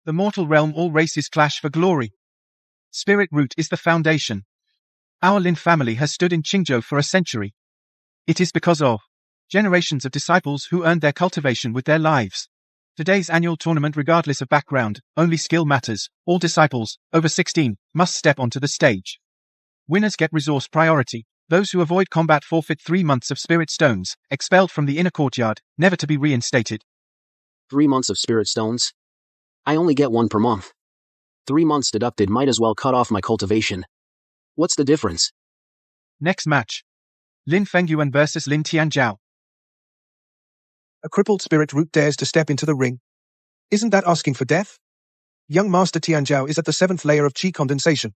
The mortal realm, all races clash for glory. Spirit root is the foundation. Our Lin family has stood in Qingzhou for a century. It is because of generations of disciples who earned their cultivation with their lives. Today's annual tournament, regardless of background, only skill matters. All disciples, over 16, must step onto the stage. Winners get resource priority. Those who avoid combat forfeit 3 months of spirit stones, expelled from the inner courtyard, never to be reinstated. 3 months of spirit stones? I only get 1 per month. 3 months deducted might as well cut off my cultivation. What's the difference? Next match. Lin Fengyuan versus Lin Tianzhao. A crippled spirit root dares to step into the ring. Isn't that asking for death? Young Master Tianzhao is at the 7th layer of qi condensation.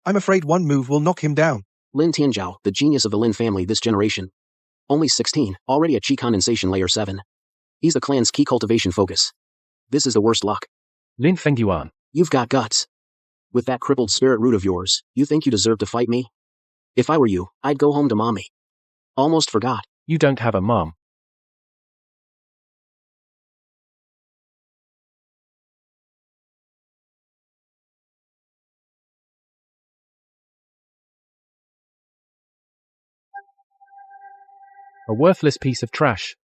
I'm afraid one move will knock him down. Lin Tianzhao, the genius of the Lin family this generation. Only 16, already at qi condensation layer 7. He's the clan's qi cultivation focus. This is the worst luck. Lin Fengyuan. You've got guts. With that crippled spirit root of yours, you think you deserve to fight me? If I were you, I'd go home to mommy. Almost forgot. You don't have a mom. A worthless piece of trash.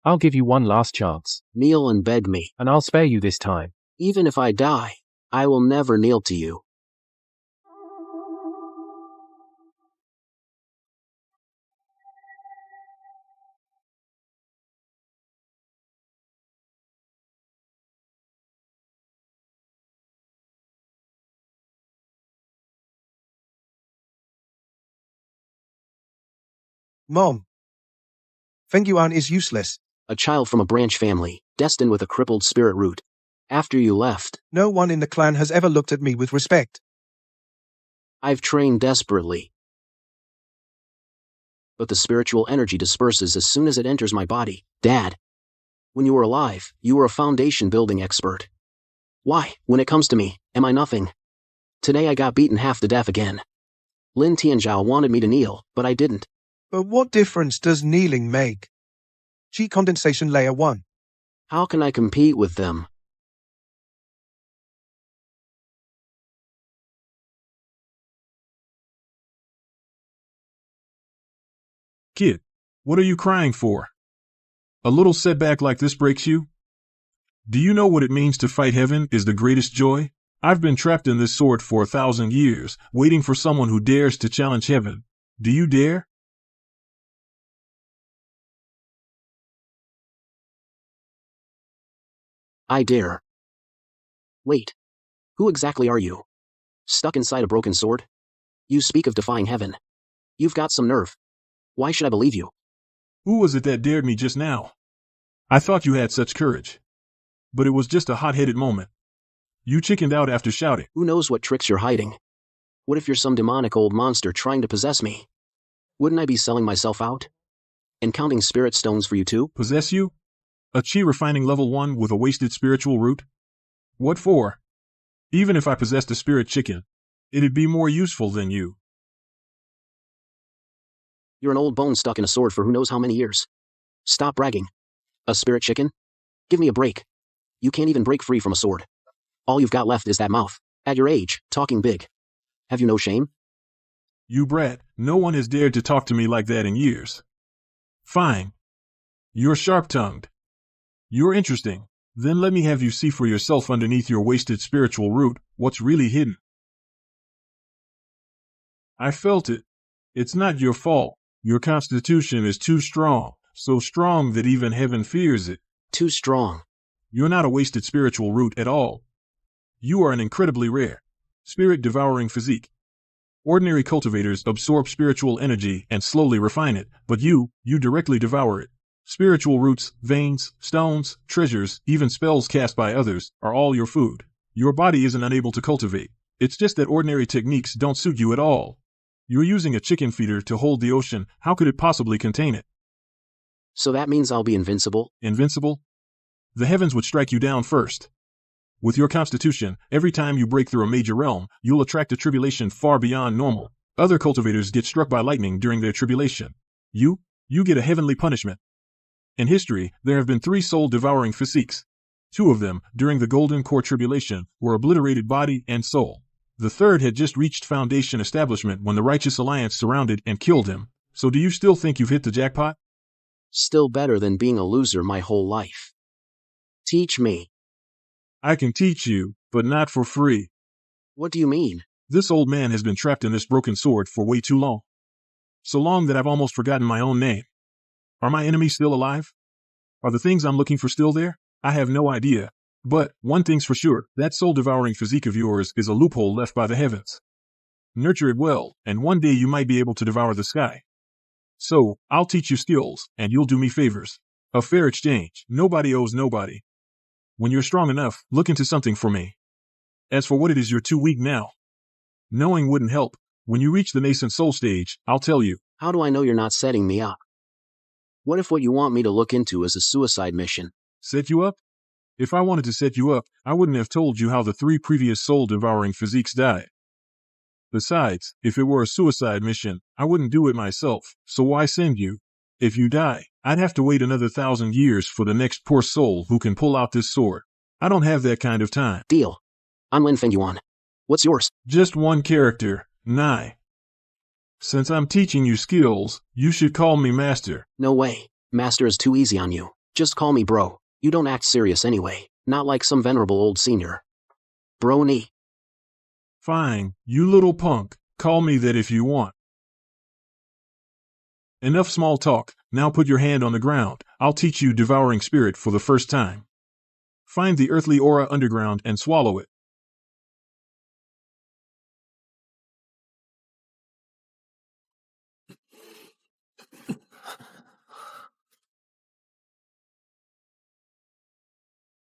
I'll give you one last chance. Kneel and beg me. And I'll spare you this time. Even if I die, I will never kneel to you. Mom. Fengyuan is useless. A child from a branch family, destined with a crippled spirit root. After you left, No one in the clan has ever looked at me with respect. I've trained desperately. But the spiritual energy disperses as soon as it enters my body. Dad, when you were alive, you were a foundation-building expert. Why, when it comes to me, am I nothing? Today I got beaten half to death again. Lin Tianzhao wanted me to kneel, but I didn't. But what difference does kneeling make? Qi condensation layer 1. How can I compete with them? Kid, what are you crying for? A little setback like this breaks you? Do you know what it means to fight heaven is the greatest joy? I've been trapped in this sword for 1,000 years, waiting for someone who dares to challenge heaven. Do you dare? I dare. Wait. Who exactly are you? Stuck inside a broken sword? You speak of defying heaven. You've got some nerve. Why should I believe you? Who was it that dared me just now? I thought you had such courage. But it was just a hot-headed moment. You chickened out after shouting. Who knows what tricks you're hiding? What if you're some demonic old monster trying to possess me? Wouldn't I be selling myself out? And counting spirit stones for you too? Possess you? A chi refining level 1 with a wasted spiritual root? What for? Even if I possessed a spirit chicken, it'd be more useful than you. You're an old bone stuck in a sword for who knows how many years. Stop bragging. A spirit chicken? Give me a break. You can't even break free from a sword. All you've got left is that mouth. At your age, talking big. Have you no shame? You brat, no one has dared to talk to me like that in years. Fine. You're sharp-tongued. You're interesting. Then let me have you see for yourself underneath your wasted spiritual root what's really hidden. I felt it. It's not your fault. Your constitution is too strong, so strong that even heaven fears it. Too strong. You're not a wasted spiritual root at all. You are an incredibly rare, spirit-devouring physique. Ordinary cultivators absorb spiritual energy and slowly refine it, but you directly devour it. Spiritual roots, veins, stones, treasures, even spells cast by others, are all your food. Your body isn't unable to cultivate. It's just that ordinary techniques don't suit you at all. You're using a chicken feeder to hold the ocean. How could it possibly contain it? So that means I'll be invincible? Invincible? The heavens would strike you down first. With your constitution, every time you break through a major realm, you'll attract a tribulation far beyond normal. Other cultivators get struck by lightning during their tribulation. You get a heavenly punishment. In history, there have been 3 soul-devouring physiques. Two of them, during the Golden Core Tribulation, were obliterated body and soul. The third had just reached Foundation establishment when the Righteous Alliance surrounded and killed him. So do you still think you've hit the jackpot? Still better than being a loser my whole life. Teach me. I can teach you, but not for free. What do you mean? This old man has been trapped in this broken sword for way too long. So long that I've almost forgotten my own name. Are my enemies still alive? Are the things I'm looking for still there? I have no idea. But, one thing's for sure, that soul-devouring physique of yours is a loophole left by the heavens. Nurture it well, and one day you might be able to devour the sky. So, I'll teach you skills, and you'll do me favors. A fair exchange. Nobody owes nobody. When you're strong enough, look into something for me. As for what it is you're too weak now, knowing wouldn't help. When you reach the nascent soul stage, I'll tell you. How do I know you're not setting me up? What if what you want me to look into is a suicide mission? Set you up? If I wanted to set you up, I wouldn't have told you how the 3 previous soul-devouring physiques died. Besides, if it were a suicide mission, I wouldn't do it myself, so why send you? If you die, I'd have to wait another 1,000 years for the next poor soul who can pull out this sword. I don't have that kind of time. Deal. I'm Lin Fengyuan. What's yours? Just one character, Nai. Since I'm teaching you skills, you should call me Master. No way. Master is too easy on you. Just call me bro. You don't act serious anyway. Not like some venerable old senior. Brony. Fine, you little punk. Call me that if you want. Enough small talk. Now put your hand on the ground. I'll teach you Devouring Spirit for the first time. Find the earthly aura underground and swallow it.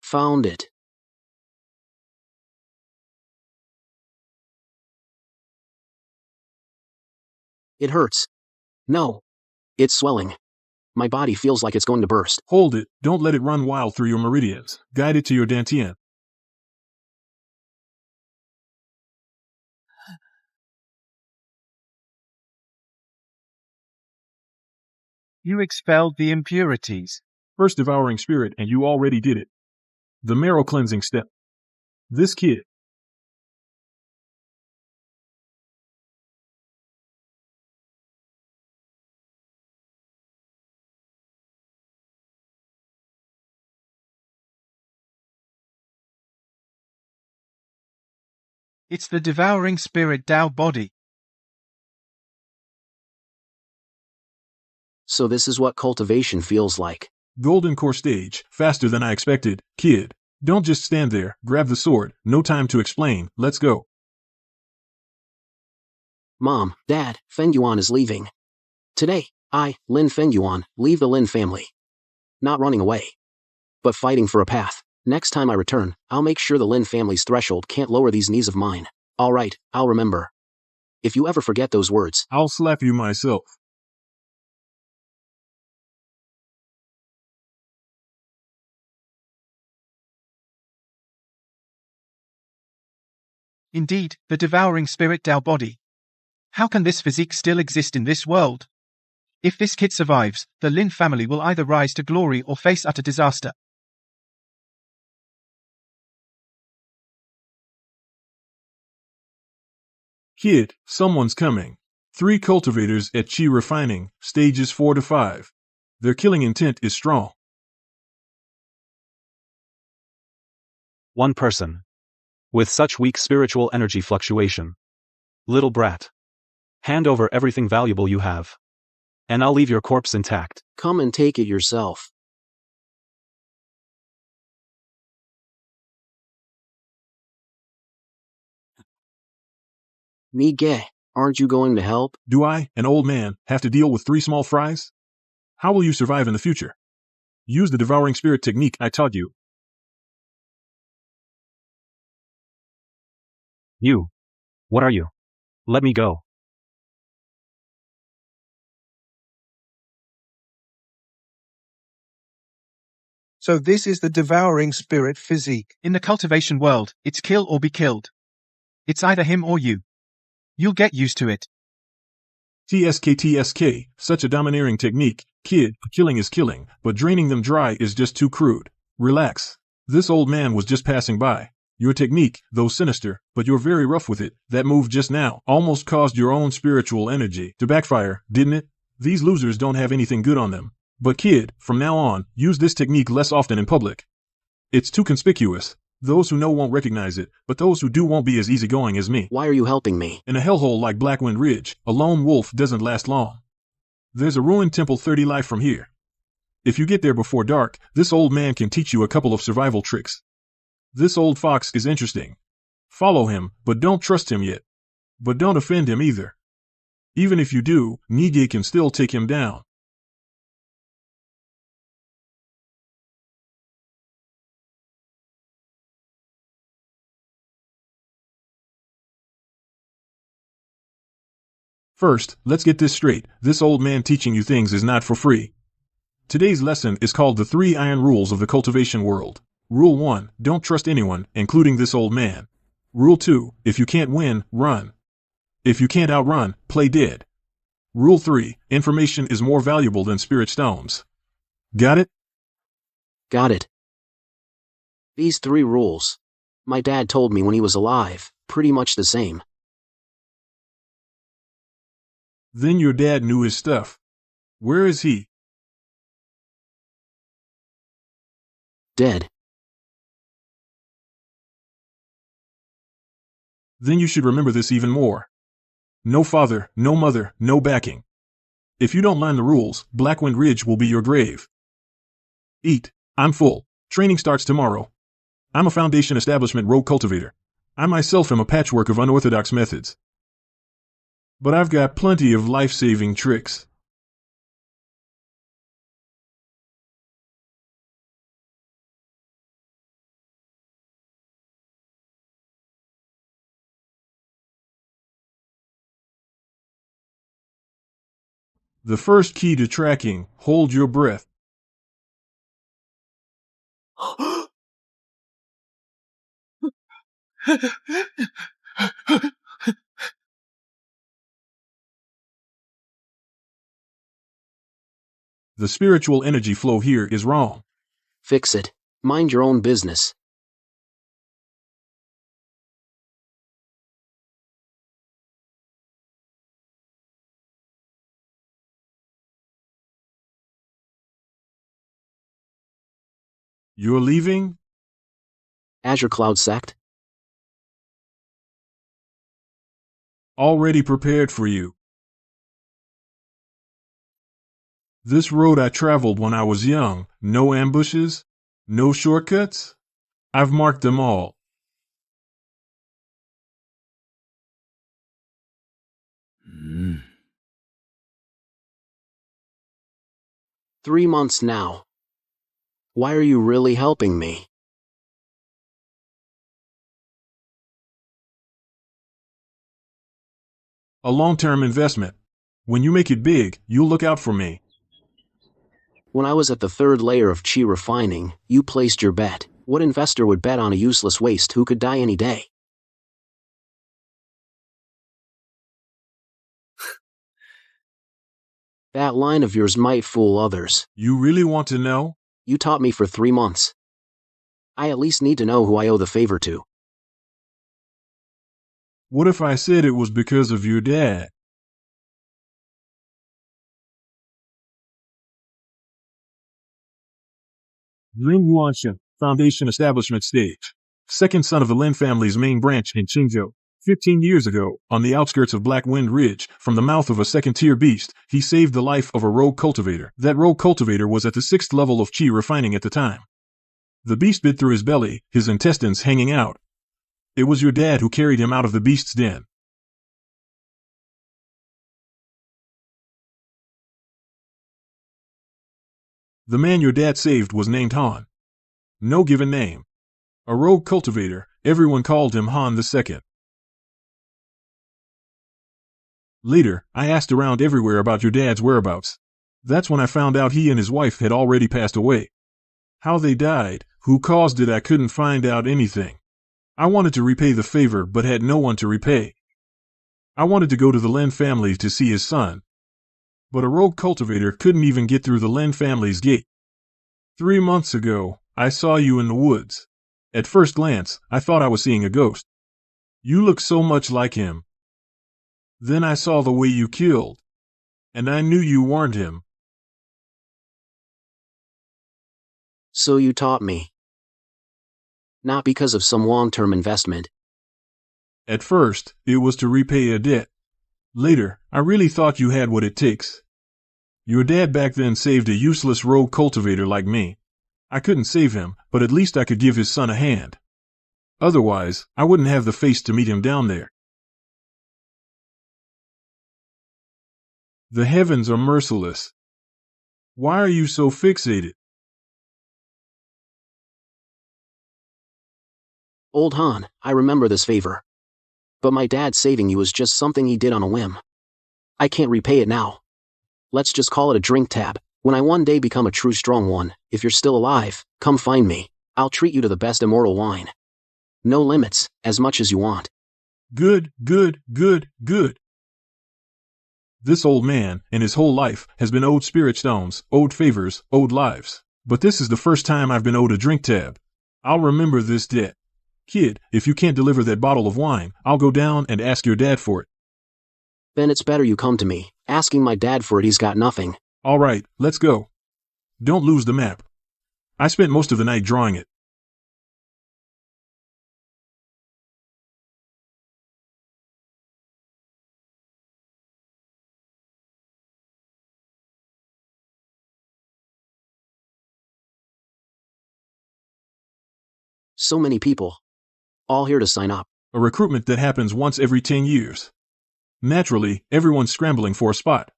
Found it. It hurts. No. It's swelling. My body feels like it's going to burst. Hold it. Don't let it run wild through your meridians. Guide it to your dantian. You expelled the impurities. First Devouring Spirit, and you already did it. The marrow cleansing step. This kid. It's the devouring spirit Tao body. So this is what cultivation feels like. Golden Core stage, faster than I expected, kid. Don't just stand there, grab the sword, no time to explain, let's go. Mom, Dad, Fengyuan is leaving. Today, I, Lin Fengyuan, leave the Lin family. Not running away, but fighting for a path. Next time I return, I'll make sure the Lin family's threshold can't lower these knees of mine. All right, I'll remember. If you ever forget those words, I'll slap you myself. Indeed, the devouring spirit Tao body. How can this physique still exist in this world? If this kid survives, the Lin family will either rise to glory or face utter disaster. Kid, someone's coming. 3 cultivators at Chi Refining, stages 4 to 5. Their killing intent is strong. One person. With such weak spiritual energy fluctuation. Little brat. Hand over everything valuable you have. And I'll leave your corpse intact. come and take it yourself. Miguel, aren't you going to help? Do I, an old man, have to deal with 3 small fries? How will you survive in the future? Use the devouring spirit technique I taught you. You. What are you? Let me go. So this is the devouring spirit physique. In the cultivation world, it's kill or be killed. It's either him or you. You'll get used to it. TSK, such a domineering technique. Kid, killing is killing, but draining them dry is just too crude. Relax. This old man was just passing by. Your technique, though sinister, but you're very rough with it, that move just now almost caused your own spiritual energy to backfire, didn't it? These losers don't have anything good on them. But kid, from now on, use this technique less often in public. It's too conspicuous. Those who know won't recognize it, but those who do won't be as easygoing as me. Why are you helping me? In a hellhole like Blackwind Ridge, a lone wolf doesn't last long. There's a ruined temple 30 life from here. If you get there before dark, this old man can teach you a couple of survival tricks. This old fox is interesting. Follow him, but don't trust him yet. But don't offend him either. Even if you do, Nige can still take him down. First, let's get this straight. This old man teaching you things is not for free. Today's lesson is called the 3 Iron Rules of the Cultivation World. Rule 1, don't trust anyone, including this old man. Rule 2, if you can't win, run. If you can't outrun, play dead. Rule 3, information is more valuable than spirit stones. Got it? Got it. These 3 rules. My dad told me when he was alive, pretty much the same. Then your dad knew his stuff. Where is he? Dead. Then you should remember this even more. No father, no mother, no backing. If you don't learn the rules, Blackwind Ridge will be your grave. Eat. I'm full. Training starts tomorrow. I'm a Foundation Establishment rogue cultivator. I myself am a patchwork of unorthodox methods. But I've got plenty of life-saving tricks. The first key to tracking, hold your breath. The spiritual energy flow here is wrong. Fix it. Mind your own business. You're leaving? Azure Cloud Sect? Already prepared for you. This road I traveled when I was young, no ambushes, no shortcuts. I've marked them all. Mm. 3 months now. Why are you really helping me? A long-term investment. When you make it big, you'll look out for me. When I was at the 3rd layer of chi refining, you placed your bet. What investor would bet on a useless waste who could die any day? That line of yours might fool others. You really want to know? You taught me for 3 months. I at least need to know who I owe the favor to. What if I said it was because of your dad? Lin Yuanshan, Foundation Establishment Stage. Second son of the Lin family's main branch in Qingzhou. 15 years ago, on the outskirts of Blackwind Ridge, from the mouth of a second-tier beast, he saved the life of a rogue cultivator. That rogue cultivator was at the 6th level of chi refining at the time. The beast bit through his belly, his intestines hanging out. It was your dad who carried him out of the beast's den. The man your dad saved was named Han. No given name. A rogue cultivator, everyone called him Han II. Later, I asked around everywhere about your dad's whereabouts. That's when I found out he and his wife had already passed away. How they died, who caused it, I couldn't find out anything. I wanted to repay the favor but had no one to repay. I wanted to go to the Lin family to see his son. But a rogue cultivator couldn't even get through the Lin family's gate. 3 months ago, I saw you in the woods. At first glance, I thought I was seeing a ghost. You look so much like him. Then I saw the way you killed, and I knew you weren't him. So you taught me. Not because of some long-term investment. At first, it was to repay a debt. Later, I really thought you had what it takes. Your dad back then saved a useless rogue cultivator like me. I couldn't save him, but at least I could give his son a hand. Otherwise, I wouldn't have the face to meet him down there. The heavens are merciless. Why are you so fixated? Old Han, I remember this favor. But my dad saving you was just something he did on a whim. I can't repay it now. Let's just call it a drink tab. When I one day become a true strong one, if you're still alive, come find me. I'll treat you to the best immortal wine. No limits, as much as you want. Good, good, good, good. This old man, in his whole life, has been owed spirit stones, owed favors, owed lives. But this is the first time I've been owed a drink tab. I'll remember this debt. Kid, if you can't deliver that bottle of wine, I'll go down and ask your dad for it. Then it's better you come to me. Asking my dad for it, he's got nothing. All right, let's go. Don't lose the map. I spent most of the night drawing it. So many people. All here to sign up. A recruitment that happens once every 10 years. Naturally, everyone's scrambling for a spot.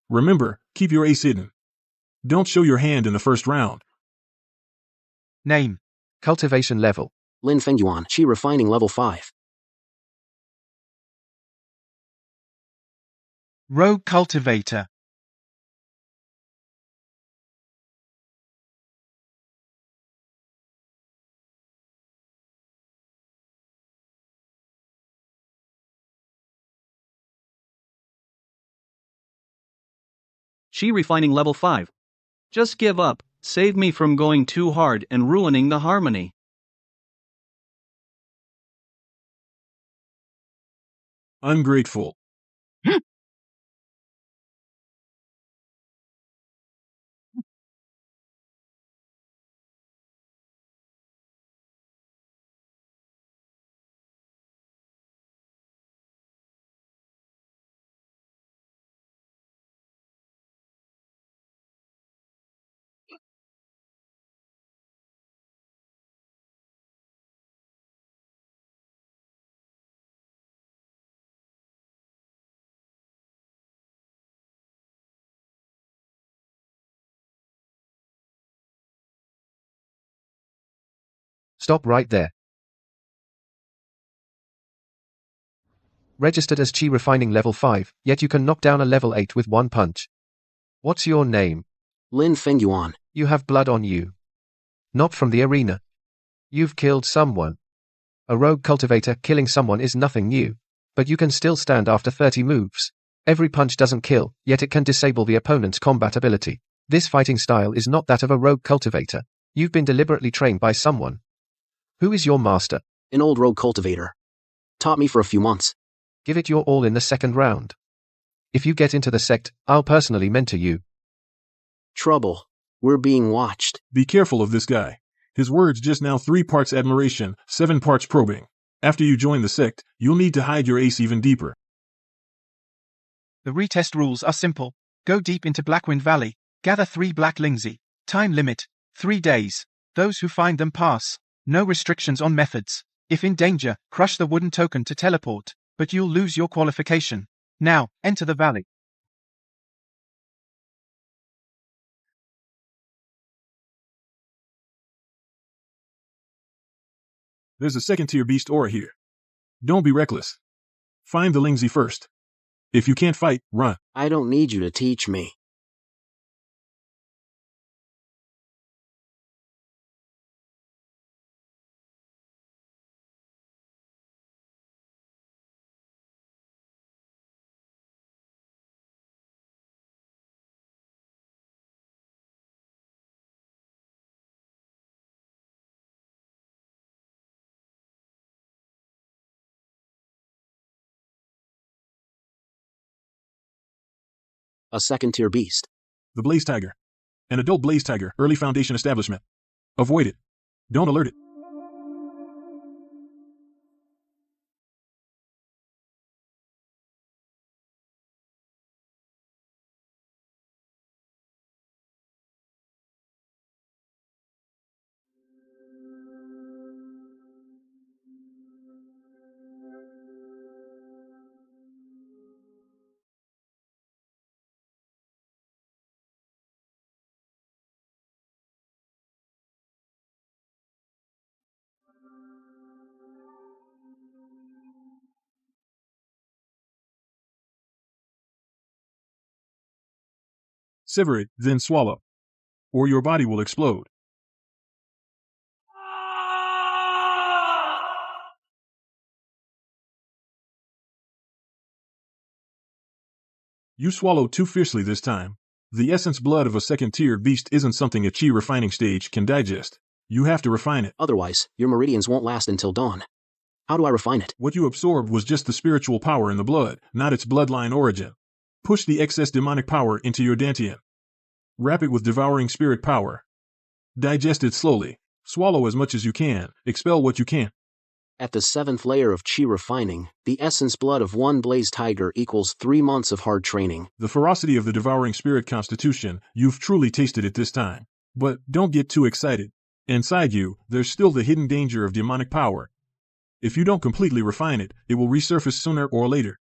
Remember, keep your ace hidden. Don't show your hand in the first round. Name. Cultivation level. Lin Fengyuan, Qi refining level 5. Rogue cultivator. Qi refining level 5. Just give up, save me from going too hard and ruining the harmony. Ungrateful. Stop right there. Registered as Qi refining level 5, yet you can knock down a level 8 with one punch. What's your name? Lin Fengyuan. You have blood on you. Not from the arena. You've killed someone. A rogue cultivator killing someone is nothing new. But you can still stand after 30 moves. Every punch doesn't kill, yet it can disable the opponent's combat ability. This fighting style is not that of a rogue cultivator. You've been deliberately trained by someone. Who is your master? An old rogue cultivator. Taught me for a few months. Give it your all in the second round. If you get into the sect, I'll personally mentor you. Trouble. We're being watched. Be careful of this guy. His words just now 3 parts admiration, 7 parts probing. After you join the sect, you'll need to hide your ace even deeper. The retest rules are simple. Go deep into Blackwind Valley. Gather 3 Black Lingzi. Time limit. 3 days. Those who find them pass. No restrictions on methods. If in danger, crush the wooden token to teleport, but you'll lose your qualification. Now, enter the valley. There's a second-tier beast aura here. Don't be reckless. Find the Lingzi first. If you can't fight, run. I don't need you to teach me. A second-tier beast. The Blaze Tiger. An adult Blaze Tiger, early Foundation establishment. Avoid it. Don't alert it. Sever it, then swallow. Or your body will explode. You swallowed too fiercely this time. The essence blood of a second-tier beast isn't something a chi refining stage can digest. You have to refine it. Otherwise, your meridians won't last until dawn. How do I refine it? What you absorbed was just the spiritual power in the blood, not its bloodline origin. Push the excess demonic power into your dantian. Wrap it with devouring spirit power. Digest it slowly. Swallow as much as you can. Expel what you can. At the 7th layer of chi refining, the essence blood of one Blaze Tiger equals 3 months of hard training. The ferocity of the devouring spirit constitution, you've truly tasted it this time. But don't get too excited. Inside you, there's still the hidden danger of demonic power. If you don't completely refine it, it will resurface sooner or later.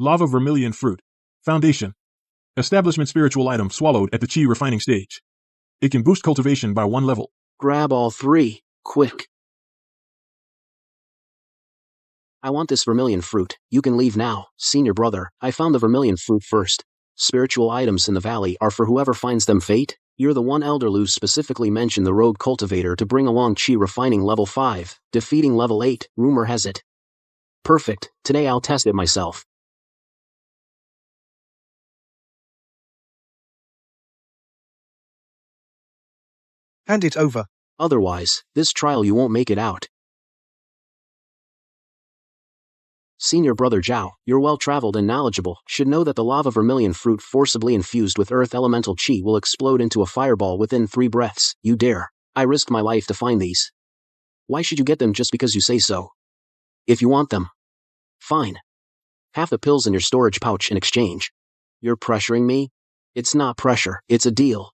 Lava Vermilion Fruit. Foundation. Establishment spiritual item swallowed at the chi refining stage. It can boost cultivation by 1 level. Grab all 3, quick. I want this vermilion fruit. You can leave now, senior brother. I found the vermilion fruit first. Spiritual items in the valley are for whoever finds them fate. You're the one Elder Lu specifically mentioned the rogue cultivator to bring along chi refining level 5, defeating level 8, rumor has it. Perfect, today I'll test it myself. Hand it over. Otherwise, this trial you won't make it out. Senior Brother Zhao, you're well-traveled and knowledgeable, should know that the lava vermilion fruit forcibly infused with earth elemental chi will explode into a fireball within 3 breaths. You dare. I risked my life to find these. Why should you get them just because you say so? If you want them. Fine. Half the pills in your storage pouch in exchange. You're pressuring me? It's not pressure, it's a deal.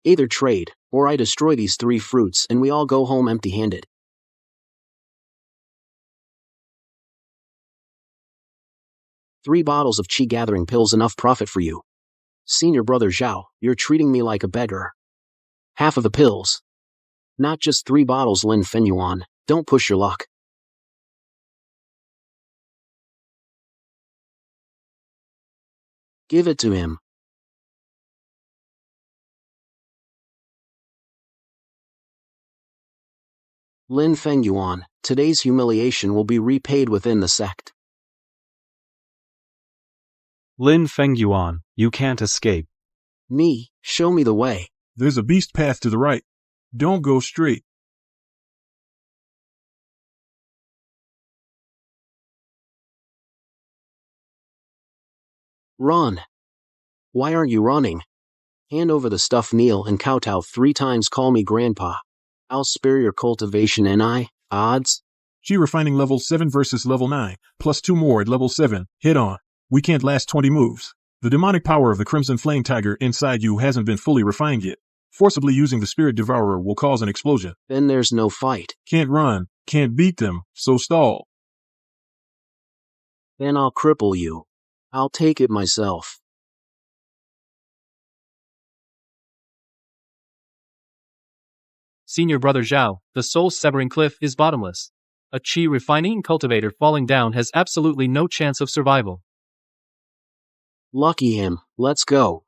Either trade, or I destroy these 3 fruits and we all go home empty-handed. Three bottles of chi gathering pills enough profit for you. Senior Brother Zhao, you're treating me like a beggar. Half of the pills. Not just 3 bottles Lin Fenyuan, don't push your luck. Give it to him. Lin Fenyuan, today's humiliation will be repaid within the sect. Lin Fengyuan, you can't escape. Me, show me the way. There's a beast path to the right. Don't go straight. Run. Why aren't you running? Hand over the stuff, kneel and kowtow 3 times, call me grandpa. I'll spare your cultivation and odds? Chi refining level 7 versus level 9, plus 2 more at level 7, hit on. We can't last 20 moves. The demonic power of the Crimson Flame Tiger inside you hasn't been fully refined yet. Forcibly using the Spirit Devourer will cause an explosion. Then there's no fight. Can't run, can't beat them, so stall. Then I'll cripple you. I'll take it myself. Senior Brother Zhao, the soul-severing cliff is bottomless. A chi refining cultivator falling down has absolutely no chance of survival. Lucky him, let's go.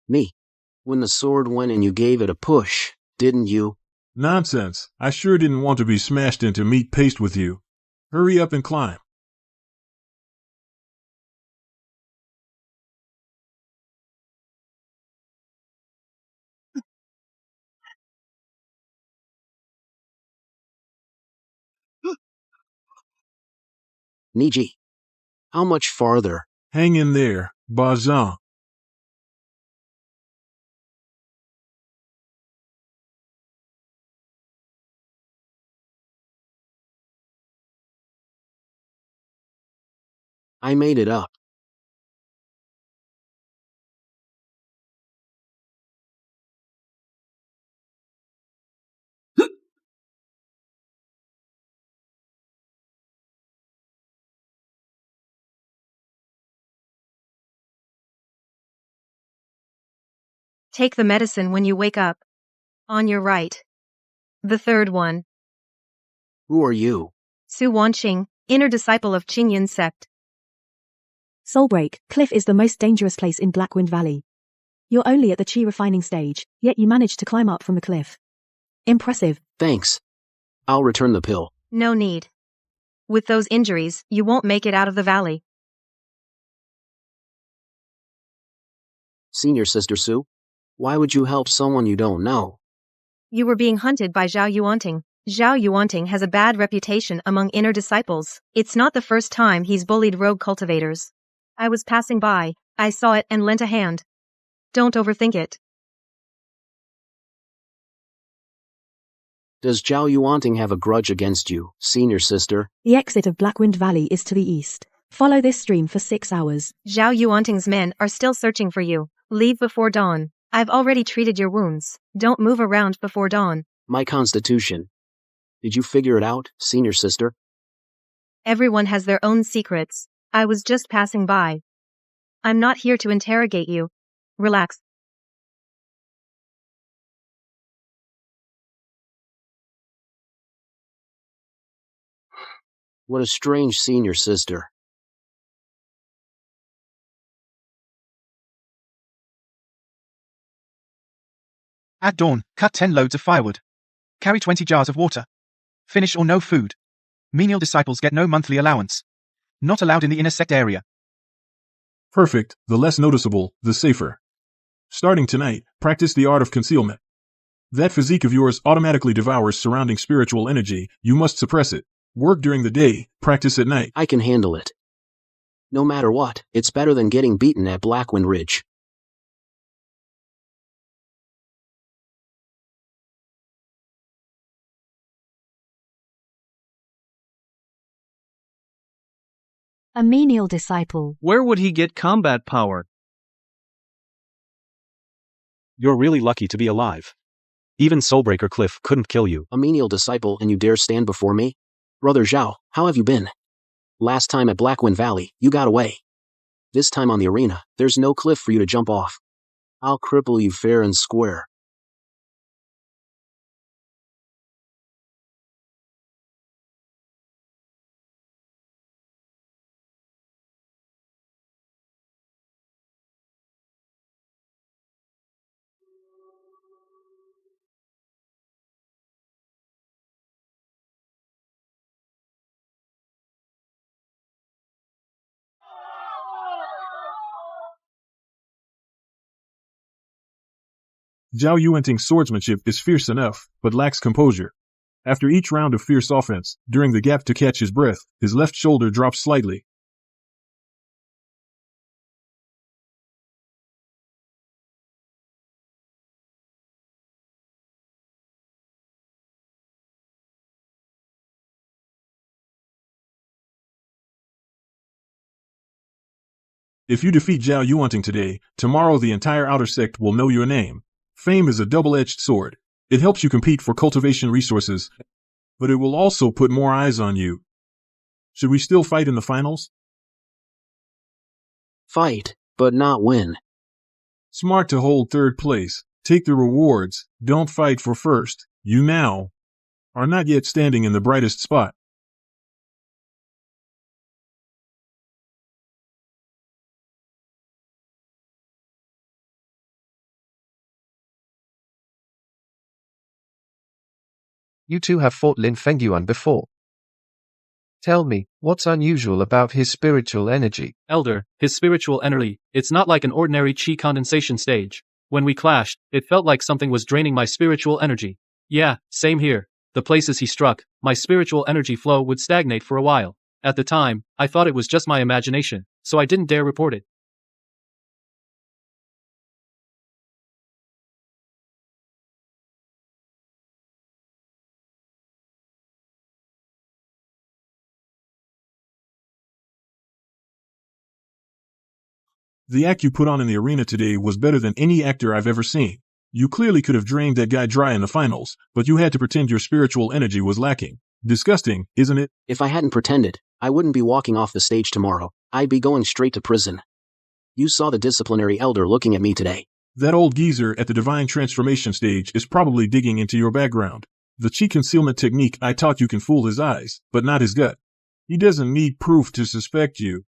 Me. When the sword went and you gave it a push, didn't you? Nonsense, I sure didn't want to be smashed into meat paste with you. Hurry up and climb. Niji. How much farther? Hang in there, Bazan. I made it up. Take the medicine when you wake up. On your right. The third one. Who are you? Su Wanqing, inner disciple of Qingyun sect. Soulbreak, Cliff is the most dangerous place in Blackwind Valley. You're only at the chi refining stage, yet you managed to climb up from the cliff. Impressive. Thanks. I'll return the pill. No need. With those injuries, you won't make it out of the valley. Senior Sister Su? Why would you help someone you don't know? You were being hunted by Zhao Yuanting. Zhao Yuanting has a bad reputation among inner disciples. It's not the first time he's bullied rogue cultivators. I was passing by, I saw it and lent a hand. Don't overthink it. Does Zhao Yuanting have a grudge against you, Senior Sister? The exit of Blackwind Valley is to the east. Follow this stream for 6 hours. Zhao Yuanting's men are still searching for you. Leave before dawn. I've already treated your wounds. Don't move around before dawn. My constitution. Did you figure it out, Senior Sister? Everyone has their own secrets. I was just passing by. I'm not here to interrogate you. Relax. What a strange Senior Sister. At dawn, cut 10 loads of firewood. Carry 20 jars of water. Finish or no food. Menial disciples get no monthly allowance. Not allowed in the inner sect area. Perfect, the less noticeable, the safer. Starting tonight, practice the art of concealment. That physique of yours automatically devours surrounding spiritual energy, you must suppress it. Work during the day, practice at night. I can handle it. No matter what, it's better than getting beaten at Blackwind Ridge. A menial disciple. Where would he get combat power? You're really lucky to be alive. Even Soulbreaker Cliff couldn't kill you. A menial disciple and you dare stand before me? Brother Zhao, how have you been? Last time at Blackwind Valley, you got away. This time on the arena, there's no cliff for you to jump off. I'll cripple you fair and square. Zhao Yuanting's swordsmanship is fierce enough, but lacks composure. After each round of fierce offense, during the gap to catch his breath, his left shoulder drops slightly. If you defeat Zhao Yuanting today, tomorrow the entire outer sect will know your name. Fame is a double-edged sword. It helps you compete for cultivation resources, but it will also put more eyes on you. Should we still fight in the finals? Fight, but not win. Smart to hold third place. Take the rewards. Don't fight for first. You now are not yet standing in the brightest spot. You two have fought Lin Fengyuan before. Tell me, what's unusual about his spiritual energy? Elder, his spiritual energy, it's not like an ordinary chi condensation stage. When we clashed, it felt like something was draining my spiritual energy. Yeah, same here. The places he struck, my spiritual energy flow would stagnate for a while. At the time, I thought it was just my imagination, so I didn't dare report it. The act you put on in the arena today was better than any actor I've ever seen. You clearly could have drained that guy dry in the finals, but you had to pretend your spiritual energy was lacking. Disgusting, isn't it? If I hadn't pretended, I wouldn't be walking off the stage tomorrow. I'd be going straight to prison. You saw the disciplinary elder looking at me today. That old geezer at the divine transformation stage is probably digging into your background. The chi concealment technique I taught you can fool his eyes, but not his gut. He doesn't need proof to suspect you.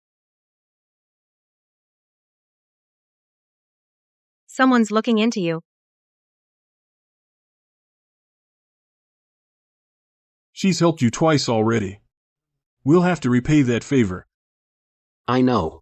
Someone's looking into you. She's helped you twice already. We'll have to repay that favor. I know.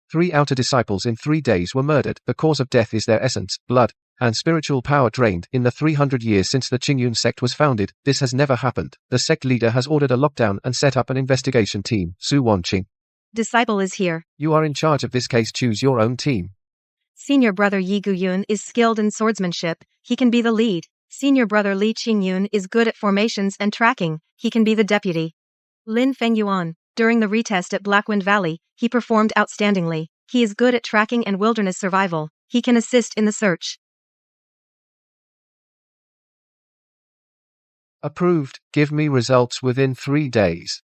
Three outer disciples in 3 days were murdered. The cause of death is their essence, blood, and spiritual power drained. In the 300 years since the Qingyun sect was founded, this has never happened. The sect leader has ordered a lockdown and set up an investigation team. Su Wanqing. Disciple is here. You are in charge of this case. Choose your own team. Senior brother Yi Guyun is skilled in swordsmanship. He can be the lead. Senior brother Li Qingyun is good at formations and tracking. He can be the deputy. Lin Fengyuan. During the retest at Blackwind Valley, he performed outstandingly. He is good at tracking and wilderness survival. He can assist in the search. Approved. Give me results within 3 days.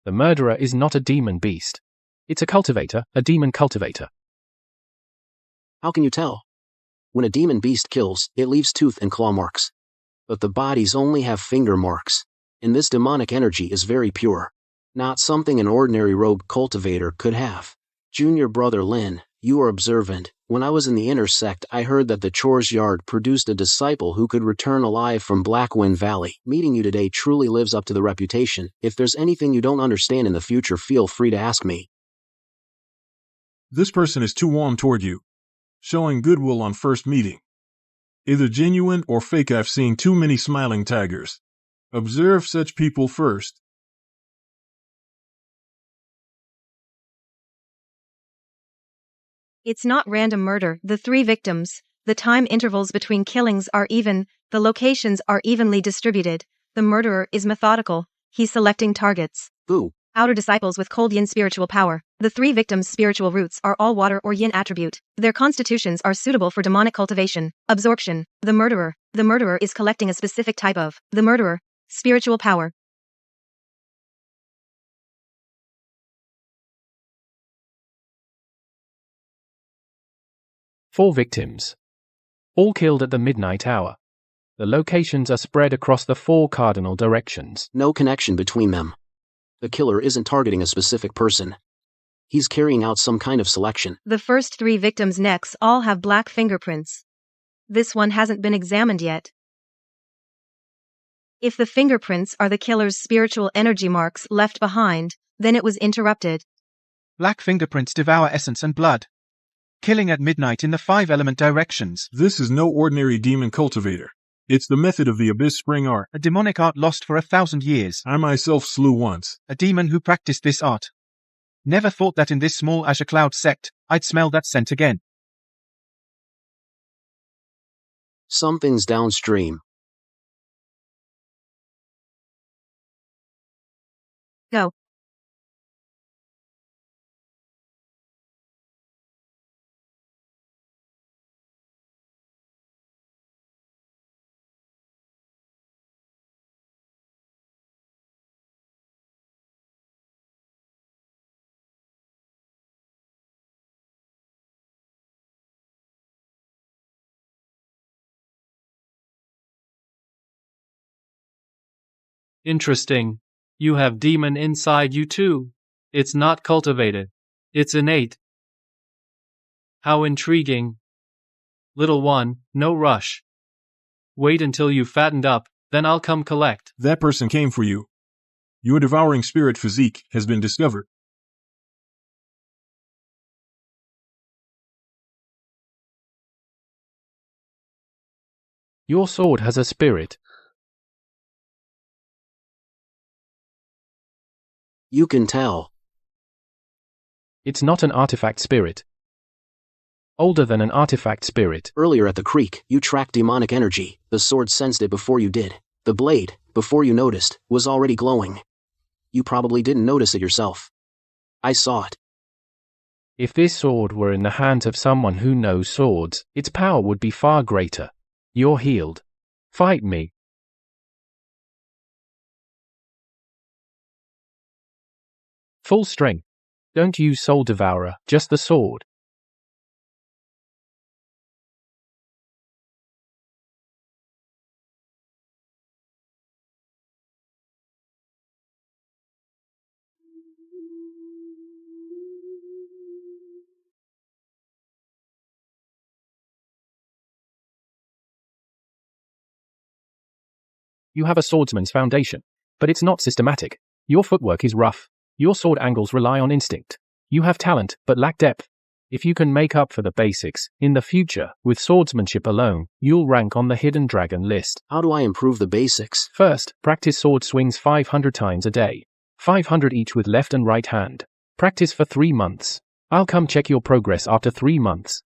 The murderer is not a demon beast. It's a cultivator, a demon cultivator. How can you tell? When a demon beast kills, it leaves tooth and claw marks. But the bodies only have finger marks. And this demonic energy is very pure. Not something an ordinary rogue cultivator could have. Junior brother Lin, you are observant. When I was in the inner sect, I heard that the Chores Yard produced a disciple who could return alive from Blackwind Valley. Meeting you today truly lives up to the reputation. If there's anything you don't understand in the future, feel free to ask me. This person is too warm toward you. Showing goodwill on first meeting. Either genuine or fake. I've seen too many smiling tigers. Observe such people first. It's not random murder. The 3 victims, the time intervals between killings are even, the locations are evenly distributed. The murderer is methodical. He's selecting targets. Boo. Outer disciples with cold yin spiritual power. The 3 victims' spiritual roots are all water or yin attribute. Their constitutions are suitable for demonic cultivation. Absorption. The murderer is collecting a specific type of, the murderer, spiritual power. Four victims. All killed at the midnight hour. The locations are spread across the 4 cardinal directions. No connection between them. The killer isn't targeting a specific person. He's carrying out some kind of selection. The first 3 victims' necks all have black fingerprints. This one hasn't been examined yet. If the fingerprints are the killer's spiritual energy marks left behind, then it was interrupted. Black fingerprints devour essence and blood, killing at midnight in the 5-element directions. This is no ordinary demon cultivator. It's the method of the Abyss Spring art. A demonic art lost for 1,000 years. I myself slew once. A demon who practiced this art. Never thought that in this small Azure Cloud sect, I'd smell that scent again. Something's downstream. Go. Interesting. You have demon inside you too. It's not cultivated. It's innate. How intriguing. Little one, no rush. Wait until you've fattened up, then I'll come collect. That person came for you. Your devouring spirit physique has been discovered. Your sword has a spirit. You can tell. It's not an artifact spirit. Older than an artifact spirit. Earlier at the creek, you tracked demonic energy. The sword sensed it before you did. The blade, before you noticed, was already glowing. You probably didn't notice it yourself. I saw it. If this sword were in the hands of someone who knows swords, its power would be far greater. You're healed. Fight me. Full strength. Don't use Soul Devourer, just the sword. You have a swordsman's foundation, but it's not systematic. Your footwork is rough. Your sword angles rely on instinct. You have talent, but lack depth. If you can make up for the basics, in the future, with swordsmanship alone, you'll rank on the Hidden Dragon list. How do I improve the basics? First, practice sword swings 500 times a day. 500 each with left and right hand. Practice for 3 months. I'll come check your progress after 3 months.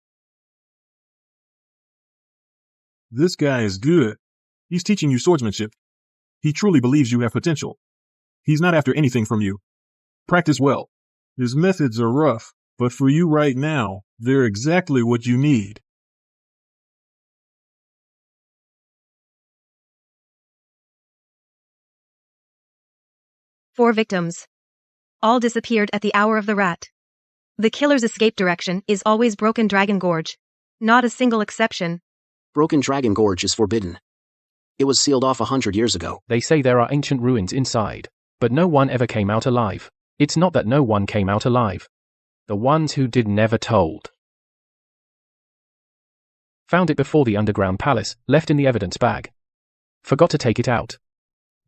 This guy is good. He's teaching you swordsmanship. He truly believes you have potential. He's not after anything from you. Practice well. His methods are rough, but for you right now, they're exactly what you need. Four victims. All disappeared at the hour of the rat. The killer's escape direction is always Broken Dragon Gorge. Not a single exception. Broken Dragon Gorge is forbidden. It was sealed off 100 years ago. They say there are ancient ruins inside, but no one ever came out alive. It's not that no one came out alive. The ones who did never told. Found it before the underground palace, left in the evidence bag. Forgot to take it out.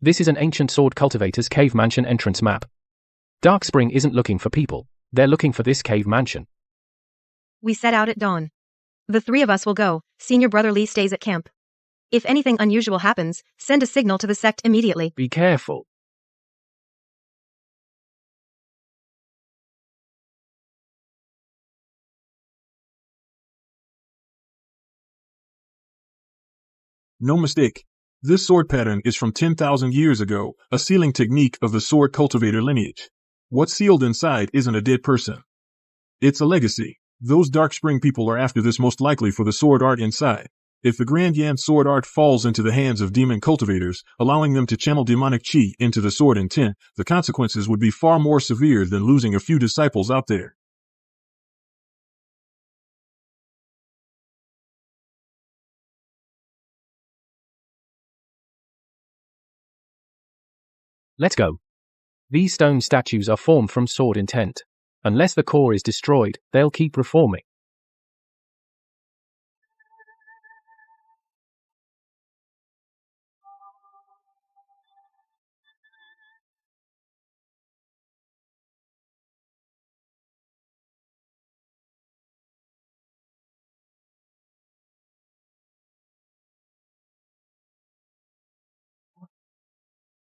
This is an ancient sword cultivator's cave mansion entrance map. Darkspring isn't looking for people. They're looking for this cave mansion. We set out at dawn. The 3 of us will go. Senior Brother Lee stays at camp. If anything unusual happens, send a signal to the sect immediately. Be careful. No mistake. This sword pattern is from 10,000 years ago, a sealing technique of the sword cultivator lineage. What's sealed inside isn't a dead person. It's a legacy. Those Darkspring people are after this most likely for the sword art inside. If the Grand Yan sword art falls into the hands of demon cultivators, allowing them to channel demonic chi into the sword intent, the consequences would be far more severe than losing a few disciples out there. Let's go. These stone statues are formed from sword intent. Unless the core is destroyed, they'll keep reforming.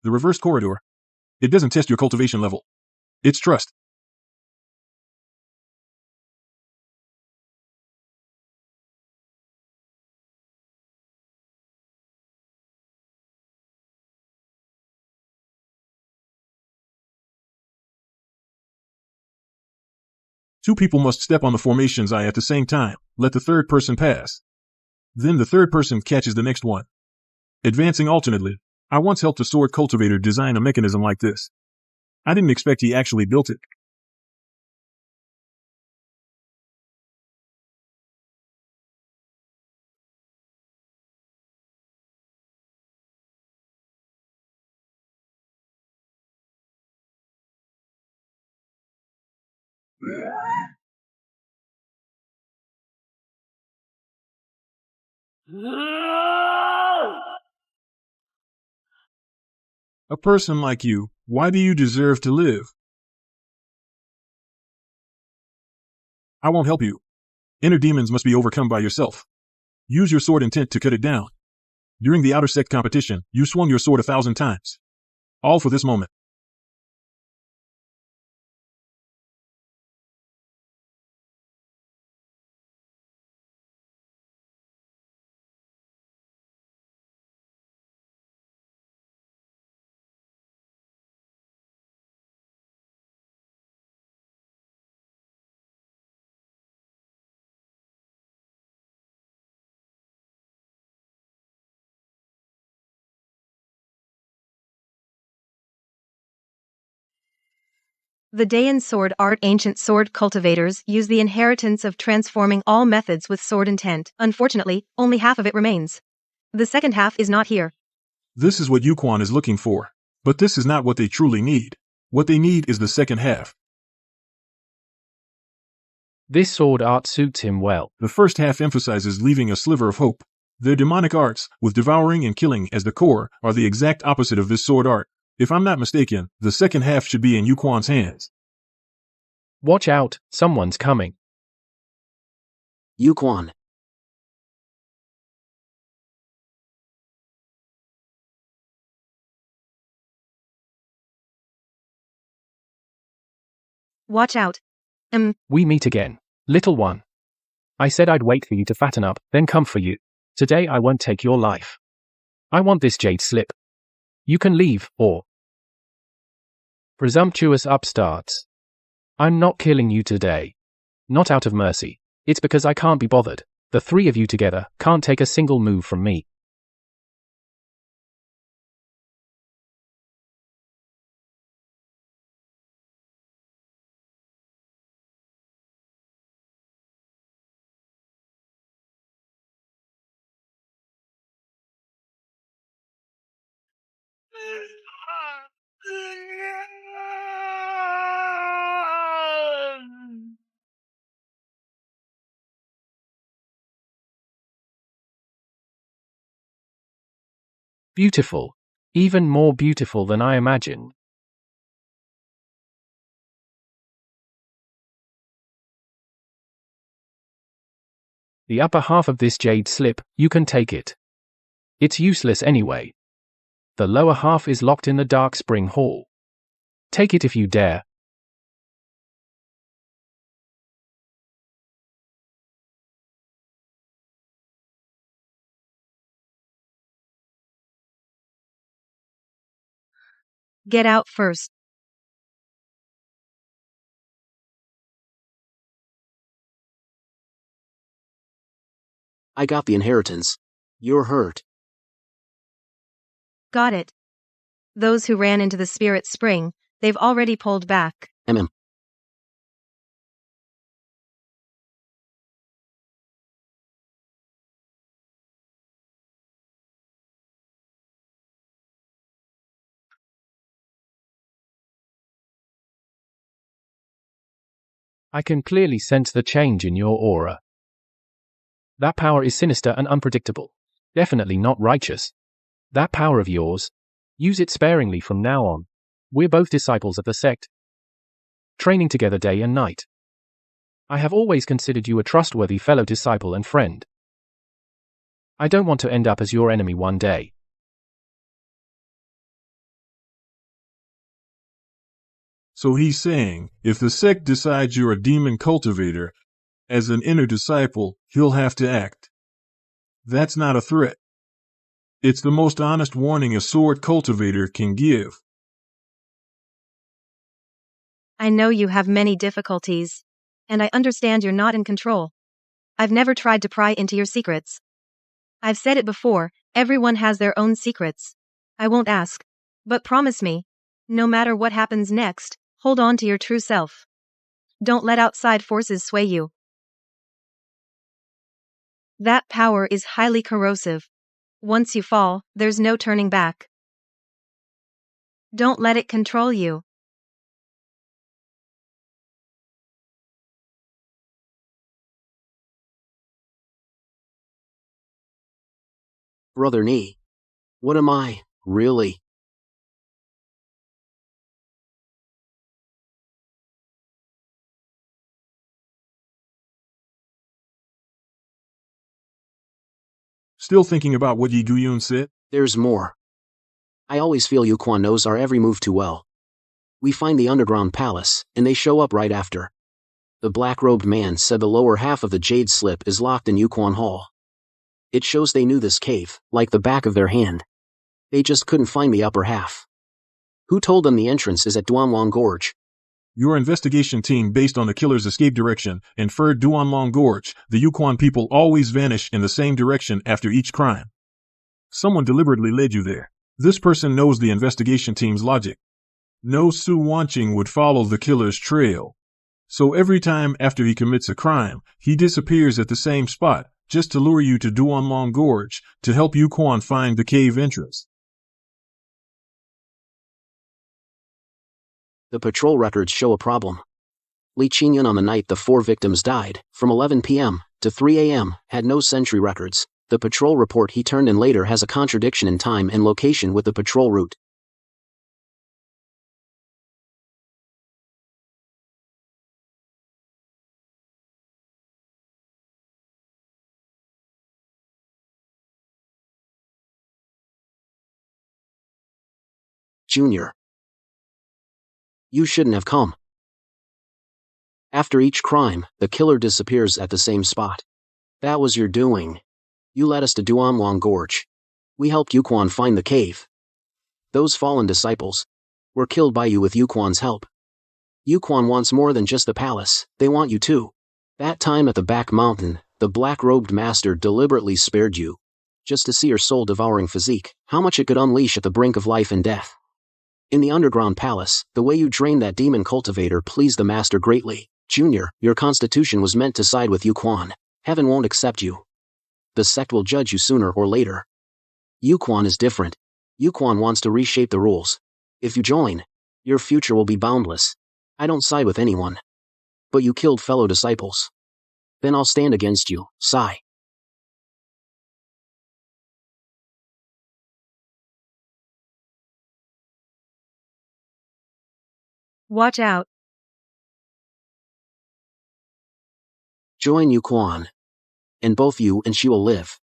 The reverse corridor. It doesn't test your cultivation level. It's trust. Two people must step on the formation's eye at the same time. Let the third person pass. Then the third person catches the next one. Advancing alternately. I once helped a sword cultivator design a mechanism like this. I didn't expect he actually built it. A person like you, why do you deserve to live? I won't help you. Inner demons must be overcome by yourself. Use your sword intent to cut it down. During the outer sect competition, you swung your sword 1,000 times. All for this moment. The Dayan sword art. Ancient sword cultivators use the inheritance of transforming all methods with sword intent. Unfortunately, only half of it remains. The second half is not here. This is what Yuquan is looking for. But this is not what they truly need. What they need is the second half. This sword art suits him well. The first half emphasizes leaving a sliver of hope. Their demonic arts, with devouring and killing as the core, are the exact opposite of this sword art. If I'm not mistaken, the second half should be in Yuquan's hands. Watch out, someone's coming. Yuquan. Watch out. We meet again, little one. I said I'd wait for you to fatten up, then come for you. Today I won't take your life. I want this jade slip. You can leave, or... Presumptuous upstarts. I'm not killing you today. Not out of mercy. It's because I can't be bothered. The three of you together can't take a single move from me. Beautiful. Even more beautiful than I imagined. The upper half of this jade slip, you can take it. It's useless anyway. The lower half is locked in the Dark Spring Hall. Take it if you dare. Get out first. I got the inheritance. You're hurt. Got it. Those who ran into the Spirit Spring, they've already pulled back. I can clearly sense the change in your aura. That power is sinister and unpredictable. Definitely not righteous. That power of yours, use it sparingly from now on. We're both disciples of the sect, training together day and night. I have always considered you a trustworthy fellow disciple and friend. I don't want to end up as your enemy one day. So he's saying, if the sect decides you're a demon cultivator, as an inner disciple, he'll have to act. That's not a threat. It's the most honest warning a sword cultivator can give. I know you have many difficulties. And I understand you're not in control. I've never tried to pry into your secrets. I've said it before, everyone has their own secrets. I won't ask. But promise me, no matter what happens next, hold on to your true self. Don't let outside forces sway you. That power is highly corrosive. Once you fall, there's no turning back. Don't let it control you. Brother Nee. What am I, really? Still thinking about what Yi Guyun said? There's more. I always feel Yuquan knows our every move too well. We find the underground palace, and they show up right after. The black-robed man said the lower half of the jade slip is locked in Yuquan Hall. It shows they knew this cave, like the back of their hand. They just couldn't find the upper half. Who told them the entrance is at Duanlong Gorge? Your investigation team, based on the killer's escape direction, inferred Duanlong Gorge. The Yuquan people always vanish in the same direction after each crime. Someone deliberately led you there. This person knows the investigation team's logic. No Su Wanqing would follow the killer's trail. So every time after he commits a crime, he disappears at the same spot, just to lure you to Duanlong Gorge, to help Yuquan find the cave entrance. The patrol records show a problem. Li Qingyun on the night the 4 victims died, from 11 p.m. to 3 a.m., had no sentry records. The patrol report he turned in later has a contradiction in time and location with the patrol route. Junior. You shouldn't have come. After each crime, the killer disappears at the same spot. That was your doing. You led us to Duanlong Gorge. We helped Yuquan find the cave. Those fallen disciples were killed by you with Yuquan's help. Yuquan wants more than just the palace, they want you too. That time at the back mountain, the black-robed master deliberately spared you, just to see your soul-devouring physique, how much it could unleash at the brink of life and death. In the underground palace, the way you drained that demon cultivator pleased the master greatly. Junior, your constitution was meant to side with Yuquan. Heaven won't accept you. The sect will judge you sooner or later. Yuquan is different. Yuquan wants to reshape the rules. If you join, your future will be boundless. I don't side with anyone. But you killed fellow disciples. Then I'll stand against you, Sai. Watch out. Join Yuquan. And both you and she will live.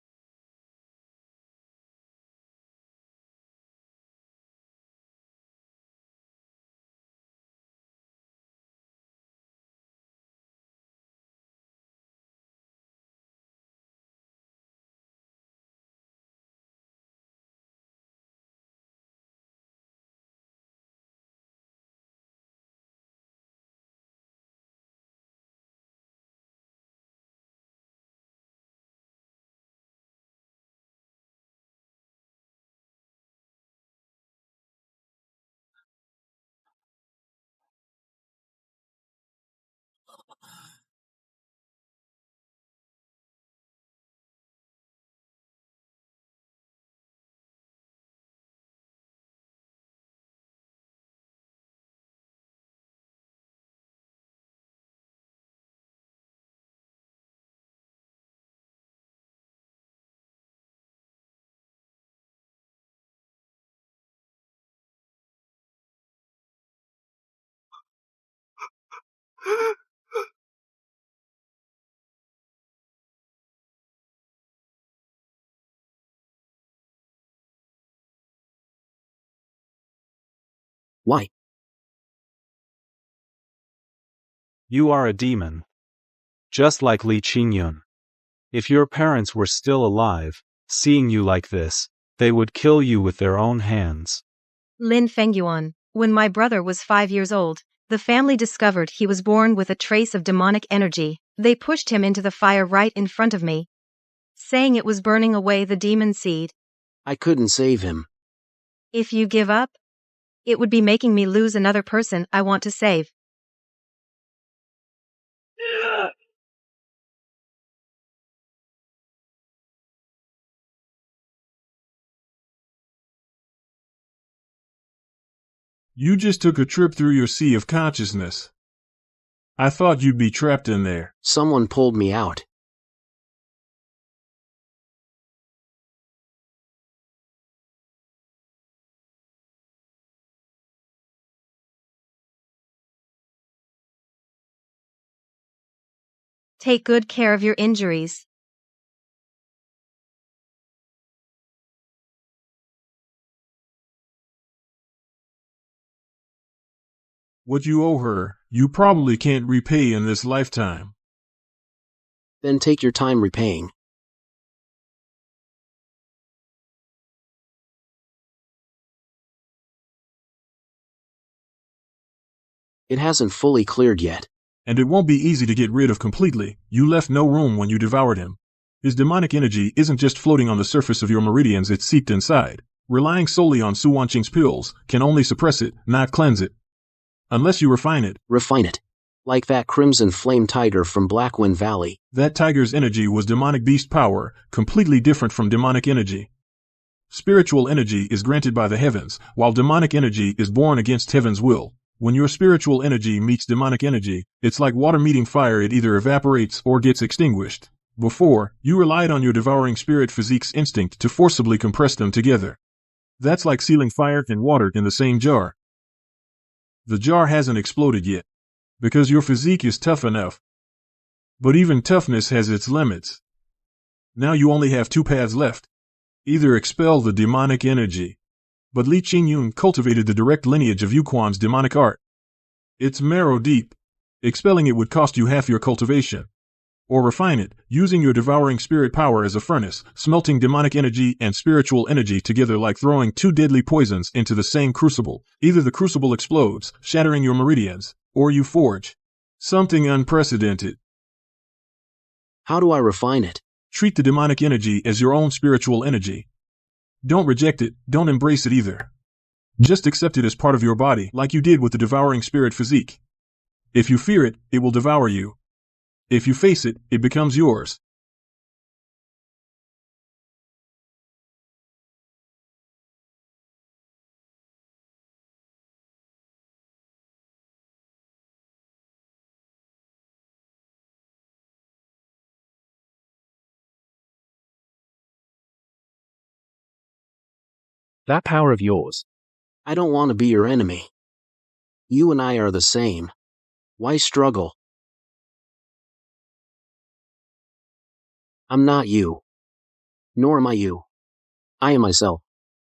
Why? You are a demon. Just like Li Qingyun. If your parents were still alive, seeing you like this, they would kill you with their own hands. Lin Fengyuan, when my brother was 5 years old, the family discovered he was born with a trace of demonic energy. They pushed him into the fire right in front of me, saying it was burning away the demon seed. I couldn't save him. If you give up, it would be making me lose another person I want to save. You just took a trip through your sea of consciousness. I thought you'd be trapped in there. Someone pulled me out. Take good care of your injuries. What you owe her, you probably can't repay in this lifetime. Then take your time repaying. It hasn't fully cleared yet. And it won't be easy to get rid of completely. You left no room when you devoured him. His demonic energy isn't just floating on the surface of your meridians, it's seeped inside. Relying solely on Su Wanqing's pills can only suppress it, not cleanse it. Unless you refine it. Refine it. Like that crimson flame tiger from Blackwind Valley. That tiger's energy was demonic beast power, completely different from demonic energy. Spiritual energy is granted by the heavens, while demonic energy is born against heaven's will. When your spiritual energy meets demonic energy, it's like water meeting fire, it either evaporates or gets extinguished. Before, you relied on your devouring spirit physique's instinct to forcibly compress them together. That's like sealing fire and water in the same jar. The jar hasn't exploded yet, because your physique is tough enough. But even toughness has its limits. Now you only have two paths left. Either expel the demonic energy. But Li Qingyun cultivated the direct lineage of Yuquan's demonic art. It's marrow deep. Expelling it would cost you half your cultivation. Or refine it, using your devouring spirit power as a furnace, smelting demonic energy and spiritual energy together like throwing two deadly poisons into the same crucible. Either the crucible explodes, shattering your meridians, or you forge something unprecedented. How do I refine it? Treat the demonic energy as your own spiritual energy. Don't reject it, don't embrace it either. Just accept it as part of your body, like you did with the devouring spirit physique. If you fear it, it will devour you. If you face it, it becomes yours. That power of yours. I don't want to be your enemy. You and I are the same. Why struggle? I'm not you. Nor am I you. I am myself.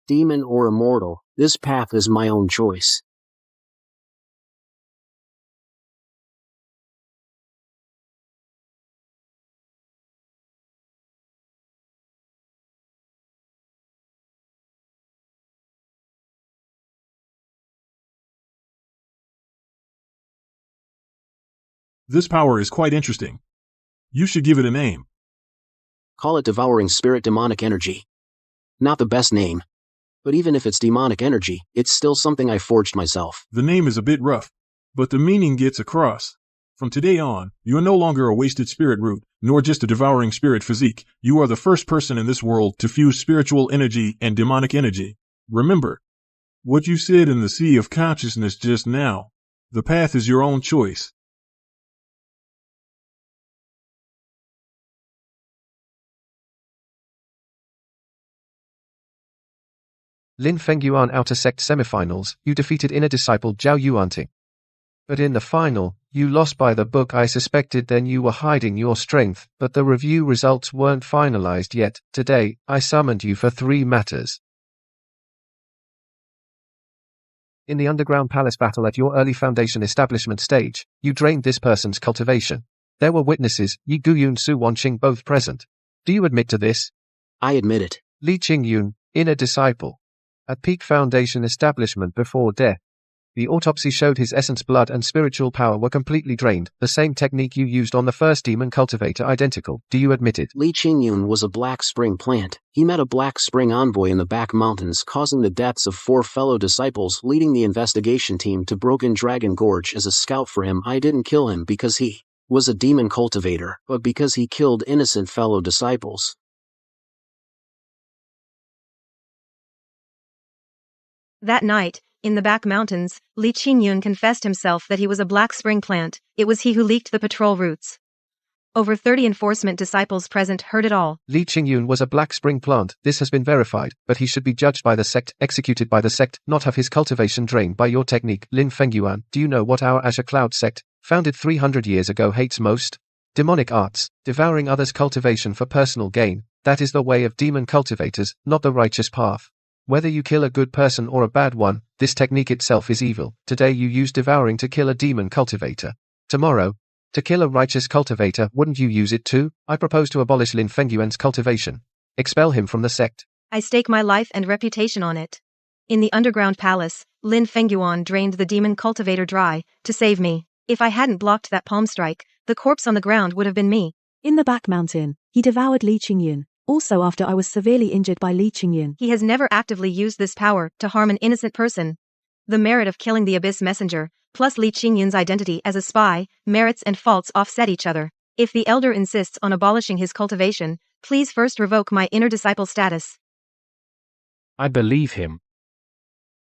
Demon or immortal, this path is my own choice. This power is quite interesting. You should give it a name. Call it devouring spirit demonic energy. Not the best name. But even if it's demonic energy, it's still something I forged myself. The name is a bit rough, but the meaning gets across. From today on, you are no longer a wasted spirit root, nor just a devouring spirit physique. You are the first person in this world to fuse spiritual energy and demonic energy. Remember what you said in the sea of consciousness just now. The path is your own choice. Lin Fengyuan Outer Sect Semifinals, you defeated inner disciple Zhao Yuanting. But in the final, you lost by the book. I suspected then you were hiding your strength, but the review results weren't finalized yet. Today, I summoned you for 3 matters. In the underground palace battle at your early foundation establishment stage, you drained this person's cultivation. There were witnesses, Yi Guyun, Su Wanqing, both present. Do you admit to this? I admit it. Li Qingyun, inner disciple. At peak foundation establishment before death. The autopsy showed his essence, blood and spiritual power were completely drained, the same technique you used on the first demon cultivator identical. Do you admit it? Li Qingyun was a black spring plant. He met a black spring envoy in the back mountains, causing the deaths of 4 fellow disciples, leading the investigation team to Broken Dragon Gorge as a scout for him. I didn't kill him because he was a demon cultivator, but because he killed innocent fellow disciples. That night, in the back mountains, Li Qingyun confessed himself that he was a black spring plant. It was he who leaked the patrol routes. Over 30 enforcement disciples present heard it all. Li Qingyun was a black spring plant, this has been verified, but he should be judged by the sect, executed by the sect, not have his cultivation drained by your technique. Lin Fengyuan, do you know what our Azure Cloud sect, founded 300 years ago, hates most? Demonic arts, devouring others' cultivation for personal gain. That is the way of demon cultivators, not the righteous path. Whether you kill a good person or a bad one, this technique itself is evil. Today you use devouring to kill a demon cultivator. Tomorrow, to kill a righteous cultivator, wouldn't you use it too? I propose to abolish Lin Fengyuan's cultivation. Expel him from the sect. I stake my life and reputation on it. In the underground palace, Lin Fengyuan drained the demon cultivator dry, to save me. If I hadn't blocked that palm strike, the corpse on the ground would have been me. In the back mountain, he devoured Li Qingyun. Also after I was severely injured by Li Qingyun. He has never actively used this power to harm an innocent person. The merit of killing the Abyss Messenger, plus Li Qingyun's identity as a spy, merits and faults offset each other. If the elder insists on abolishing his cultivation, please first revoke my inner disciple status. I believe him.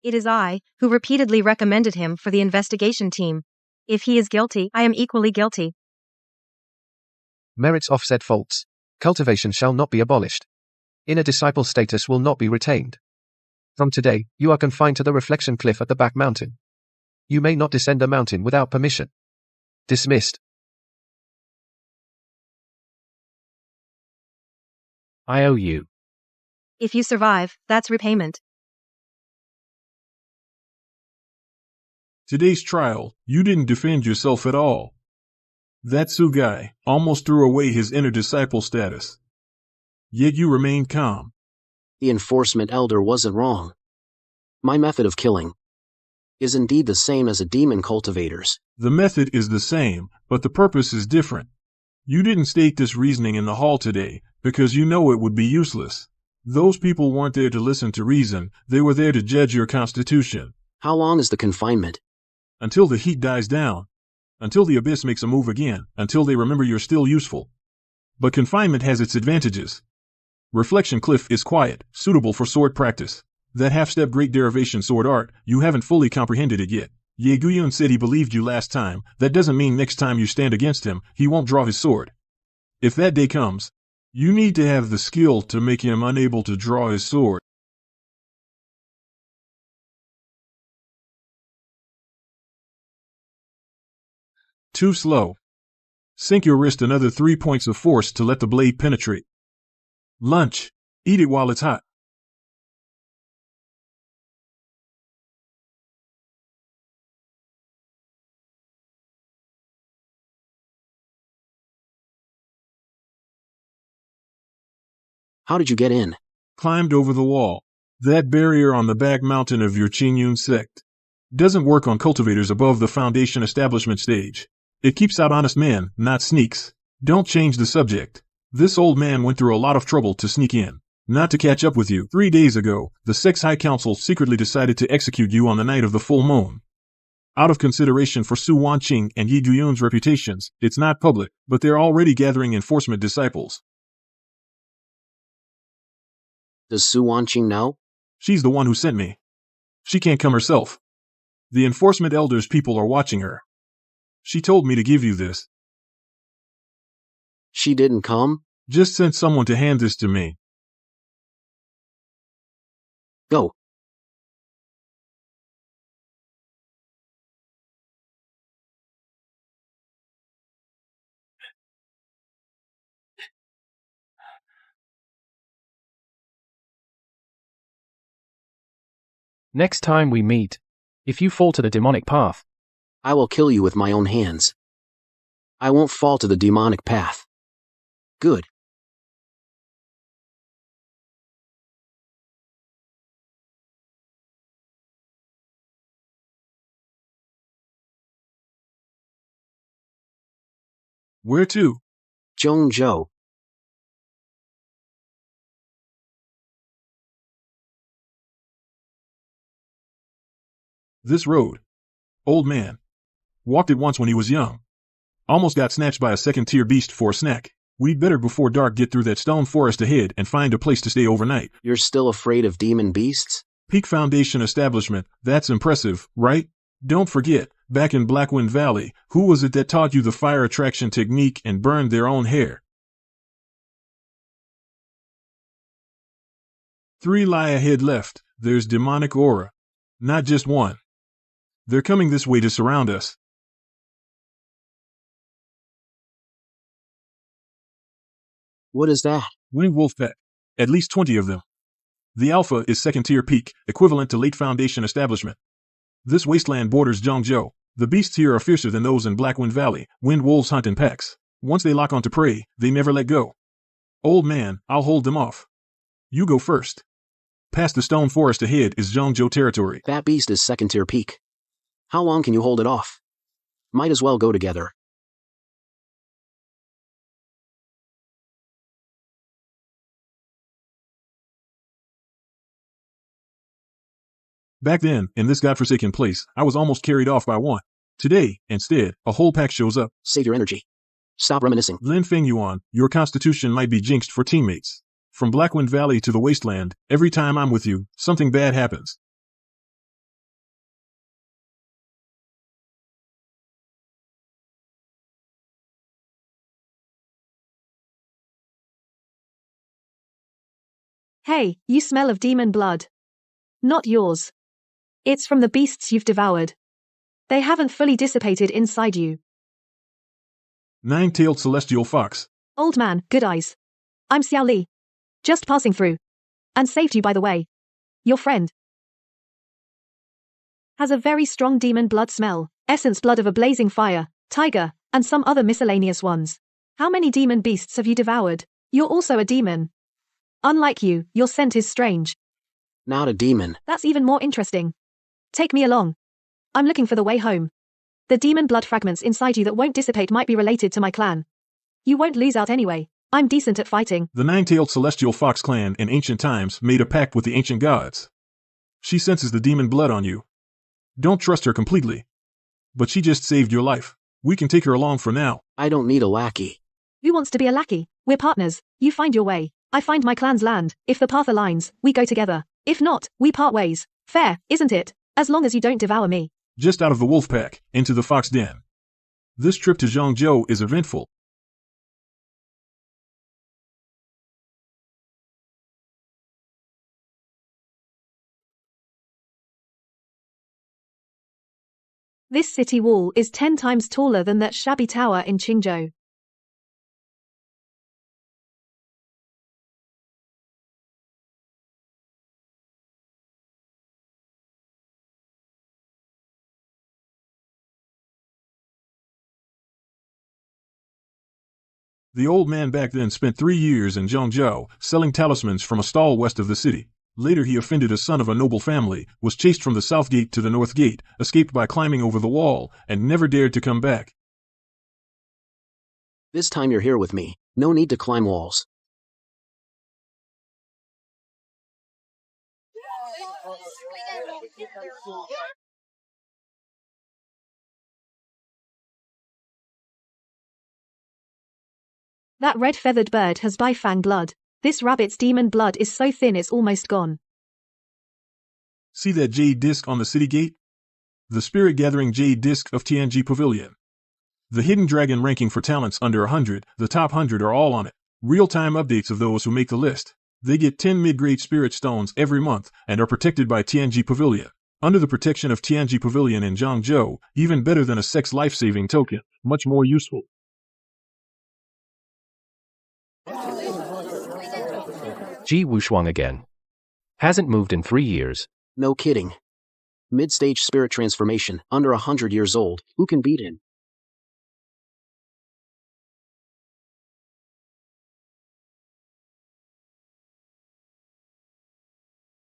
It is I who repeatedly recommended him for the investigation team. If he is guilty, I am equally guilty. Merits offset faults. Cultivation shall not be abolished. Inner disciple status will not be retained. From today, you are confined to the reflection cliff at the back mountain. You may not descend the mountain without permission. Dismissed. I owe you. If you survive, that's repayment. Today's trial, you didn't defend yourself at all. That Su guy almost threw away his inner disciple status. Yet you remained calm. The enforcement elder wasn't wrong. My method of killing is indeed the same as a demon cultivator's. The method is the same, but the purpose is different. You didn't state this reasoning in the hall today, because you know it would be useless. Those people weren't there to listen to reason, they were there to judge your constitution. How long is the confinement? Until the heat dies down. Until the Abyss makes a move again, until they remember you're still useful. But confinement has its advantages. Reflection Cliff is quiet, suitable for sword practice. That half-step great derivation sword art, you haven't fully comprehended it yet. Ye Guyun said he believed you last time. That doesn't mean next time you stand against him, he won't draw his sword. If that day comes, you need to have the skill to make him unable to draw his sword. Too slow. Sink your wrist another 3 points of force to let the blade penetrate. Lunch. Eat it while it's hot. How did you get in? Climbed over the wall. That barrier on the back mountain of your Qingyun sect doesn't work on cultivators above the foundation establishment stage. It keeps out honest men, not sneaks. Don't change the subject. This old man went through a lot of trouble to sneak in. Not to catch up with you. 3 days ago, the Sect's High Council secretly decided to execute you on the night of the full moon. Out of consideration for Su Wanqing and Yi Guyun's reputations, it's not public, but they're already gathering enforcement disciples. Does Su Wanqing know? She's the one who sent me. She can't come herself. The enforcement elders people are watching her. She told me to give you this. She didn't come? Just sent someone to hand this to me. Go. Next time we meet, If you fall to the demonic path, I will kill you with my own hands. I won't fall to the demonic path. Good. Where to? Zhou. This road. Old man. Walked it once when he was young. Almost got snatched by a second-tier beast for a snack. We'd better before dark get through that stone forest ahead and find a place to stay overnight. You're still afraid of demon beasts? Peak Foundation establishment, that's impressive, right? Don't forget, back in Blackwind Valley, who was it that taught you the fire attraction technique and burned their own hair? 3 lie ahead left, there's demonic aura. Not just one. They're coming this way to surround us. What is that? Winged wolf pack. At least 20 of them. The Alpha is second-tier peak, equivalent to late Foundation establishment. This wasteland borders Zhangzhou. The beasts here are fiercer than those in Blackwind Valley. Wind wolves hunt in packs. Once they lock onto prey, they never let go. Old man, I'll hold them off. You go first. Past the stone forest ahead is Zhangzhou territory. That beast is second-tier peak. How long can you hold it off? Might as well go together. Back then, in this godforsaken place, I was almost carried off by one. Today, instead, a whole pack shows up. Save your energy. Stop reminiscing. Lin Feng Yuan, your constitution might be jinxed for teammates. From Blackwind Valley to the wasteland, every time I'm with you, something bad happens. Hey, you smell of demon blood. Not yours. It's from the beasts you've devoured. They haven't fully dissipated inside you. 9-tailed celestial fox. Old man, good eyes. I'm Xiao Li. Just passing through. And saved you by the way. Your friend has a very strong demon blood smell, essence blood of a blazing fire, tiger, and some other miscellaneous ones. How many demon beasts have you devoured? You're also a demon. Unlike you, your scent is strange. Not a demon. That's even more interesting. Take me along. I'm looking for the way home. The demon blood fragments inside you that won't dissipate might be related to my clan. You won't lose out anyway. I'm decent at fighting. The 9-tailed celestial fox clan in ancient times made a pact with the ancient gods. She senses the demon blood on you. Don't trust her completely. But she just saved your life. We can take her along for now. I don't need a lackey. Who wants to be a lackey? We're partners. You find your way. I find my clan's land. If the path aligns, we go together. If not, we part ways. Fair, isn't it? As long as you don't devour me. Just out of the wolf pack, into the fox den. This trip to Zhangzhou is eventful. This city wall is 10 times taller than that shabby tower in Qingzhou. The old man back then spent 3 years in Zhangzhou, selling talismans from a stall west of the city. Later he offended a son of a noble family, was chased from the south gate to the north gate, escaped by climbing over the wall, and never dared to come back. This time you're here with me. No need to climb walls. That red-feathered bird has Baifang blood. This rabbit's demon blood is so thin it's almost gone. See that jade disc on the city gate? The spirit-gathering jade disc of TNG Pavilion. The hidden dragon ranking for talents under 100, the top 100 are all on it. Real-time updates of those who make the list. They get 10 mid-grade spirit stones every month and are protected by TNG Pavilion. Under the protection of TNG Pavilion in Zhangzhou, even better than a sex life-saving token, much more useful. Ji Wushuang again. Hasn't moved in 3 years. No kidding. Mid-stage spirit transformation, under 100 years old, who can beat him?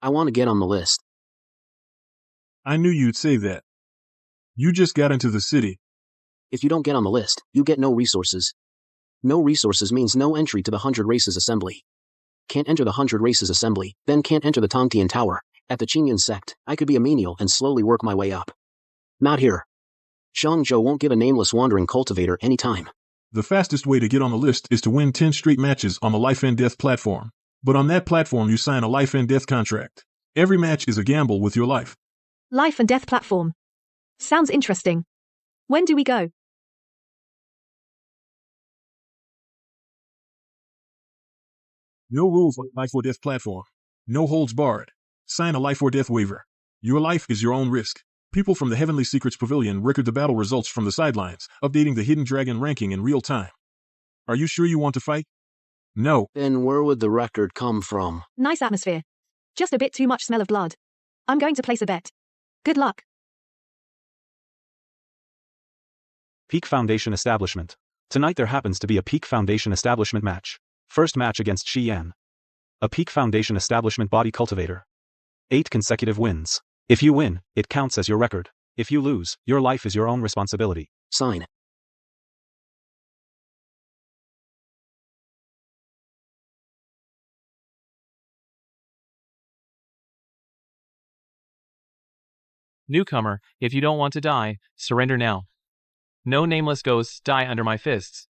I want to get on the list. I knew you'd say that. You just got into the city. If you don't get on the list, you get no resources. No resources means no entry to the 100 Races Assembly. Can't enter the 100 Races Assembly, then can't enter the Tongtian Tower. At the Qingyun sect, I could be a menial and slowly work my way up. Not here. Zhangzhou won't give a nameless wandering cultivator any time. The fastest way to get on the list is to win 10 straight matches on the life and death platform. But on that platform you sign a life and death contract. Every match is a gamble with your life. Life and death platform. Sounds interesting. When do we go? No rules like life or death platform. No holds barred. Sign a life or death waiver. Your life is your own risk. People from the Heavenly Secrets Pavilion record the battle results from the sidelines, updating the Hidden Dragon ranking in real time. Are you sure you want to fight? No. Then where would the record come from? Nice atmosphere. Just a bit too much smell of blood. I'm going to place a bet. Good luck. Peak Foundation Establishment. Tonight there happens to be a Peak Foundation Establishment match. First match against Shi Yan. A Peak Foundation Establishment body cultivator. 8 consecutive wins. If you win, it counts as your record. If you lose, your life is your own responsibility. Sign. Newcomer, if you don't want to die, surrender now. No nameless ghosts die under my fists.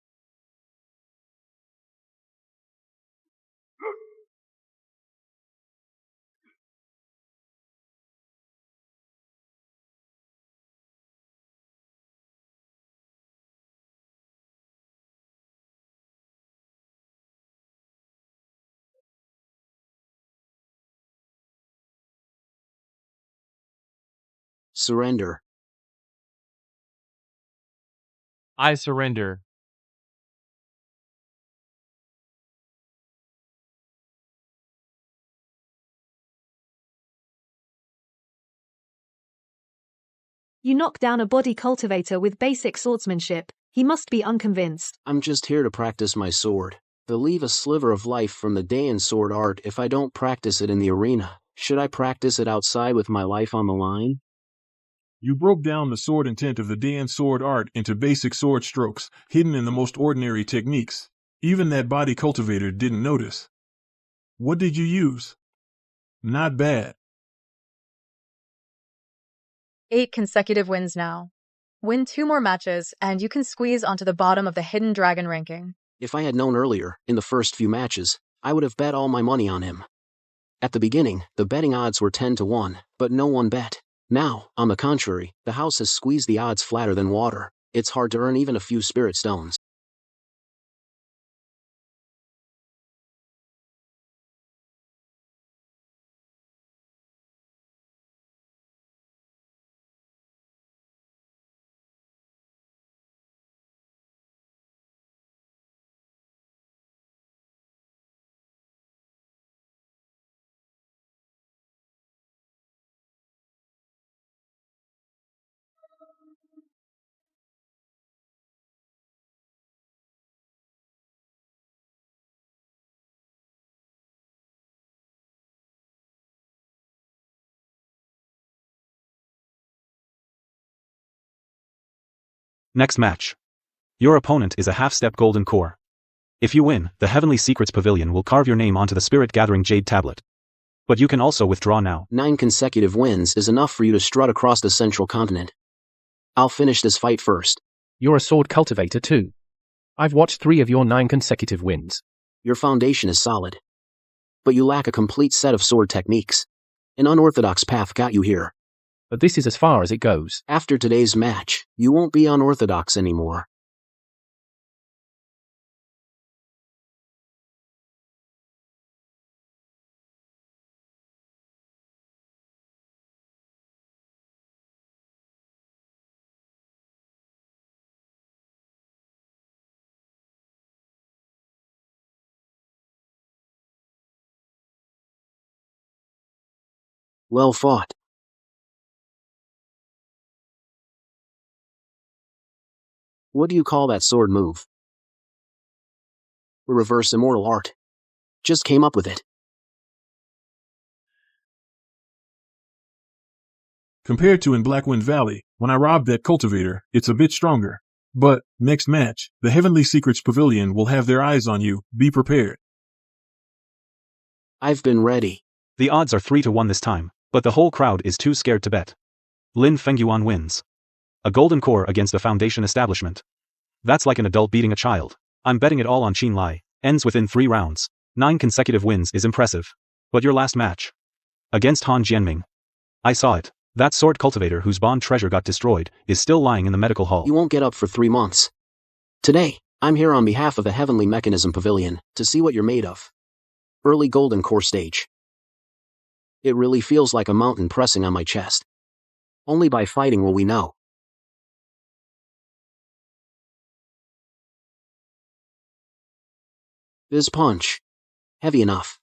Surrender. I surrender. You knock down a body cultivator with basic swordsmanship. He must be unconvinced. I'm just here to practice my sword. They'll leave a sliver of life from the Dayan sword art if I don't practice it in the arena. Should I practice it outside with my life on the line? You broke down the sword intent of the Dayan sword art into basic sword strokes, hidden in the most ordinary techniques. Even that body cultivator didn't notice. What did you use? Not bad. 8 consecutive wins now. Win 2 more matches, and you can squeeze onto the bottom of the Hidden Dragon ranking. If I had known earlier, in the first few matches, I would have bet all my money on him. At the beginning, the betting odds were 10 to 1, but no one bet. Now, on the contrary, the house has squeezed the odds flatter than water. It's hard to earn even a few spirit stones. Next match. Your opponent is a half-step golden core. If you win, the Heavenly Secrets Pavilion will carve your name onto the Spirit Gathering Jade Tablet. But you can also withdraw now. 9 consecutive wins is enough for you to strut across the central continent. I'll finish this fight first. You're a sword cultivator too. I've watched 3 of your 9 consecutive wins. Your foundation is solid. But you lack a complete set of sword techniques. An unorthodox path got you here. But this is as far as it goes. After today's match, you won't be unorthodox anymore. Well fought. What do you call that sword move? A reverse immortal art. Just came up with it. Compared to in Blackwind Valley, when I robbed that cultivator, it's a bit stronger. But, next match, the Heavenly Secrets Pavilion will have their eyes on you. Be prepared. I've been ready. The odds are 3-1 this time, but the whole crowd is too scared to bet. Lin Fengyuan wins. A golden core against a foundation establishment. That's like an adult beating a child. I'm betting it all on Qin Lai. Ends within 3 rounds. 9 consecutive wins is impressive. But your last match? Against Han Jianming. I saw it. That sword cultivator whose bond treasure got destroyed is still lying in the medical hall. You won't get up for 3 months. Today, I'm here on behalf of the Heavenly Mechanism Pavilion to see what you're made of. Early golden core stage. It really feels like a mountain pressing on my chest. Only by fighting will we know. This punch. Heavy enough.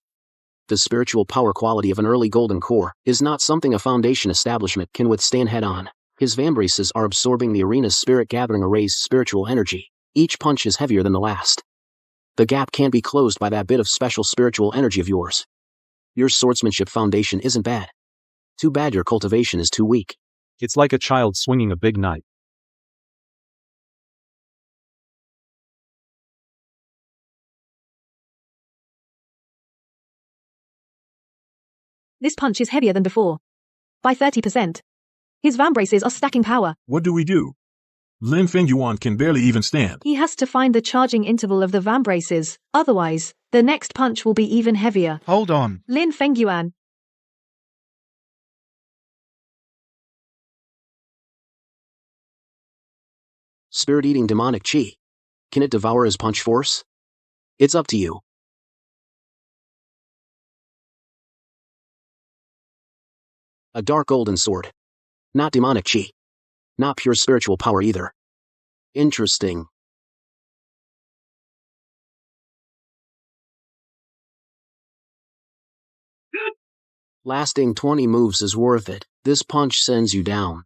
The spiritual power quality of an early golden core is not something a foundation establishment can withstand head-on. His vambraces are absorbing the arena's spirit-gathering array's spiritual energy. Each punch is heavier than the last. The gap can't be closed by that bit of special spiritual energy of yours. Your swordsmanship foundation isn't bad. Too bad your cultivation is too weak. It's like a child swinging a big knife. This punch is heavier than before. By 30%. His vambraces are stacking power. What do we do? Lin Fengyuan can barely even stand. He has to find the charging interval of the vambraces, otherwise, the next punch will be even heavier. Hold on. Lin Fengyuan. Spirit-eating demonic chi. Can it devour his punch force? It's up to you. A dark golden sword. Not demonic chi. Not pure spiritual power either. Interesting. Lasting 20 moves is worth it. This punch sends you down.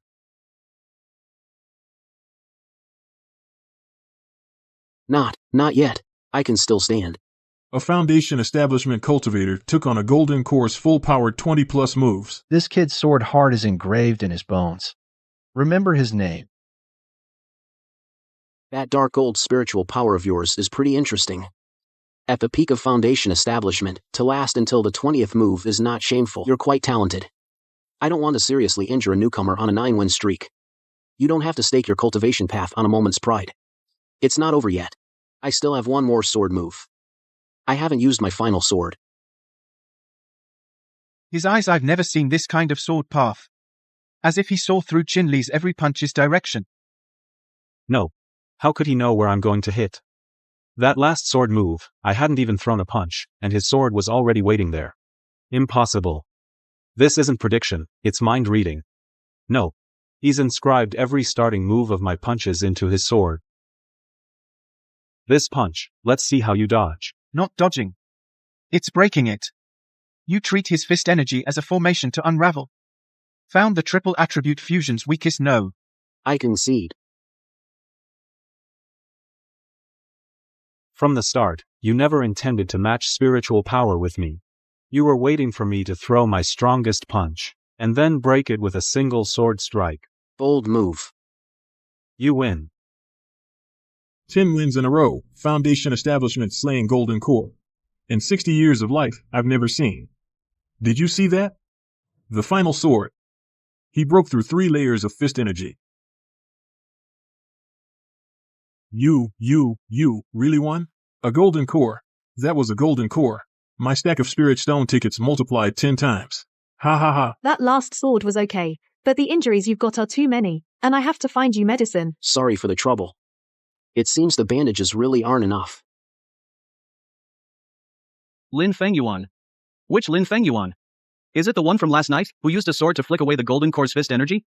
Not yet. I can still stand. A foundation establishment cultivator took on a golden core's full-powered 20-plus moves. This kid's sword heart is engraved in his bones. Remember his name. That dark gold spiritual power of yours is pretty interesting. At the peak of foundation establishment, to last until the 20th move is not shameful. You're quite talented. I don't want to seriously injure a newcomer on a 9-win streak. You don't have to stake your cultivation path on a moment's pride. It's not over yet. I still have one more sword move. I haven't used my final sword. His eyes, I've never seen this kind of sword path. As if he saw through Qin Li's every punch's direction. No. How could he know where I'm going to hit? That last sword move, I hadn't even thrown a punch, and his sword was already waiting there. Impossible. This isn't prediction, it's mind reading. No. He's inscribed every starting move of my punches into his sword. This punch, let's see how you dodge. Not dodging. It's breaking it. You treat his fist energy as a formation to unravel. Found the triple attribute fusion's weakest no. I concede. From the start, you never intended to match spiritual power with me. You were waiting for me to throw my strongest punch, and then break it with a single sword strike. Bold move. You win. 10 wins in a row, foundation establishment slaying golden core. In 60 years of life, I've never seen. Did you see that? The final sword. He broke through 3 layers of fist energy. You really won? A golden core. That was a golden core. My stack of spirit stone tickets multiplied 10 times. Ha ha ha. That last sword was okay, but the injuries you've got are too many, and I have to find you medicine. Sorry for the trouble. It seems the bandages really aren't enough. Lin Fengyuan. Which Lin Fengyuan? Is it the one from last night, who used a sword to flick away the golden core's fist energy?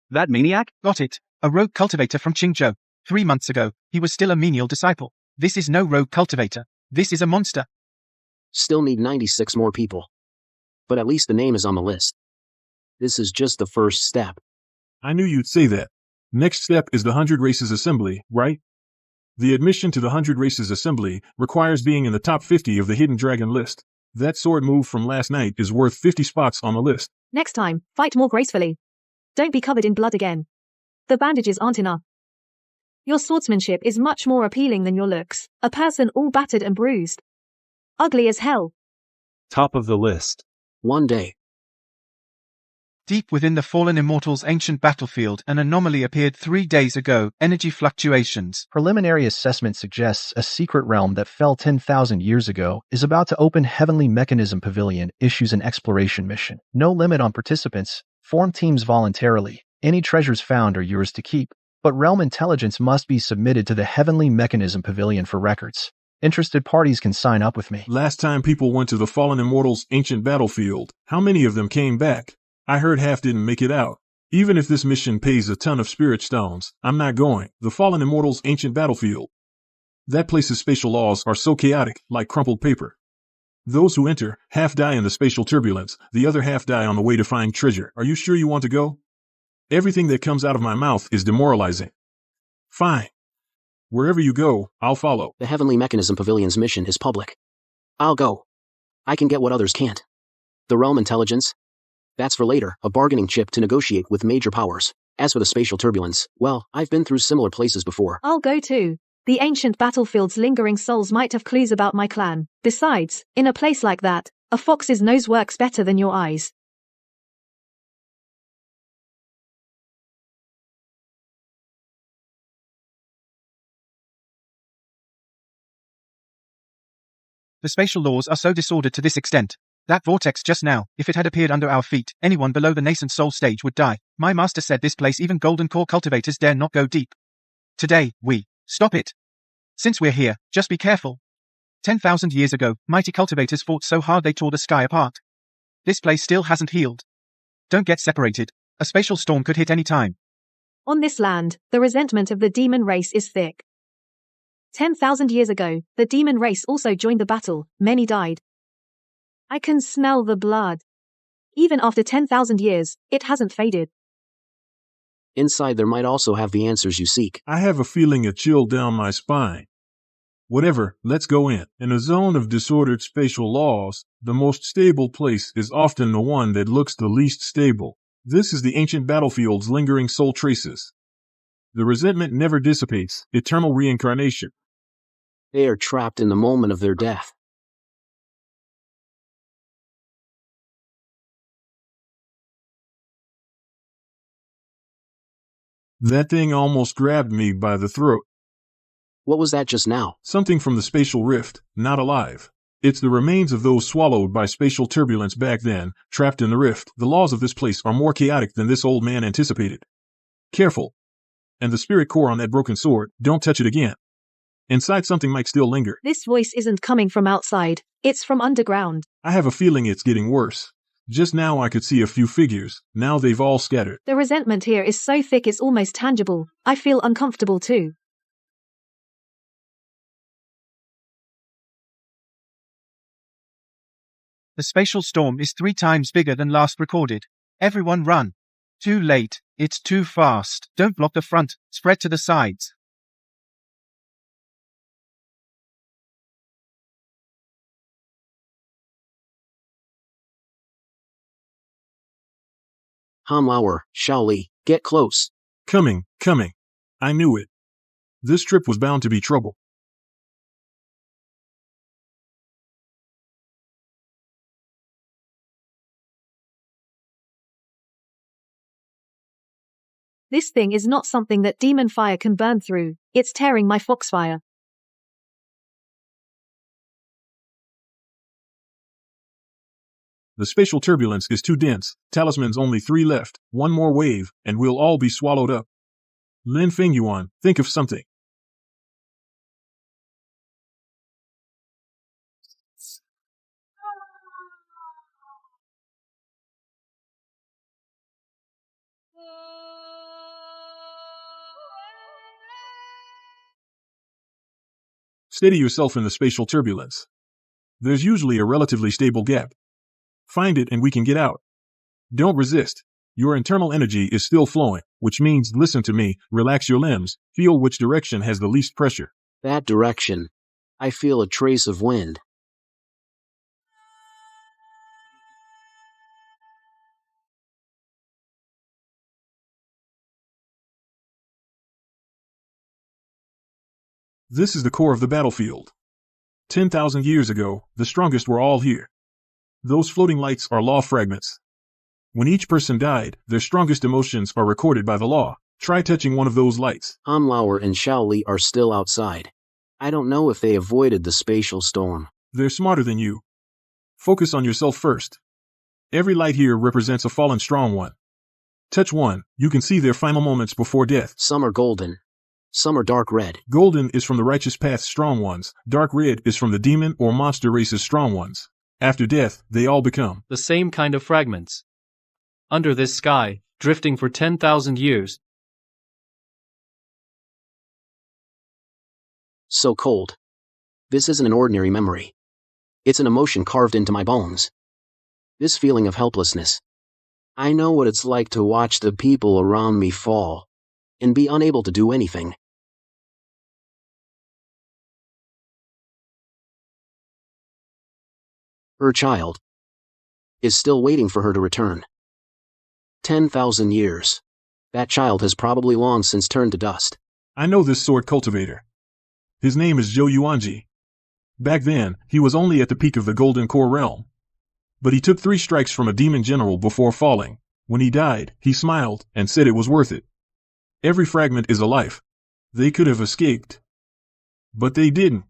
That maniac? Got it. A rogue cultivator from Qingzhou. 3 months ago, he was still a menial disciple. This is no rogue cultivator. This is a monster. Still need 96 more people. But at least the name is on the list. This is just the first step. I knew you'd say that. Next step is the 100 Races Assembly, right? The admission to the 100 Races Assembly requires being in the top 50 of the Hidden Dragon list. That sword move from last night is worth 50 spots on the list. Next time, fight more gracefully. Don't be covered in blood again. The bandages aren't enough. Your swordsmanship is much more appealing than your looks. A person all battered and bruised. Ugly as hell. Top of the list. One day. Deep within the fallen immortal's ancient battlefield, an anomaly appeared 3 days ago. Energy fluctuations. Preliminary assessment suggests a secret realm that fell 10,000 years ago is about to open. Heavenly Mechanism Pavilion issues an exploration mission. No limit on participants. Form teams voluntarily. Any treasures found are yours to keep. But realm intelligence must be submitted to the Heavenly Mechanism Pavilion for records. Interested parties can sign up with me. Last time people went to the fallen immortal's ancient battlefield, how many of them came back? I heard half didn't make it out. Even if this mission pays a ton of spirit stones, I'm not going. The fallen immortal's ancient battlefield. That place's spatial laws are so chaotic, like crumpled paper. Those who enter, half die in the spatial turbulence, the other half die on the way to find treasure. Are you sure you want to go? Everything that comes out of my mouth is demoralizing. Fine. Wherever you go, I'll follow. The Heavenly Mechanism Pavilion's mission is public. I'll go. I can get what others can't. The realm intelligence? That's for later, a bargaining chip to negotiate with major powers. As for the spatial turbulence, well, I've been through similar places before. I'll go too. The ancient battlefield's lingering souls might have clues about my clan. Besides, in a place like that, a fox's nose works better than your eyes. The spatial laws are so disordered to this extent. That vortex just now, if it had appeared under our feet, anyone below the nascent soul stage would die. My master said this place even golden core cultivators dare not go deep. Today, we stop it. Since we're here, just be careful. 10,000 years ago, mighty cultivators fought so hard they tore the sky apart. This place still hasn't healed. Don't get separated. A spatial storm could hit any time. On this land, the resentment of the demon race is thick. 10,000 years ago, the demon race also joined the battle. Many died. I can smell the blood. Even after 10,000 years, it hasn't faded. Inside there might also have the answers you seek. I have a feeling a chill down my spine. Whatever, let's go in. In a zone of disordered spatial laws, the most stable place is often the one that looks the least stable. This is the ancient battlefield's lingering soul traces. The resentment never dissipates, eternal reincarnation. They are trapped in the moment of their death. That thing almost grabbed me by the throat. What was that just now? Something from the spatial rift, not alive. It's the remains of those swallowed by spatial turbulence back then, trapped in the rift. The laws of this place are more chaotic than this old man anticipated. Careful. And the spirit core on that broken sword, don't touch it again. Inside something might still linger. This voice isn't coming from outside, it's from underground. I have a feeling it's getting worse. Just now I could see a few figures, now they've all scattered. The resentment here is so thick it's almost tangible. I feel uncomfortable too. The spatial storm is 3 times bigger than last recorded. Everyone run. Too late, it's too fast. Don't block the front, spread to the sides. Hamlauer, Shaoli, get close. Coming. I knew it. This trip was bound to be trouble. This thing is not something that demon fire can burn through. It's tearing my foxfire. The spatial turbulence is too dense. Talisman's only 3 left. 1 more wave, and we'll all be swallowed up. Lin Fengyuan, think of something. Steady yourself in the spatial turbulence. There's usually a relatively stable gap. Find it and we can get out. Don't resist. Your internal energy is still flowing, which means listen to me, relax your limbs, feel which direction has the least pressure. That direction. I feel a trace of wind. This is the core of the battlefield. 10,000 years ago, the strongest were all here. Those floating lights are law fragments. When each person died, their strongest emotions are recorded by the law. Try touching one of those lights. Lauer and Shaoli are still outside. I don't know if they avoided the spatial storm. They're smarter than you. Focus on yourself first. Every light here represents a fallen strong one. Touch one, you can see their final moments before death. Some are golden. Some are dark red. Golden is from the righteous path's strong ones. Dark red is from the demon or monster race's strong ones. After death, they all become the same kind of fragments. Under this sky, drifting for 10,000 years. So cold. This isn't an ordinary memory. It's an emotion carved into my bones. This feeling of helplessness. I know what it's like to watch the people around me fall and be unable to do anything. Her child is still waiting for her to return. 10,000 years. That child has probably long since turned to dust. I know this sword cultivator. His name is Zhou Yuanji. Back then, he was only at the peak of the Golden Core realm. But he took 3 strikes from a demon general before falling. When he died, he smiled and said it was worth it. Every fragment is a life. They could have escaped. But they didn't.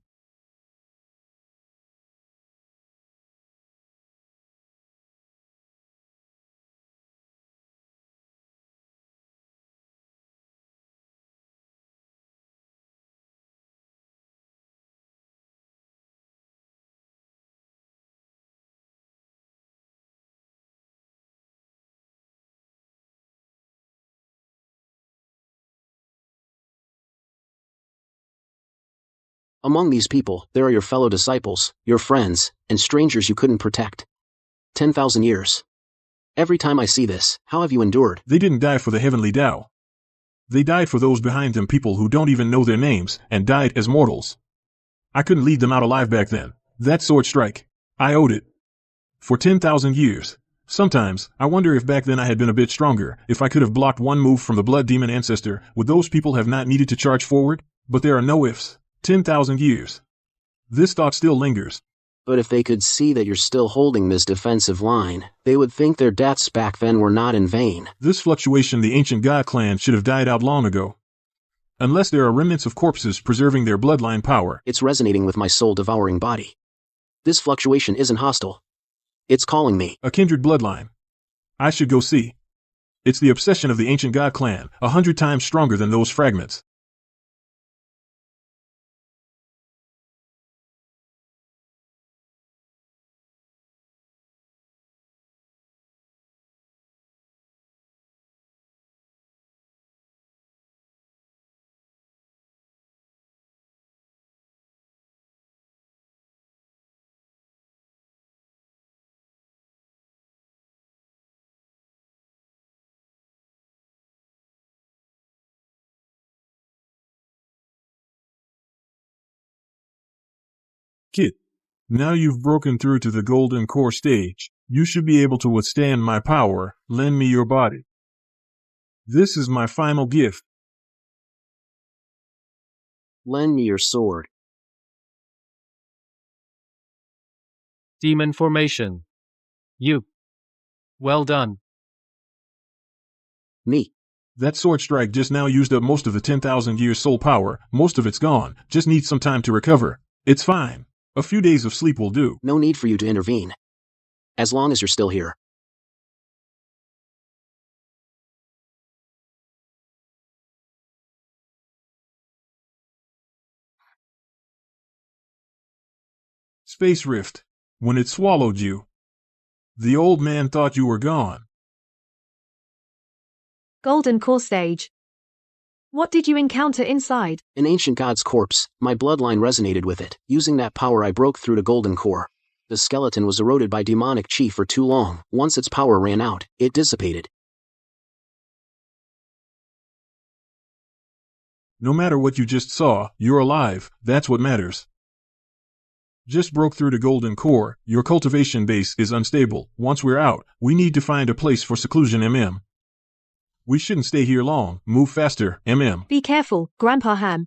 Among these people, there are your fellow disciples, your friends, and strangers you couldn't protect. 10,000 years. Every time I see this, how have you endured? They didn't die for the heavenly Tao. They died for those behind them, people who don't even know their names, and died as mortals. I couldn't lead them out alive back then. That sword strike. I owed it. For 10,000 years. Sometimes, I wonder if back then I had been a bit stronger, if I could have blocked one move from the blood demon ancestor, would those people have not needed to charge forward? But there are no ifs. 10,000 years. This thought still lingers. But if they could see that you're still holding this defensive line, they would think their deaths back then were not in vain. This fluctuation, the ancient god clan should have died out long ago. Unless there are remnants of corpses preserving their bloodline power. It's resonating with my soul-devouring body. This fluctuation isn't hostile. It's calling me. A kindred bloodline. I should go see. It's the obsession of the ancient god clan, 100 times stronger than those fragments. Kid, now you've broken through to the Golden Core stage, you should be able to withstand my power. Lend me your body. This is my final gift. Lend me your sword. Demon formation. You. Well done. Me. That sword strike just now used up most of the 10,000 years soul power. Most of it's gone. Just needs some time to recover. It's fine. A few days of sleep will do. No need for you to intervene. As long as you're still here. Space rift. When it swallowed you, the old man thought you were gone. Golden Core stage. What did you encounter inside? An ancient god's corpse. My bloodline resonated with it. Using that power, I broke through to Golden Core. The skeleton was eroded by demonic chi for too long. Once its power ran out, it dissipated. No matter what you just saw, you're alive, that's what matters. Just broke through the golden core, your cultivation base is unstable. Once we're out, we need to find a place for seclusion, We shouldn't stay here long, move faster, Be careful, Grandpa Ham.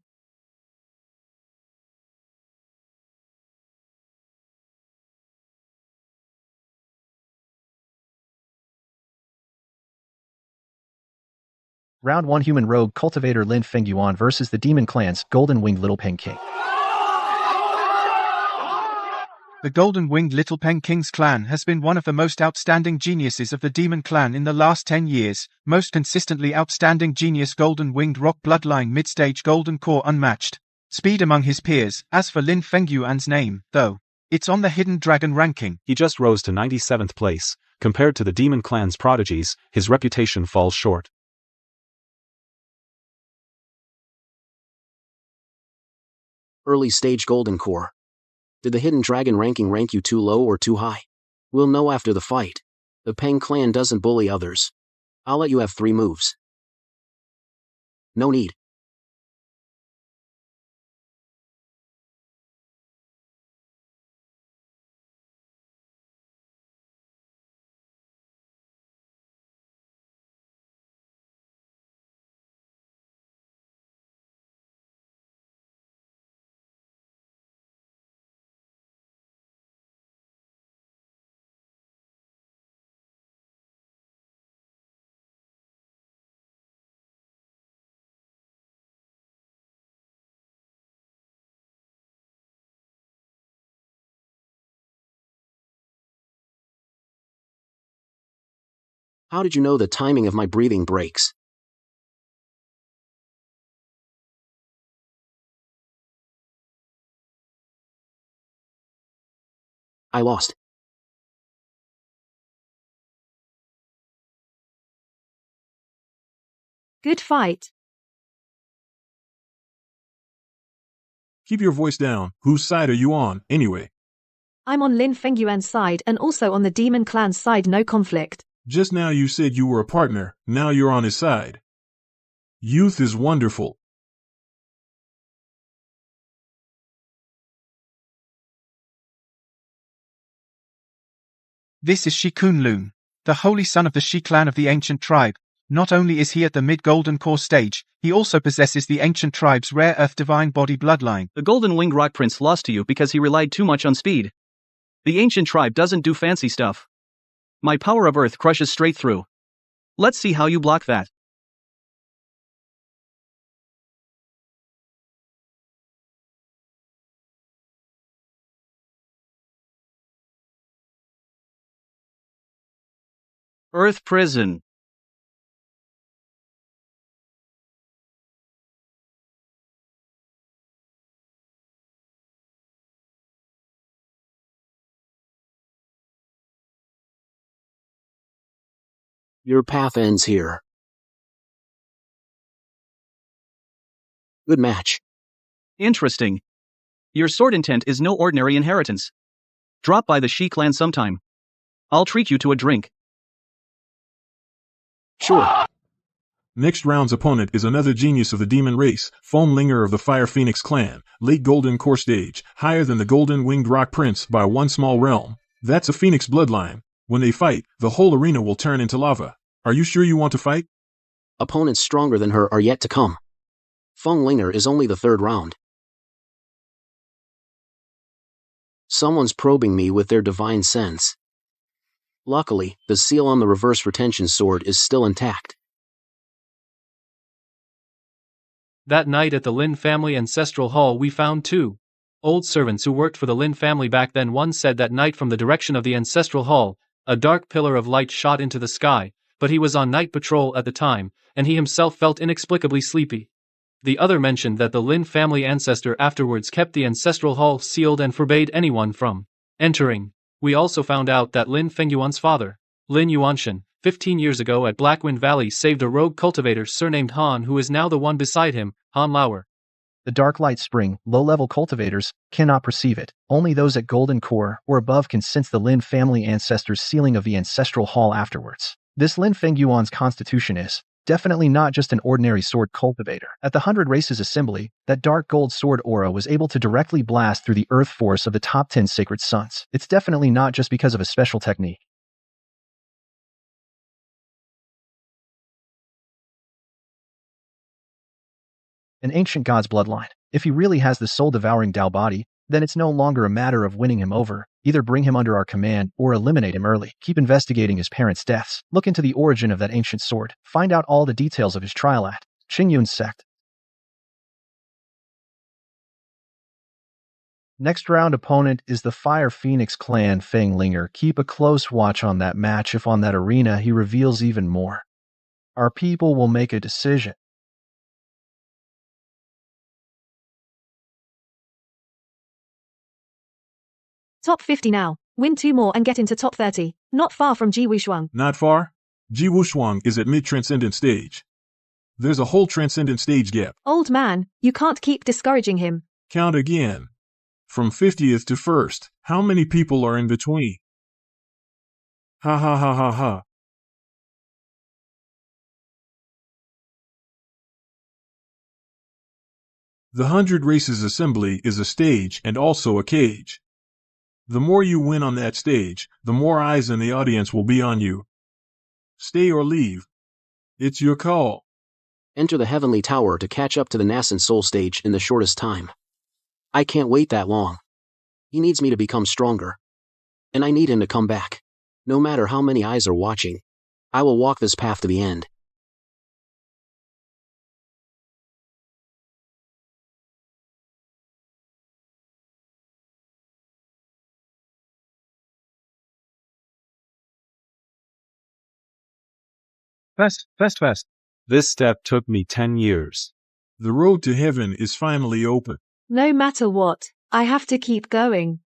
Round 1 Human Rogue Cultivator Lin Fengyuan versus the Demon Clan's Golden Winged Little Pen King. The Golden Winged Little Pen King's clan has been one of the most outstanding geniuses of the Demon Clan in the last 10 years, most consistently outstanding genius Golden Winged Rock Bloodline Mid-Stage Golden Core unmatched. Speed among his peers. As for Lin Fengyuan's name, though, it's on the Hidden Dragon ranking. He just rose to 97th place. Compared to the Demon Clan's prodigies, his reputation falls short. Early stage Golden Core. Did the Hidden Dragon ranking rank you too low or too high? We'll know after the fight. The Peng clan doesn't bully others. I'll let you have 3 moves. No need. How did you know the timing of my breathing breaks? I lost. Good fight. Keep your voice down. Whose side are you on, anyway? I'm on Lin Fengyuan's side and also on the Demon Clan's side, no conflict. Just now you said you were a partner, now you're on his side. Youth is wonderful. This is Shi Kunlun, the holy son of the Shi clan of the ancient tribe. Not only is he at the mid-golden core stage, he also possesses the ancient tribe's rare earth divine body bloodline. The Golden Winged Rock Prince lost to you because he relied too much on speed. The ancient tribe doesn't do fancy stuff. My power of earth crushes straight through. Let's see how you block that. Earth Prison. Your path ends here. Good match. Interesting. Your sword intent is no ordinary inheritance. Drop by the Shi clan sometime. I'll treat you to a drink. Sure. Next round's opponent is another genius of the demon race, Foamlinger of the Fire Phoenix clan, late golden core stage, higher than the Golden Winged Rock Prince by one small realm. That's a Phoenix bloodline. When they fight, the whole arena will turn into lava. Are you sure you want to fight? Opponents stronger than her are yet to come. Foamlinger is only the 3rd round. Someone's probing me with their divine sense. Luckily, the seal on the reverse retention sword is still intact. That night at the Lin family ancestral hall we found 2 old servants who worked for the Lin family back then. One said that night from the direction of the ancestral hall, a dark pillar of light shot into the sky, but he was on night patrol at the time, and he himself felt inexplicably sleepy. The other mentioned that the Lin family ancestor afterwards kept the ancestral hall sealed and forbade anyone from entering. We also found out that Lin Fengyuan's father, Lin Yuanshan, 15 years ago at Blackwind Valley saved a rogue cultivator surnamed Han, who is now the one beside him, Han Lauer. The Dark Light Spring, low-level cultivators, cannot perceive it. Only those at Golden Core or above can sense the Lin family ancestors' sealing of the ancestral hall afterwards. This Lin Fengyuan's constitution is Definitely not just an ordinary sword cultivator. At the 100 Races Assembly, that dark gold sword aura was able to directly blast through the earth force of the top 10 sacred sons. It's definitely not just because of a special technique. An ancient god's bloodline. If he really has the soul-devouring Tao body, then it's no longer a matter of winning him over. Either bring him under our command or eliminate him early. Keep investigating his parents' deaths. Look into the origin of that ancient sword. Find out all the details of his trial at Qingyun's sect. Next round opponent is the Fire Phoenix clan Feng Linger. Keep a close watch on that match. If on that arena he reveals even more, our people will make a decision. Top 50 now. Win 2 more and get into top 30. Not far from Ji Wushuang. Not far? Ji Wushuang is at mid-transcendent stage. There's a whole transcendent stage gap. Old man, you can't keep discouraging him. Count again. From 50th to 1st, how many people are in between? Ha ha ha ha ha. The 100 Races Assembly is a stage and also a cage. The more you win on that stage, the more eyes in the audience will be on you. Stay or leave. It's your call. Enter the Heavenly Tower to catch up to the nascent soul stage in the shortest time. I can't wait that long. He needs me to become stronger. And I need him to come back. No matter how many eyes are watching, I will walk this path to the end. First. This step took me 10 years. The road to heaven is finally open. No matter what, I have to keep going.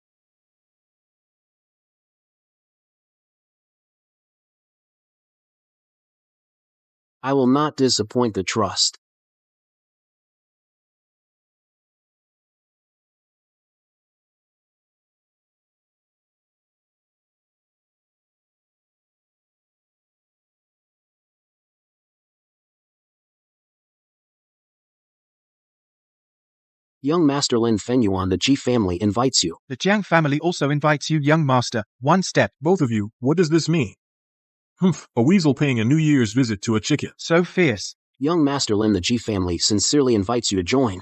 I will not disappoint the trust. Young Master Lin Fenyuan, the Ji family invites you. The Jiang family also invites you, young master. One step. Both of you, what does this mean? Humph, a weasel paying a New Year's visit to a chicken. So fierce. Young Master Lin, the Ji family sincerely invites you to join.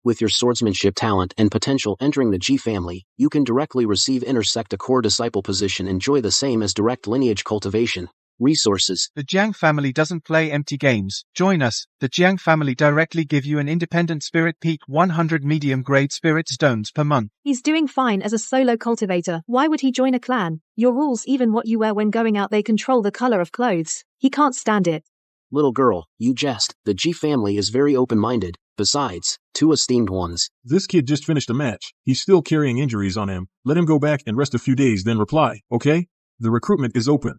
With your swordsmanship talent and potential entering the Ji family, you can directly receive intersect a core disciple position, enjoy the same as direct lineage cultivation. Resources. The Jiang family doesn't play empty games. Join us. The Jiang family directly give you an independent spirit peak 100 medium-grade spirit stones per month. He's doing fine as a solo cultivator. Why would he join a clan? Your rules, even what you wear when going out, they control the color of clothes. He can't stand it. Little girl, you jest. The Ji family is very open-minded. Besides, 2 esteemed ones. This kid just finished a match. He's still carrying injuries on him. Let him go back and rest a few days, then reply, okay? The recruitment is open.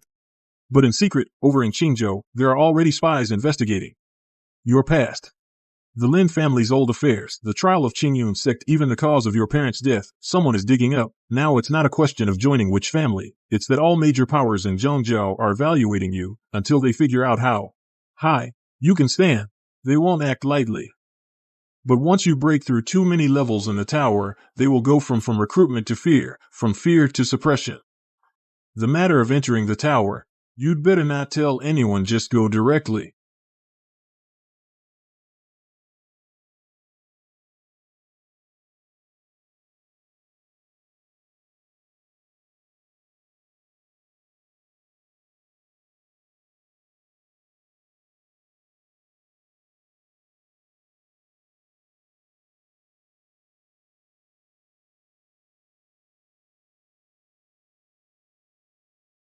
But in secret, over in Qingzhou, there are already spies investigating your past. The Lin family's old affairs, the trial of Qingyun's sect, even the cause of your parents' death, someone is digging up. Now it's not a question of joining which family. It's that all major powers in Zhongzhou are evaluating you until they figure out how high you can stand. They won't act lightly. But once you break through too many levels in the tower, they will go from recruitment to fear, from fear to suppression. The matter of entering the tower, you'd better not tell anyone, just go directly.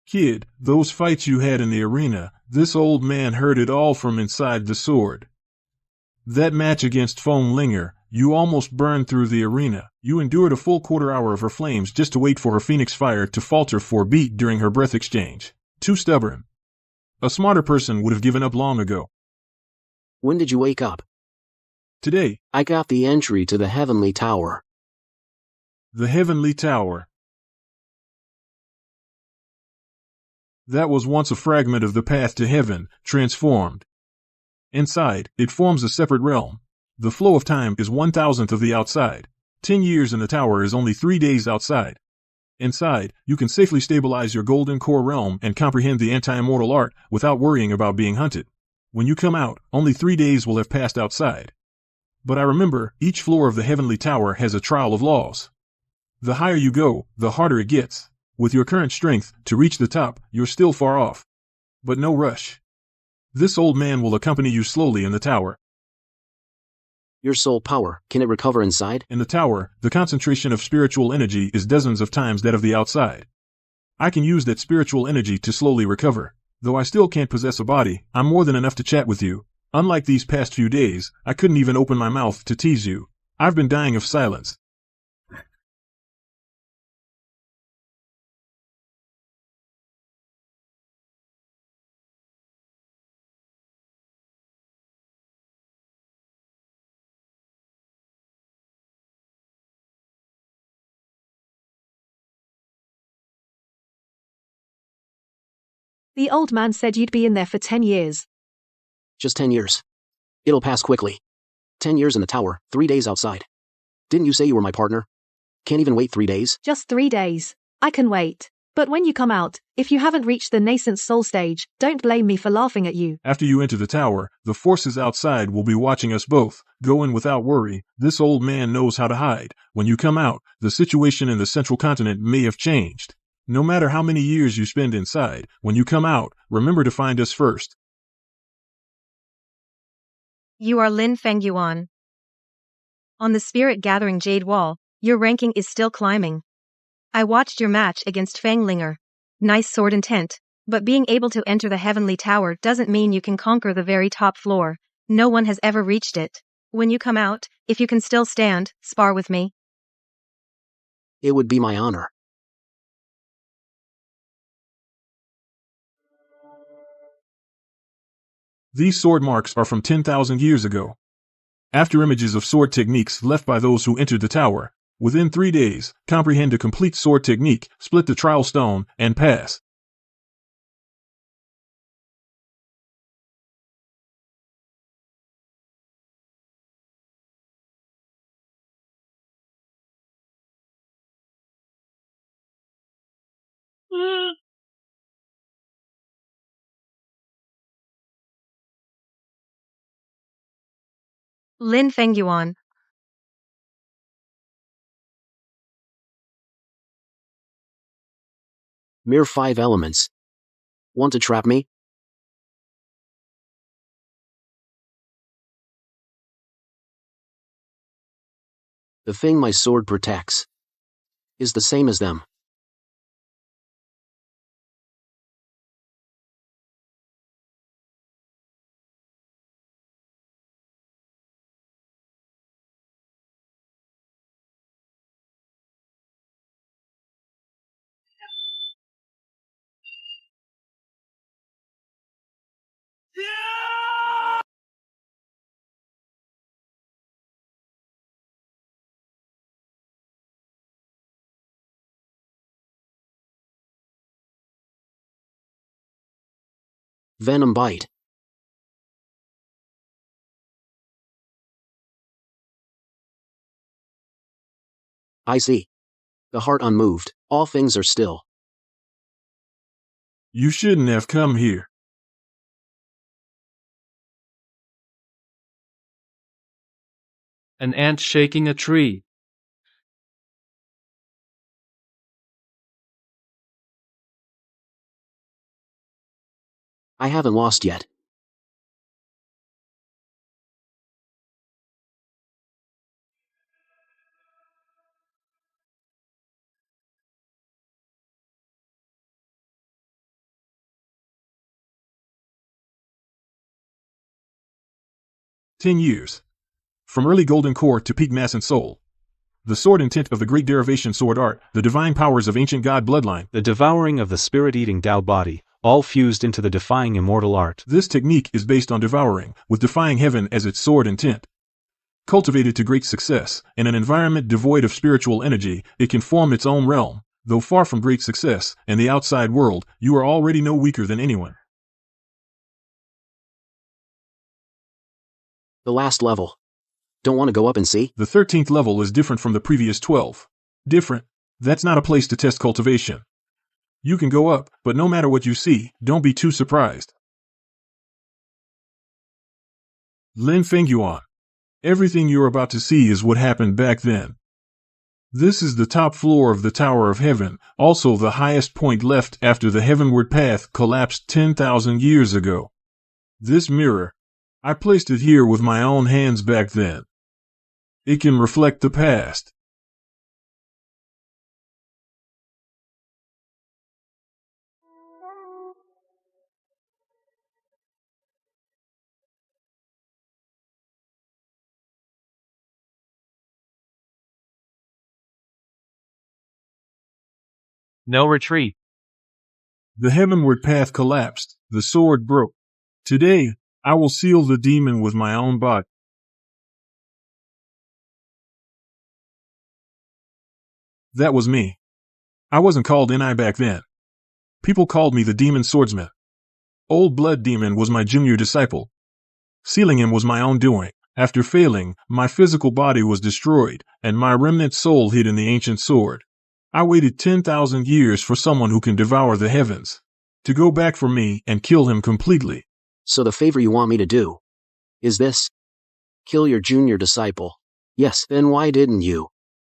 Kid, those fights you had in the arena, this old man heard it all from inside the sword. That match against Feng Linger, you almost burned through the arena. You endured a full quarter hour of her flames just to wait for her phoenix fire to falter for a beat during her breath exchange. Too stubborn. A smarter person would have given up long ago. When did you wake up? Today. I got the entry to the Heavenly Tower. The Heavenly Tower. That was once a fragment of the path to heaven, transformed. Inside, it forms a separate realm. The flow of time is 1,000th of the outside. 10 years in the tower is only 3 days outside. Inside, you can safely stabilize your golden core realm and comprehend the anti-immortal art without worrying about being hunted. When you come out, only 3 days will have passed outside. But I remember, each floor of the heavenly tower has a trial of laws. The higher you go, the harder it gets. With your current strength, to reach the top, you're still far off. But no rush. This old man will accompany you slowly in the tower. Your soul power, can it recover inside? In the tower, the concentration of spiritual energy is dozens of times that of the outside. I can use that spiritual energy to slowly recover. Though I still can't possess a body, I'm more than enough to chat with you. Unlike these past few days, I couldn't even open my mouth to tease you. I've been dying of silence. The old man said you'd be in there for 10 years. Just 10 years. It'll pass quickly. 10 years in the tower, 3 days outside. Didn't you say you were my partner? Can't even wait 3 days? Just 3 days. I can wait. But when you come out, if you haven't reached the nascent soul stage, don't blame me for laughing at you. After you enter the tower, the forces outside will be watching us both. Go in without worry. This old man knows how to hide. When you come out, the situation in the central continent may have changed. No matter how many years you spend inside, when you come out, remember to find us first. You are Lin Fengyuan. On the Spirit Gathering Jade Wall, your ranking is still climbing. I watched your match against Fanglinger. Nice sword intent, but being able to enter the Heavenly Tower doesn't mean you can conquer the very top floor. No one has ever reached it. When you come out, if you can still stand, spar with me. It would be my honor. These sword marks are from 10,000 years ago. After images of sword techniques left by those who entered the tower, within 3 days, comprehend a complete sword technique, split the trial stone, and pass. Lin Fengyuan. Mere 5 elements. Want to trap me? The thing my sword protects is the same as them. Venom bite. I see. The heart unmoved, all things are still. You shouldn't have come here. An ant shaking a tree. I haven't lost yet. "10 years. From early golden core to peak mass and soul. The sword intent of the great derivation sword art, the divine powers of ancient god bloodline. The devouring of the spirit-eating Tao body, all fused into the defying immortal art. This technique is based on devouring, with defying heaven as its sword intent. Cultivated to great success, in an environment devoid of spiritual energy, it can form its own realm. Though far from great success, in the outside world, you are already no weaker than anyone. The last level. Don't want to go up and see? The 13th level is different from the previous 12. Different? That's not a place to test cultivation. You can go up, but no matter what you see, don't be too surprised. Lin Feng Yuan. Everything you're about to see is what happened back then. This is the top floor of the Tower of Heaven, also the highest point left after the heavenward path collapsed 10,000 years ago. This mirror, I placed it here with my own hands back then. It can reflect the past. No retreat. The heavenward path collapsed, the sword broke. Today, I will seal the demon with my own body. That was me. I wasn't called NI back then. People called me the demon swordsman. Old Blood Demon was my junior disciple. Sealing him was my own doing. After failing, my physical body was destroyed, and my remnant soul hid in the ancient sword. I waited 10,000 years for someone who can devour the heavens to go back for me and kill him completely. So the favor you want me to do is this? Kill your junior disciple. Yes, then why didn't you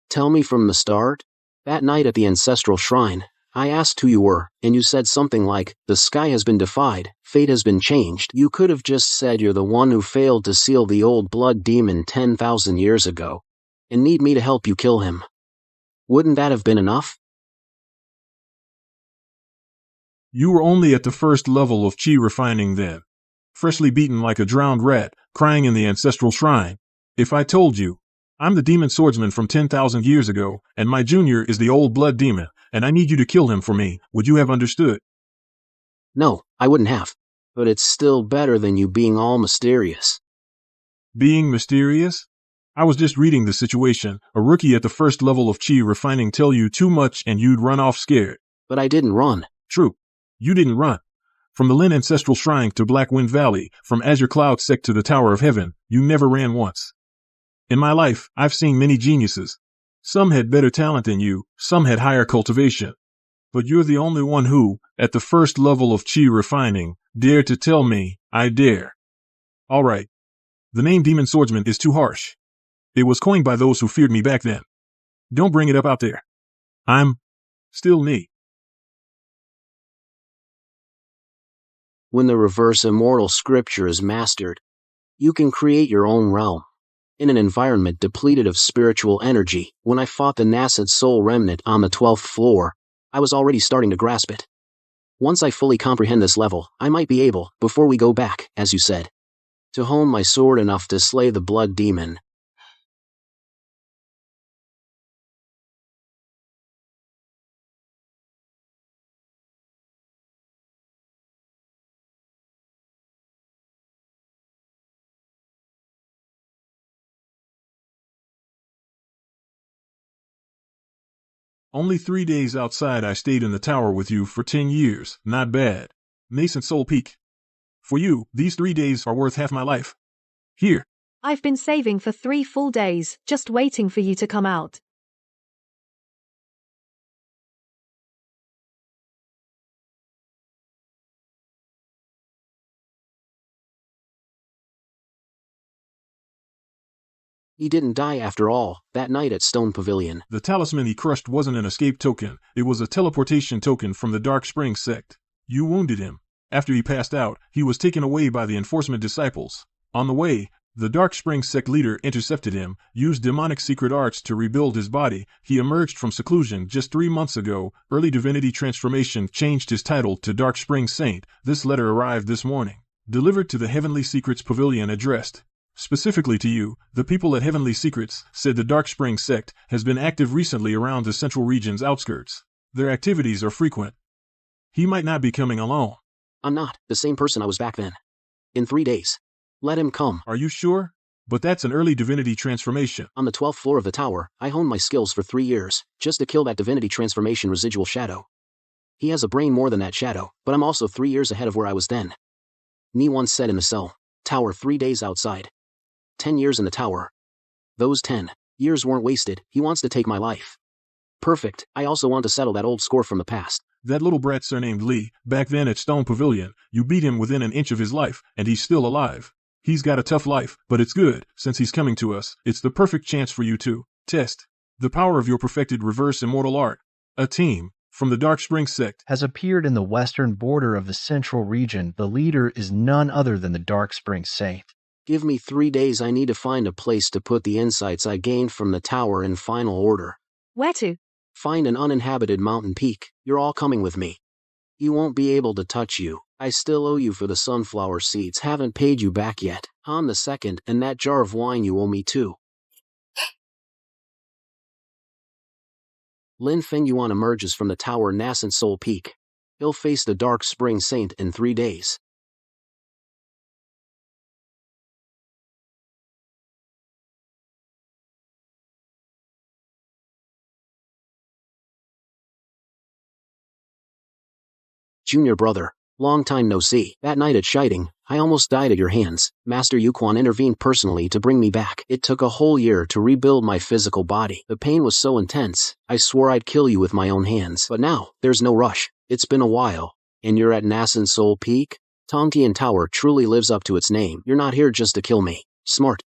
tell me from the start? That night at the ancestral shrine, I asked who you were, and you said something like, the sky has been defied, fate has been changed. You could have just said you're the one who failed to seal the old blood demon 10,000 years ago, and need me to help you kill him. Wouldn't that have been enough? You were only at the first level of chi refining then. Freshly beaten like a drowned rat, crying in the ancestral shrine. If I told you, I'm the demon swordsman from 10,000 years ago, and my junior is the old blood demon, and I need you to kill him for me, would you have understood? No, I wouldn't have. But it's still better than you being all mysterious. Being mysterious? I was just reading the situation. A rookie at the first level of chi refining tell you too much and you'd run off scared. But I didn't run. True. You didn't run. From the Lin Ancestral Shrine to Black Wind Valley, from Azure Cloud Sect to the Tower of Heaven, you never ran once. In my life, I've seen many geniuses. Some had better talent than you, some had higher cultivation. But you're the only one who, at the first level of chi refining, dared to tell me, I dare. All right. The name Demon Swordsman is too harsh. It was coined by those who feared me back then. Don't bring it up out there. I'm still me. When the reverse immortal scripture is mastered, you can create your own realm. In an environment depleted of spiritual energy, when I fought the Nascent Soul Remnant on the 12th floor, I was already starting to grasp it. Once I fully comprehend this level, I might be able, before we go back, as you said, to hone my sword enough to slay the blood demon. Only 3 days outside I stayed in the tower with you for 10 years, not bad. Nascent Soul Peak. For you, these 3 days are worth half my life. Here. I've been saving for 3 full days, just waiting for you to come out. He didn't die after all, that night at Stone Pavilion. The talisman he crushed wasn't an escape token, it was a teleportation token from the Dark Spring sect. You wounded him. After he passed out, he was taken away by the enforcement disciples. On the way, the Dark Spring sect leader intercepted him, used demonic secret arts to rebuild his body. He emerged from seclusion just 3 months ago. Early divinity transformation changed his title to Dark Spring Saint. This letter arrived this morning. Delivered to the Heavenly Secrets Pavilion addressed specifically to you. The people at Heavenly Secrets said the Dark Spring sect has been active recently around the central region's outskirts. Their activities are frequent. He might not be coming alone. I'm not the same person I was back then. In 3 days. Let him come. Are you sure? But that's an early divinity transformation. On the 12th floor of the tower, I honed my skills for 3 years, just to kill that divinity transformation residual shadow. He has a brain more than that shadow, but I'm also 3 years ahead of where I was then. Ni once said in the cell, tower 3 days outside. 10 years in the tower. Those 10 years weren't wasted. He wants to take my life. Perfect. I also want to settle that old score from the past. That little brat surnamed Lee, back then at Stone Pavilion, you beat him within an inch of his life, and he's still alive. He's got a tough life, but it's good, since he's coming to us. It's the perfect chance for you to test the power of your perfected reverse immortal art. A team from the Dark Spring sect has appeared in the western border of the central region. The leader is none other than the Dark Spring Saint. Give me 3 days. I need to find a place to put the insights I gained from the tower in final order. Where to? Find an uninhabited mountain peak. You're all coming with me. You won't be able to touch you. I still owe you for the sunflower seeds. Haven't paid you back yet. On the second, and that jar of wine you owe me too. Lin Fengyuan emerges from the tower nascent Soul Peak. He'll face the Dark Spring Saint in 3 days. Junior brother, long time no see. That night at Shiting, I almost died at your hands. Master Yuquan intervened personally to bring me back. It took a whole year to rebuild my physical body. The pain was so intense, I swore I'd kill you with my own hands. But now, there's no rush. It's been a while. And you're at Nascent Soul Peak? Tongtian Tower truly lives up to its name. You're not here just to kill me. Smart.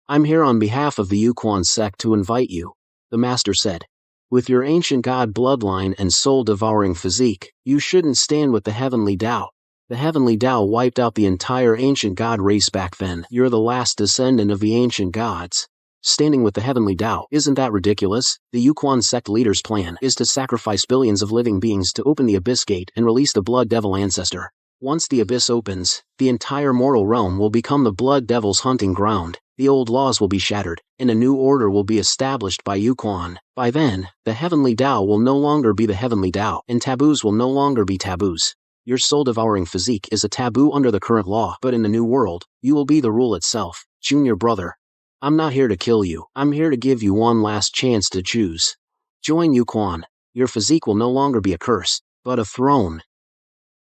I'm here on behalf of the Yuquan sect to invite you, the master said. With your ancient god bloodline and soul-devouring physique, you shouldn't stand with the Heavenly Tao. The Heavenly Tao wiped out the entire ancient god race back then. You're the last descendant of the ancient gods. Standing with the Heavenly Tao, isn't that ridiculous? The Yuquan sect leader's plan is to sacrifice billions of living beings to open the Abyss Gate and release the Blood Devil ancestor. Once the Abyss opens, the entire mortal realm will become the Blood Devil's hunting ground. The old laws will be shattered, and a new order will be established by Yuquan. By then, the Heavenly Tao will no longer be the Heavenly Tao, and taboos will no longer be taboos. Your soul-devouring physique is a taboo under the current law, but in the new world, you will be the rule itself. Junior brother, I'm not here to kill you. I'm here to give you one last chance to choose. Join Yuquan. Your physique will no longer be a curse, but a throne.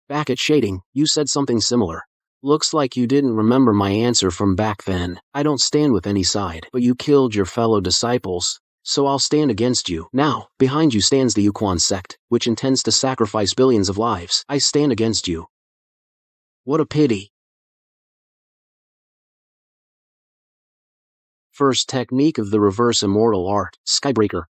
Back at Shading, you said something similar. Looks like you didn't remember my answer from back then. I don't stand with any side, but you killed your fellow disciples, so I'll stand against you. Now, behind you stands the Yuquan sect, which intends to sacrifice billions of lives. I stand against you. What a pity. First technique of the reverse immortal art, Skybreaker.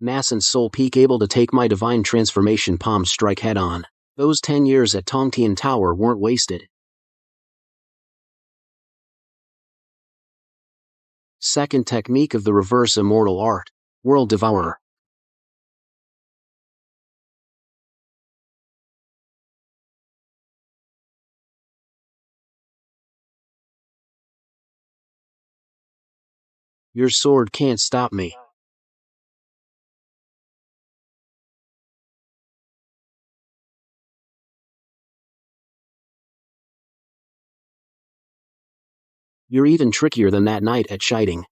Nascent Soul Peak able to take my divine transformation palm strike head on. Those 10 years at Tongtian Tower weren't wasted. Second technique of the reverse immortal art, World Devourer. Your sword can't stop me. You're even trickier than that night at Shiting.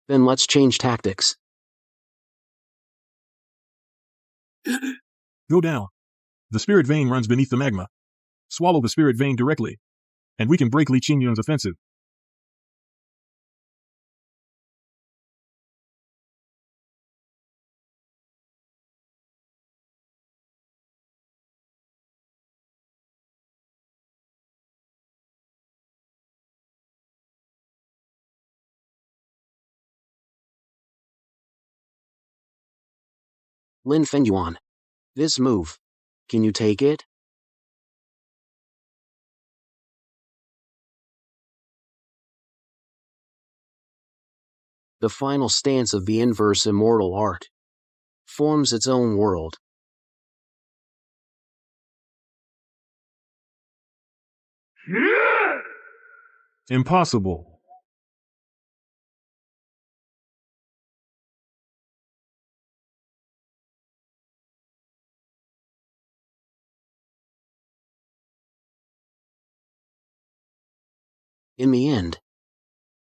Then let's change tactics. Go down. The spirit vein runs beneath the magma. Swallow the spirit vein directly, and we can break Li Qingyun's offensive. Lin Fengyuan. This move. Can you take it? The final stance of the inverse immortal art forms its own world. Impossible. In the end,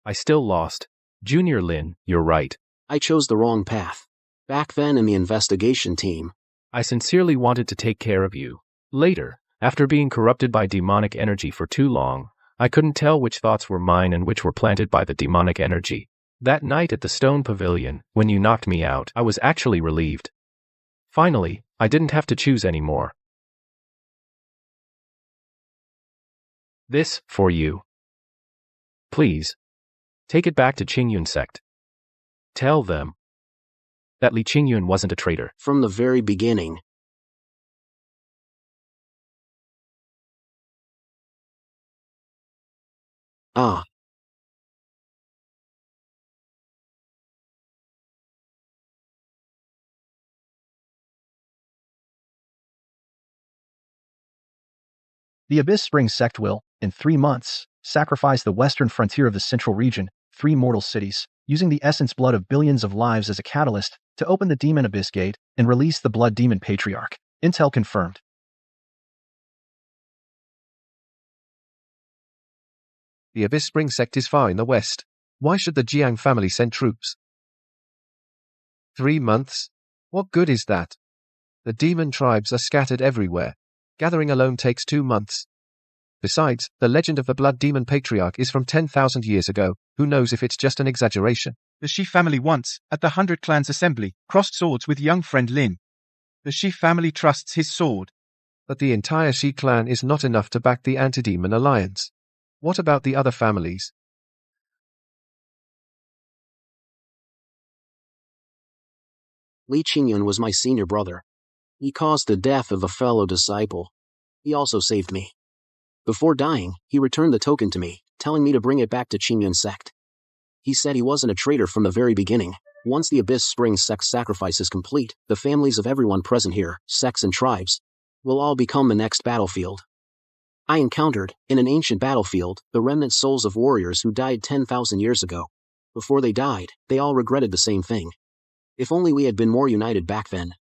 I still lost. Junior Lin, you're right. I chose the wrong path. Back then in the investigation team, I sincerely wanted to take care of you. Later, After being corrupted by demonic energy for too long, I couldn't tell which thoughts were mine and which were planted by the demonic energy. That night at the Stone Pavilion, when you knocked me out, I was actually relieved. Finally, I didn't have to choose anymore. This, for you. Please. Take it back to Qingyun sect. Tell them that Li Qingyun wasn't a traitor. From the very beginning. Ah. The Abyss Spring sect will, in 3 months, sacrifice the western frontier of the central region, 3 mortal cities, using the essence blood of billions of lives as a catalyst to open the demon abyss gate and release the blood demon patriarch. Intel confirmed. The Abyss Spring sect is far in the west. Why should the Jiang family send troops? 3 months? What good is that? The demon tribes are scattered everywhere. Gathering alone takes 2 months. Besides, the legend of the blood demon patriarch is from 10,000 years ago. Who knows if it's just an exaggeration? The Shi family once, at the 100 Clans Assembly, crossed swords with young friend Lin. The Shi family trusts his sword. But the entire Shi clan is not enough to back the anti-demon alliance. What about the other families? Li Qingyun was my senior brother. He caused the death of a fellow disciple. He also saved me. Before dying, he returned the token to me, telling me to bring it back to Qingyun sect. He said he wasn't a traitor from the very beginning. Once the Abyss Spring sect sacrifice is complete, the families of everyone present here, sects and tribes, will all become the next battlefield. I encountered, in an ancient battlefield, the remnant souls of warriors who died 10,000 years ago. Before they died, they all regretted the same thing. If only we had been more united back then.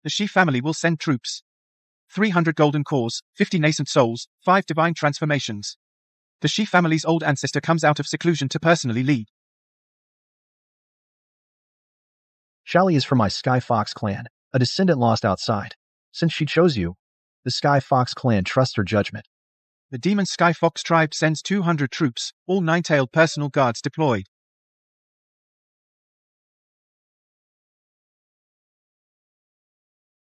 The Shi family will send troops. 300 golden cores, 50 nascent souls, 5 divine transformations. The Shi family's old ancestor comes out of seclusion to personally lead. Shali is from my Sky Fox clan, a descendant lost outside. Since she chose you, the Sky Fox clan trusts her judgment. The demon Sky Fox tribe sends 200 troops, all 9-tailed personal guards deployed.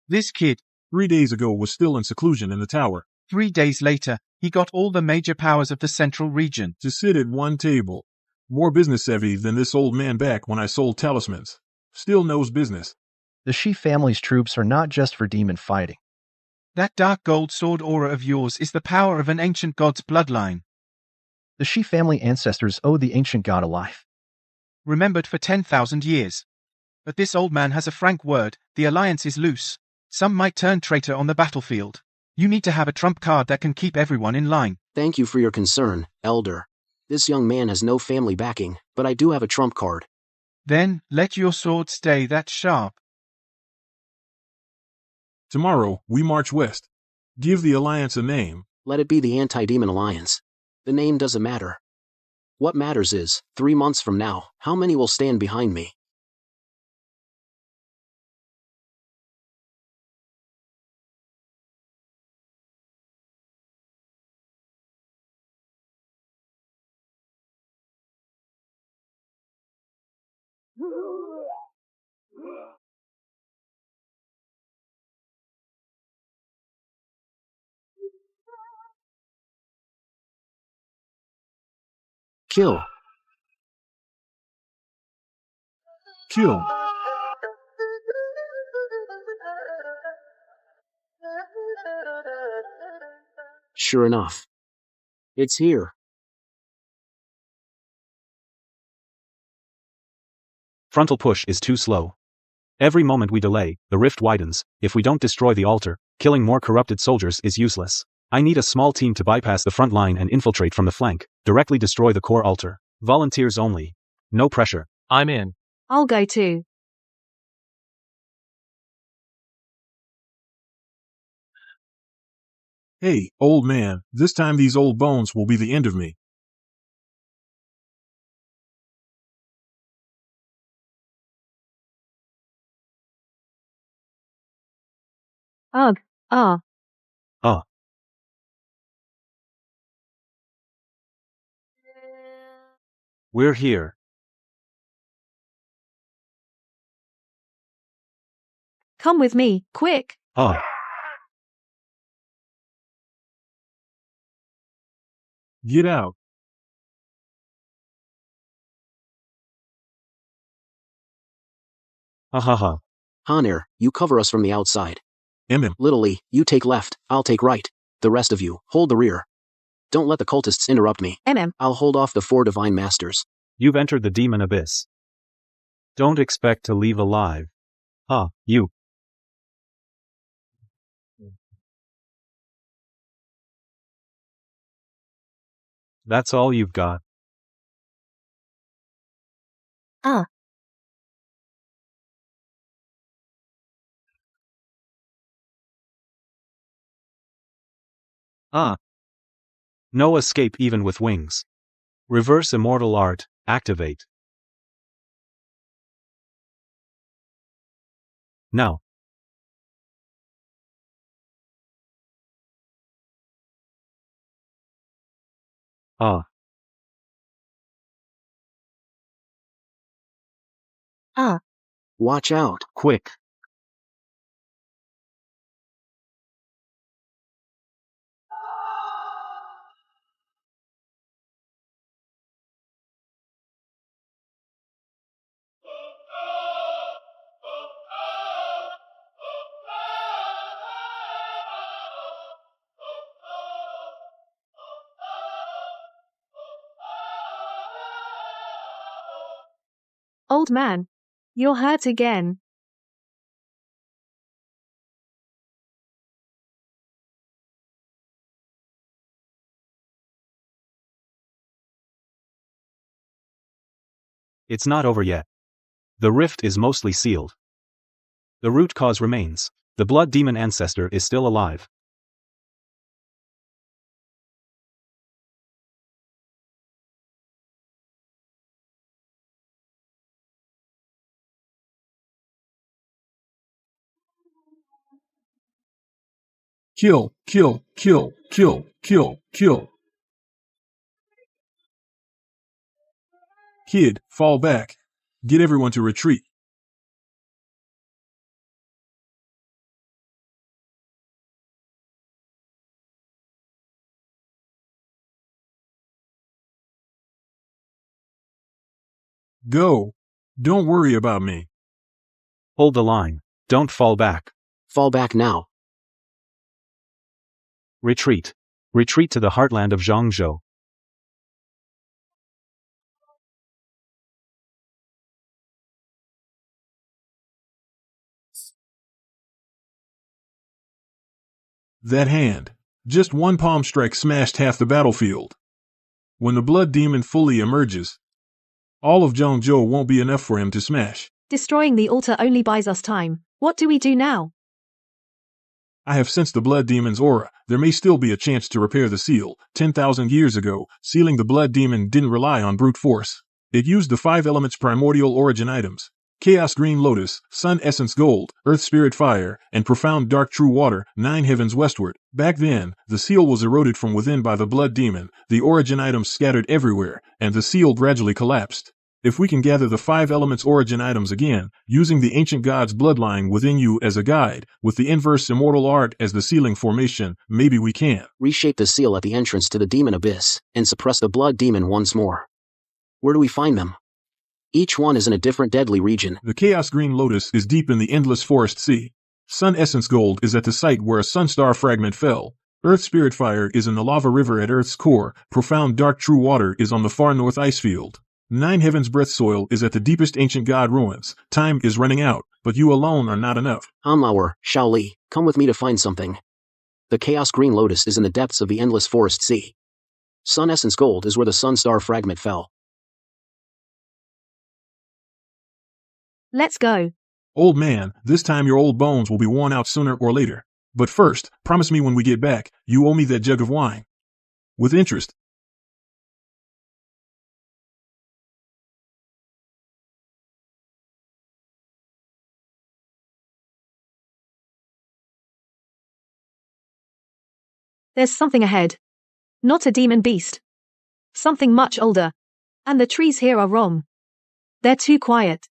This kid, 3 days ago, was still in seclusion in the tower. 3 days later, he got all the major powers of the central region. To sit at one table. More business savvy than this old man back when I sold talismans. Still knows business. The Shi family's troops are not just for demon fighting. That dark gold sword aura of yours is the power of an ancient god's bloodline. The Shi family ancestors owed the ancient god a life. Remembered for 10,000 years. But this old man has a frank word, the alliance is loose. Some might turn traitor on the battlefield. You need to have a trump card that can keep everyone in line. Thank you for your concern, Elder. This young man has no family backing, but I do have a trump card. Then, let your sword stay that sharp. Tomorrow, we march west. Give the alliance a name. Let it be the Anti-Demon Alliance. The name doesn't matter. What matters is, 3 months from now, how many will stand behind me? Kill. Kill. Sure enough. It's here. Frontal push is too slow. Every moment we delay, the rift widens. If we don't destroy the altar, killing more corrupted soldiers is useless. I need a small team to bypass the front line and infiltrate from the flank, directly destroy the core altar. Volunteers only. No pressure. I'm in. I'll go too. Hey, old man, this time these old bones will be the end of me. Ugh. Ah. Ah. We're here. Come with me, quick. Ah. Get out. Ha ha ha. Hanir, you cover us from the outside. Literally, you take left, I'll take right. The rest of you, hold the rear. Don't let the cultists interrupt me. I'll hold off the 4 divine masters. You've entered the demon abyss. Don't expect to leave alive. Ah, you. That's all you've got. Ah. Ah. No escape even with wings. Reverse immortal art, activate. Now. Ah. Ah. Watch out. Quick. Old man. You're hurt again. It's not over yet. The rift is mostly sealed. The root cause remains. The blood demon ancestor is still alive. Kill, kill, kill, kill, kill, kill. Kid, fall back. Get everyone to retreat. Go. Don't worry about me. Hold the line. Don't fall back. Fall back now. Retreat. Retreat to the heartland of Zhangzhou. That hand. Just one palm strike smashed half the battlefield. When the blood demon fully emerges, all of Zhangzhou won't be enough for him to smash. Destroying the altar only buys us time. What do we do now? I have sensed the blood demon's aura. There may still be a chance to repair the seal. 10,000 years ago, sealing the blood demon didn't rely on brute force. It used the 5 elements primordial origin items. Chaos Green Lotus, Sun Essence Gold, Earth Spirit Fire, and Profound Dark True Water, 9 heavens westward. Back then, the seal was eroded from within by the blood demon, the origin items scattered everywhere, and the seal gradually collapsed. If we can gather the 5 elements origin items again, using the ancient god's bloodline within you as a guide, with the inverse immortal art as the sealing formation, maybe we can reshape the seal at the entrance to the demon abyss, and suppress the blood demon once more. Where do we find them? Each one is in a different deadly region. The Chaos Green Lotus is deep in the Endless Forest Sea. Sun Essence Gold is at the site where a sunstar fragment fell. Earth Spirit Fire is in the lava river at Earth's core. Profound Dark True Water is on the far north ice field. 9 Heavens Breath Soil is at the deepest ancient god ruins. Time is running out, but you alone are not enough. Amlauer, Shao Li, come with me to find something. The Chaos Green Lotus is in the depths of the Endless Forest Sea. Sun Essence Gold is where the sunstar fragment fell. Let's go. Old man, this time your old bones will be worn out sooner or later. But first, promise me when we get back, you owe me that jug of wine. With interest. There's something ahead. Not a demon beast. Something much older. And the trees here are wrong. They're too quiet.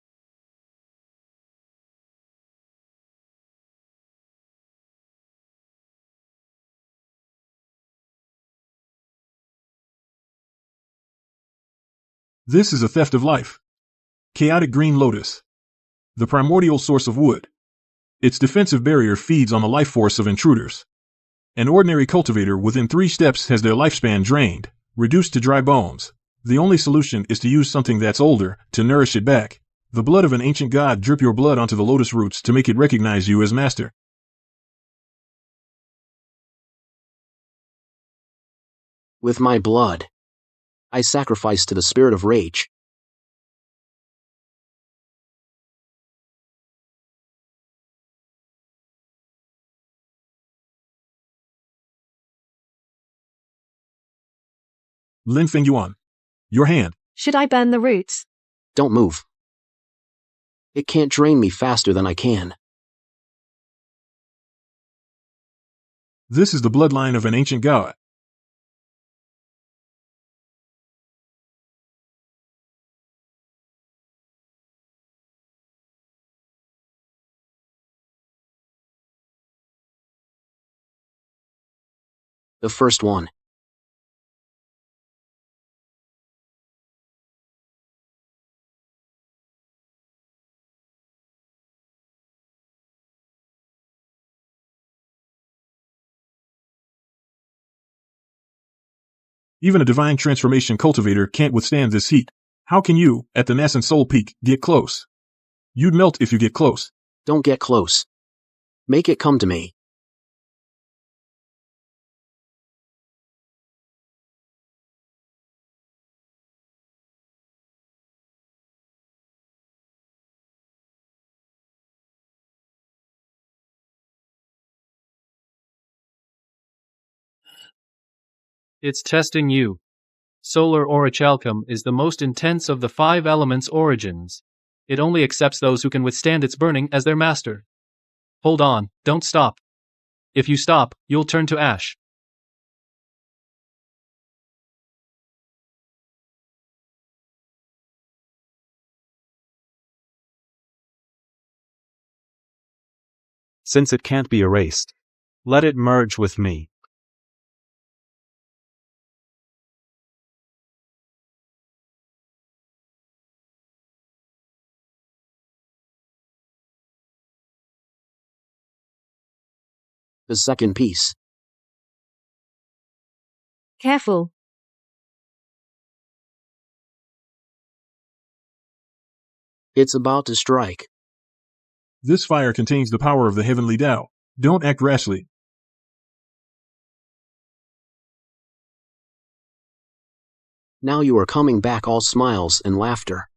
This is a theft of life. Chaotic green lotus. The primordial source of wood. Its defensive barrier feeds on the life force of intruders. An ordinary cultivator within 3 steps has their lifespan drained, reduced to dry bones. The only solution is to use something that's older to nourish it back. The blood of an ancient god. Drip your blood onto the lotus roots to make it recognize you as master. With my blood, I sacrifice to the spirit of rage. Lin Fengyuan. Your hand. Should I burn the roots? Don't move. It can't drain me faster than I can. This is the bloodline of an ancient god. The first one. Even a divine transformation cultivator can't withstand this heat. How can you, at the nascent soul peak, get close? You'd melt if you get close. Don't get close. Make it come to me. It's testing you. Solar orichalcum is the most intense of the 5 elements' origins. It only accepts those who can withstand its burning as their master. Hold on, don't stop. If you stop, you'll turn to ash. Since it can't be erased, let it merge with me. The second piece. Careful. It's about to strike. This fire contains the power of the heavenly Tao. Don't act rashly. Now you are coming back all smiles and laughter.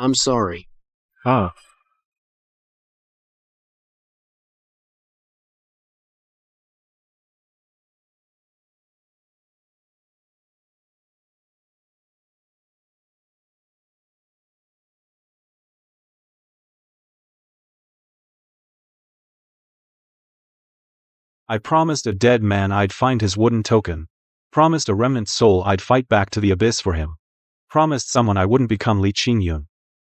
I'm sorry. Ah. I promised a dead man I'd find his wooden token. Promised a remnant soul I'd fight back to the abyss for him. Promised someone I wouldn't become Li Qingyun.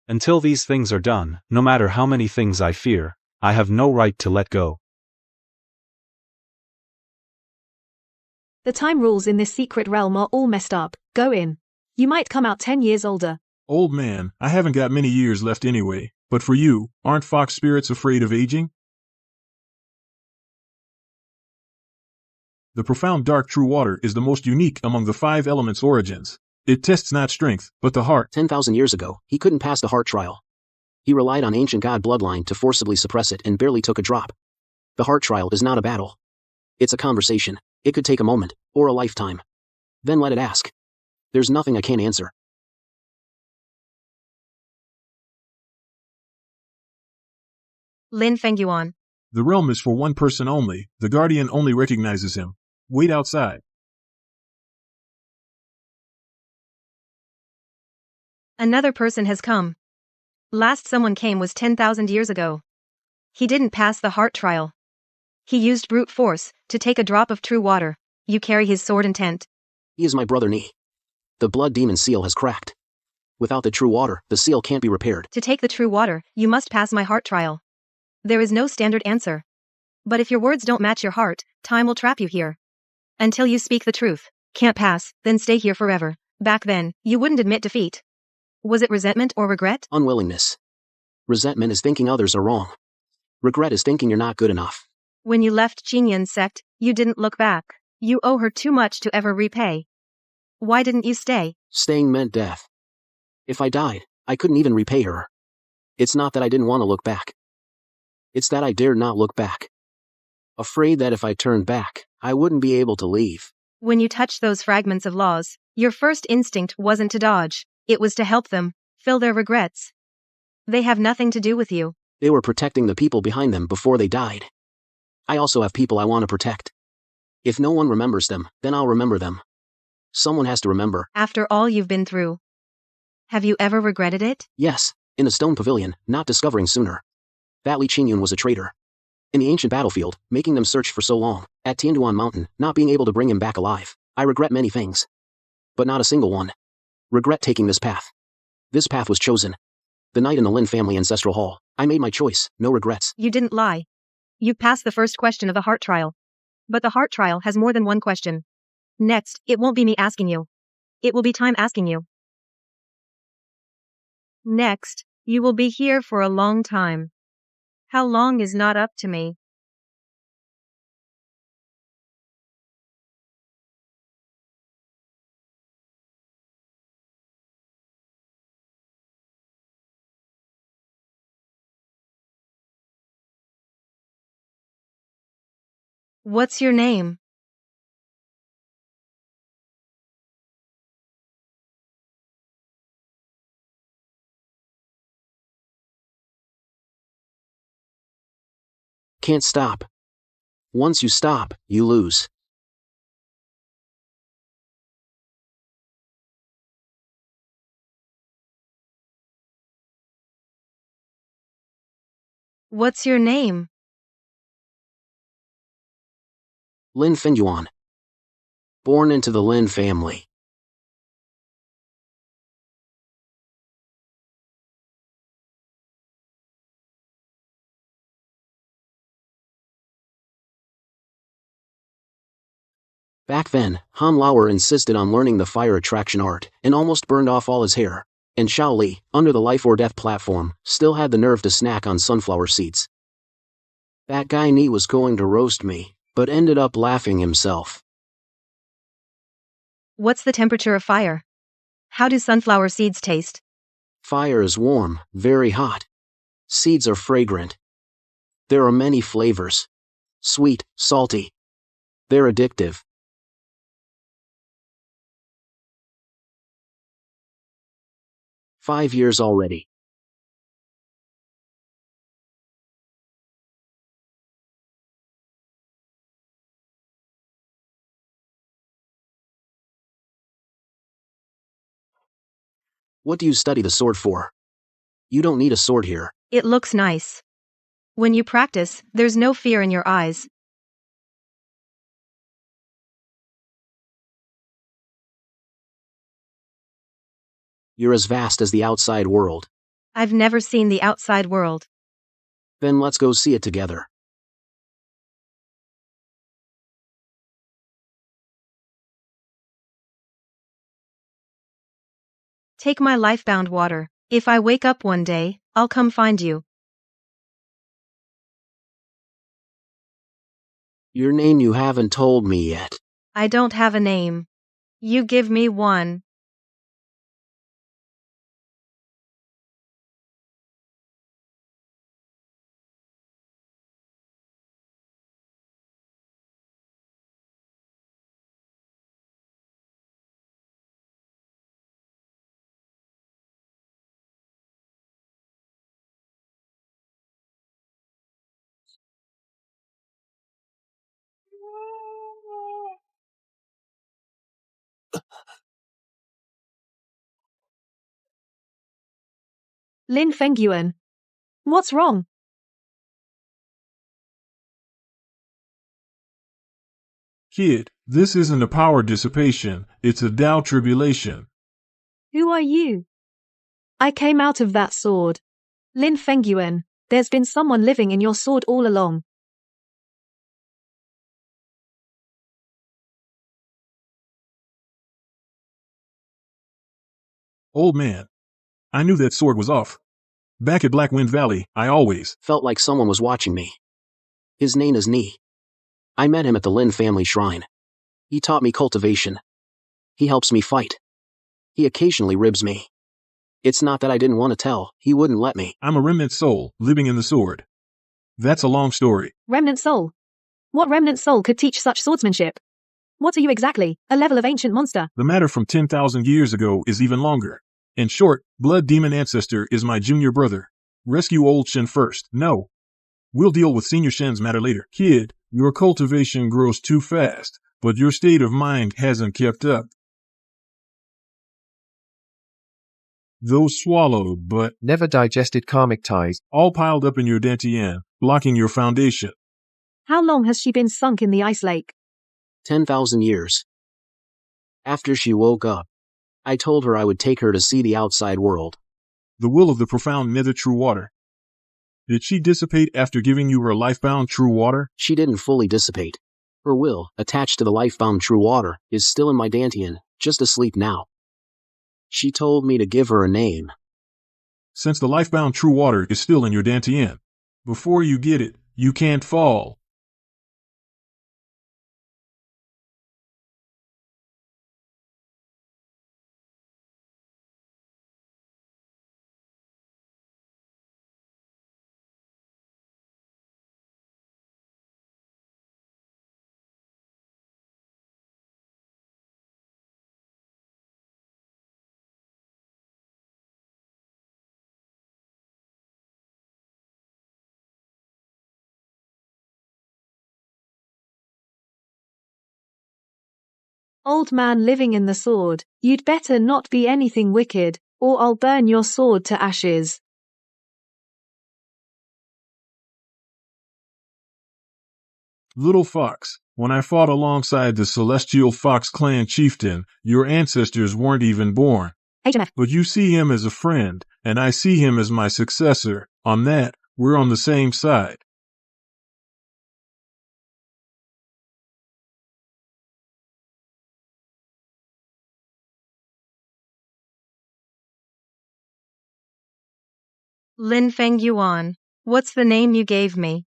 Until these things are done, no matter how many things I fear, I have no right to let go. The time rules in this secret realm are all messed up. Go in. You might come out 10 years older. Old man, I haven't got many years left anyway, but for you, aren't fox spirits afraid of aging? The profound dark true water is the most unique among the 5 elements' origins. It tests not strength, but the heart. 10,000 years ago, he couldn't pass the heart trial. He relied on ancient god bloodline to forcibly suppress it and barely took a drop. The heart trial is not a battle. It's a conversation. It could take a moment, or a lifetime. Then let it ask. There's nothing I can't answer. Lin Fengyuan. The realm is for one person only. The guardian only recognizes him. Wait outside. Another person has come. Last someone came was 10,000 years ago. He didn't pass the heart trial. He used brute force to take a drop of true water. You carry his sword intent. He is my brother Ni. The blood demon seal has cracked. Without the true water, the seal can't be repaired. To take the true water, you must pass my heart trial. There is no standard answer. But if your words don't match your heart, time will trap you here. Until you speak the truth. Can't pass, then stay here forever. Back then, you wouldn't admit defeat. Was it resentment or regret? Unwillingness. Resentment is thinking others are wrong. Regret is thinking you're not good enough. When you left Qingyun's sect, you didn't look back. You owe her too much to ever repay. Why didn't you stay? Staying meant death. If I died, I couldn't even repay her. It's not that I didn't want to look back. It's that I dared not look back. Afraid that if I turned back, I wouldn't be able to leave. When you touched those fragments of laws, your first instinct wasn't to dodge. It was to help them, fill their regrets. They have nothing to do with you. They were protecting the people behind them before they died. I also have people I want to protect. If no one remembers them, then I'll remember them. Someone has to remember. After all you've been through. Have you ever regretted it? Yes, in the stone pavilion, not discovering sooner. That Li Qingyun was a traitor. In the ancient battlefield, making them search for so long. At Tianduan Mountain, not being able to bring him back alive. I regret many things. But not a single one. Regret taking this path. This path was chosen. The night in the Lin family ancestral hall. I made my choice, no regrets. You didn't lie. You passed the first question of the heart trial. But the heart trial has more than one question. Next, it won't be me asking you. It will be time asking you. Next, you will be here for a long time. How long is not up to me. What's your name? Can't stop. Once you stop, you lose. What's your name? Lin Fengyuan. Born into the Lin family. Back then, Han Lauer insisted on learning the fire attraction art, and almost burned off all his hair. And Xiao Li, under the life or death platform, still had the nerve to snack on sunflower seeds. That guy Ni was going to roast me, but ended up laughing himself. What's the temperature of fire? How do sunflower seeds taste? Fire is warm, very hot. Seeds are fragrant. There are many flavors. Sweet, salty. They're addictive. "5 years already. What do you study the sword for? You don't need a sword here. It looks nice. When you practice, there's no fear in your eyes. You're as vast as the outside world. I've never seen the outside world. Then let's go see it together. Take my life-bound water. If I wake up one day, I'll come find you. Your name you haven't told me yet. I don't have a name. You give me one. Lin Fengyuan. What's wrong? Kid, this isn't a power dissipation, it's a Tao tribulation. Who are you? I came out of that sword. Lin Fengyuan, there's been someone living in your sword all along. Old man. I knew that sword was off. Back at Black Wind Valley, I always Felt like someone was watching me. His name is Ni. I met him at the Lin family shrine. He taught me cultivation. He helps me fight. He occasionally ribs me. It's not that I didn't want to tell, he wouldn't let me. I'm a remnant soul, living in the sword. That's a long story. Remnant soul? What remnant soul could teach such swordsmanship? What are you exactly, a level of ancient monster? The matter from 10,000 years ago is even longer. In short, Blood Demon Ancestor is my junior brother. Rescue old Shen first. No. We'll deal with Senior Shen's matter later. Kid, your cultivation grows too fast, but your state of mind hasn't kept up. Those swallowed, but Never digested karmic ties. all piled up in your dantian, blocking your foundation. How long has she been sunk in the ice lake? 10,000 years. After she woke up, I told her I would take her to see the outside world. The will of the profound nether true water. Did she dissipate after giving you her life-bound true water? She didn't fully dissipate. Her will, attached to the life-bound true water, is still in my dantian, just asleep now. She told me to give her a name. Since the life-bound true water is still in your dantian, before you get it, you can't fall. Old man living in the sword, you'd better not be anything wicked, or I'll burn your sword to ashes. Little Fox, when I fought alongside the Celestial Fox Clan chieftain, your ancestors weren't even born. HMF. But you see him as a friend, and I see him as my successor. On that, we're on the same side. Lin Feng Yuan. What's the name you gave me?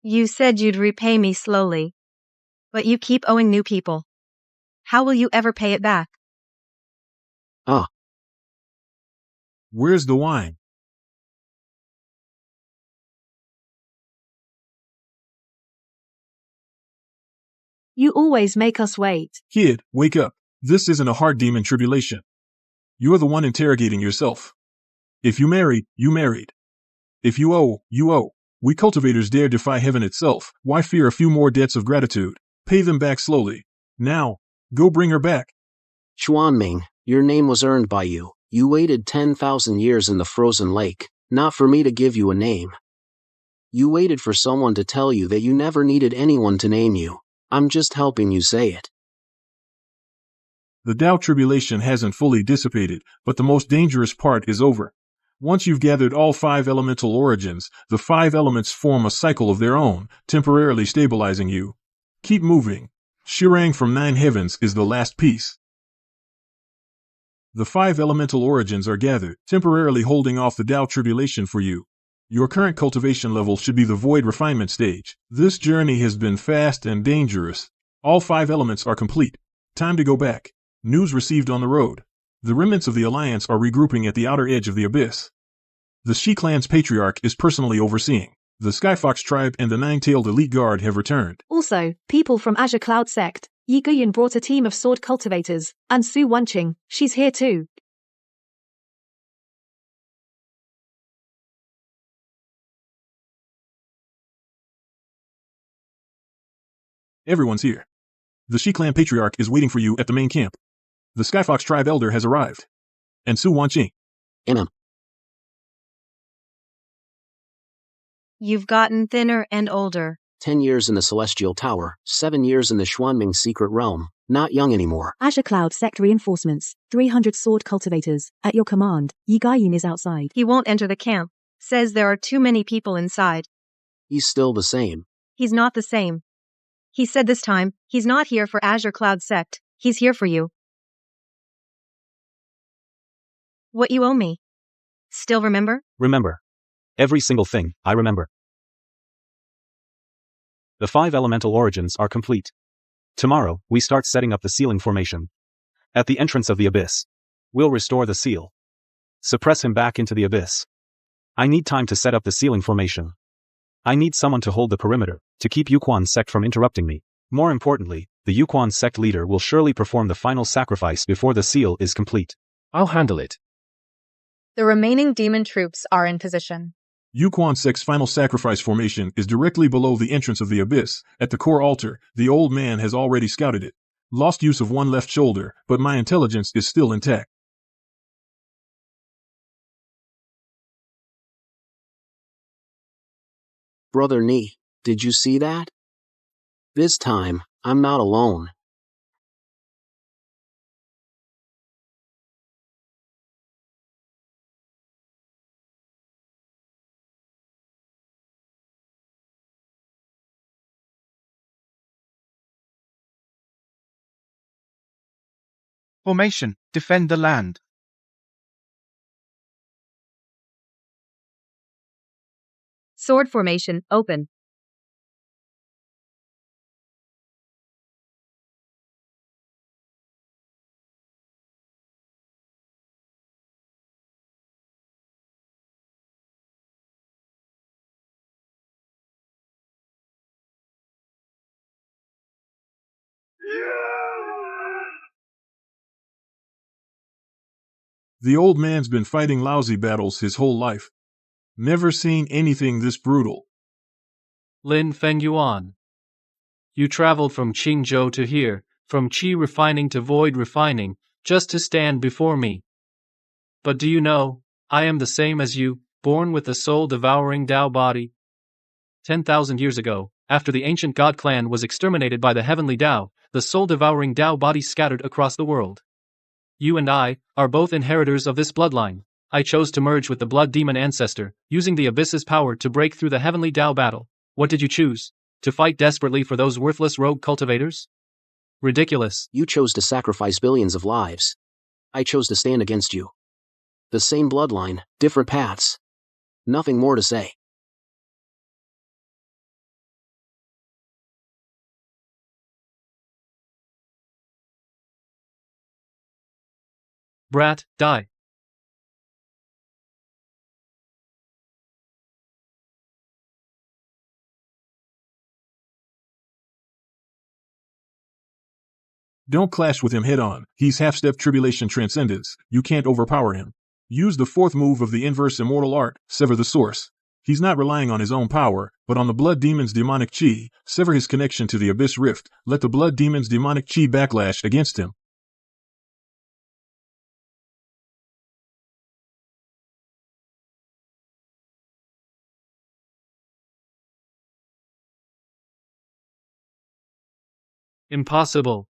You said you'd repay me slowly. But you keep owing new people. How will you ever pay it back? Where's the wine? You always make us wait. Kid, wake up. This isn't a heart demon tribulation. You're the one interrogating yourself. If you married, you married. If you owe, you owe. We cultivators dare defy heaven itself. Why fear a few more debts of gratitude? Pay them back slowly. Now, go bring her back. Chuanming, your name was earned by you. You waited 10,000 years in the frozen lake, not for me to give you a name. You waited for someone to tell you that you never needed anyone to name you. I'm just helping you say it. The Tao tribulation hasn't fully dissipated, but the most dangerous part is over. Once you've gathered all 5 elemental origins, the 5 elements form a cycle of their own, temporarily stabilizing you. Keep moving. Shirang from 9 heavens is the last piece. The 5 elemental origins are gathered, temporarily holding off the Tao tribulation for you. Your current cultivation level should be the void refinement stage. This journey has been fast and dangerous. All 5 elements are complete. Time to go back. News received on the road. The remnants of the Alliance are regrouping at the outer edge of the abyss. The Shi clan's patriarch is personally overseeing. The Skyfox tribe and the 9-tailed elite guard have returned. Also, people from Azure Cloud Sect, Yi Guyan brought a team of sword cultivators, and Su Wanqing, she's here too. Everyone's here. The Shi clan patriarch is waiting for you at the main camp. The Skyfox tribe elder has arrived. And Su Wanqing. Anna. You've gotten thinner and older. 10 years in the Celestial Tower, 7 years in the Xuanming Secret Realm. Not young anymore. Azure Cloud Sect reinforcements, 300 sword cultivators, at your command. Yi Gaiyin is outside. He won't enter the camp. Says there are too many people inside. He's still the same. He's not the same. He said this time, he's not here for Azure Cloud Sect. He's here for you. What you owe me. Still remember? Remember. Every single thing, I remember. The 5 elemental origins are complete. Tomorrow, we start setting up the sealing formation. At the entrance of the abyss. We'll restore the seal. Suppress him back into the abyss. I need time to set up the sealing formation. I need someone to hold the perimeter, to keep Yuquan's sect from interrupting me. More importantly, the Yuquan sect leader will surely perform the final sacrifice before the seal is complete. I'll handle it. The remaining demon troops are in position. Yuquan sect's final sacrifice formation is directly below the entrance of the abyss. At the core altar, the old man has already scouted it. Lost use of one left shoulder, but my intelligence is still intact. Brother Ni, did you see that? This time, I'm not alone. Formation, defend the land. Sword formation, open. The old man's been fighting lousy battles his whole life. Never seen anything this brutal. Lin Fengyuan. You traveled from Qingzhou to here, from qi refining to void refining, just to stand before me. But do you know, I am the same as you, born with the soul-devouring Tao body. 10,000 years ago, after the ancient god clan was exterminated by the heavenly Tao, the soul-devouring Tao body scattered across the world. You and I are both inheritors of this bloodline. I chose to merge with the blood demon ancestor, using the abyss's power to break through the heavenly Tao battle. What did you choose? To fight desperately for those worthless rogue cultivators? Ridiculous. You chose to sacrifice billions of lives. I chose to stand against you. The same bloodline, different paths. Nothing more to say. Brat, die. Don't clash with him head-on. He's half-step tribulation transcendence. You can't overpower him. Use the 4th move of the inverse immortal art, sever the source. He's not relying on his own power, but on the blood demon's demonic chi. Sever his connection to the abyss rift. Let the blood demon's demonic chi backlash against him. Impossible.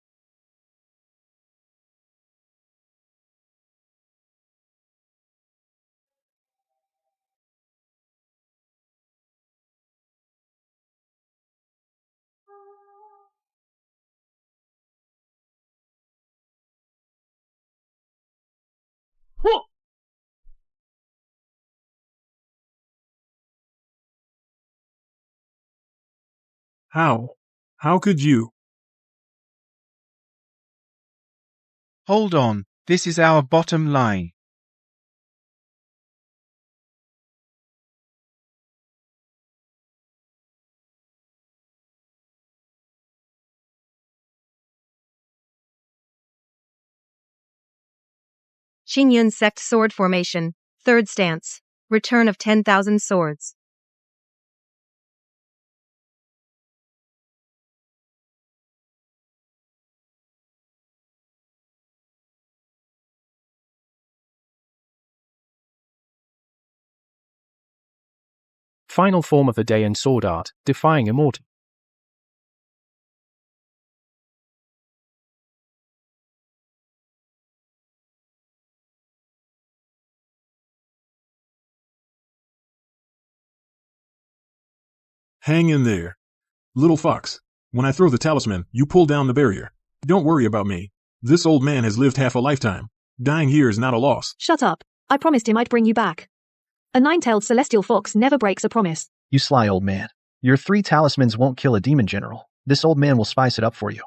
How? How could you? Hold on, this is our bottom line. Qingyun sect sword formation, 3rd stance. Return of 10,000 swords. final form of the day in sword art, defying immortal. Hang in there. Little fox, when I throw the talisman, you pull down the barrier. Don't worry about me. This old man has lived half a lifetime. Dying here is not a loss. Shut up. I promised him I'd bring you back. A nine-tailed celestial fox never breaks a promise. You sly old man. Your 3 talismans won't kill a demon general. This old man will spice it up for you.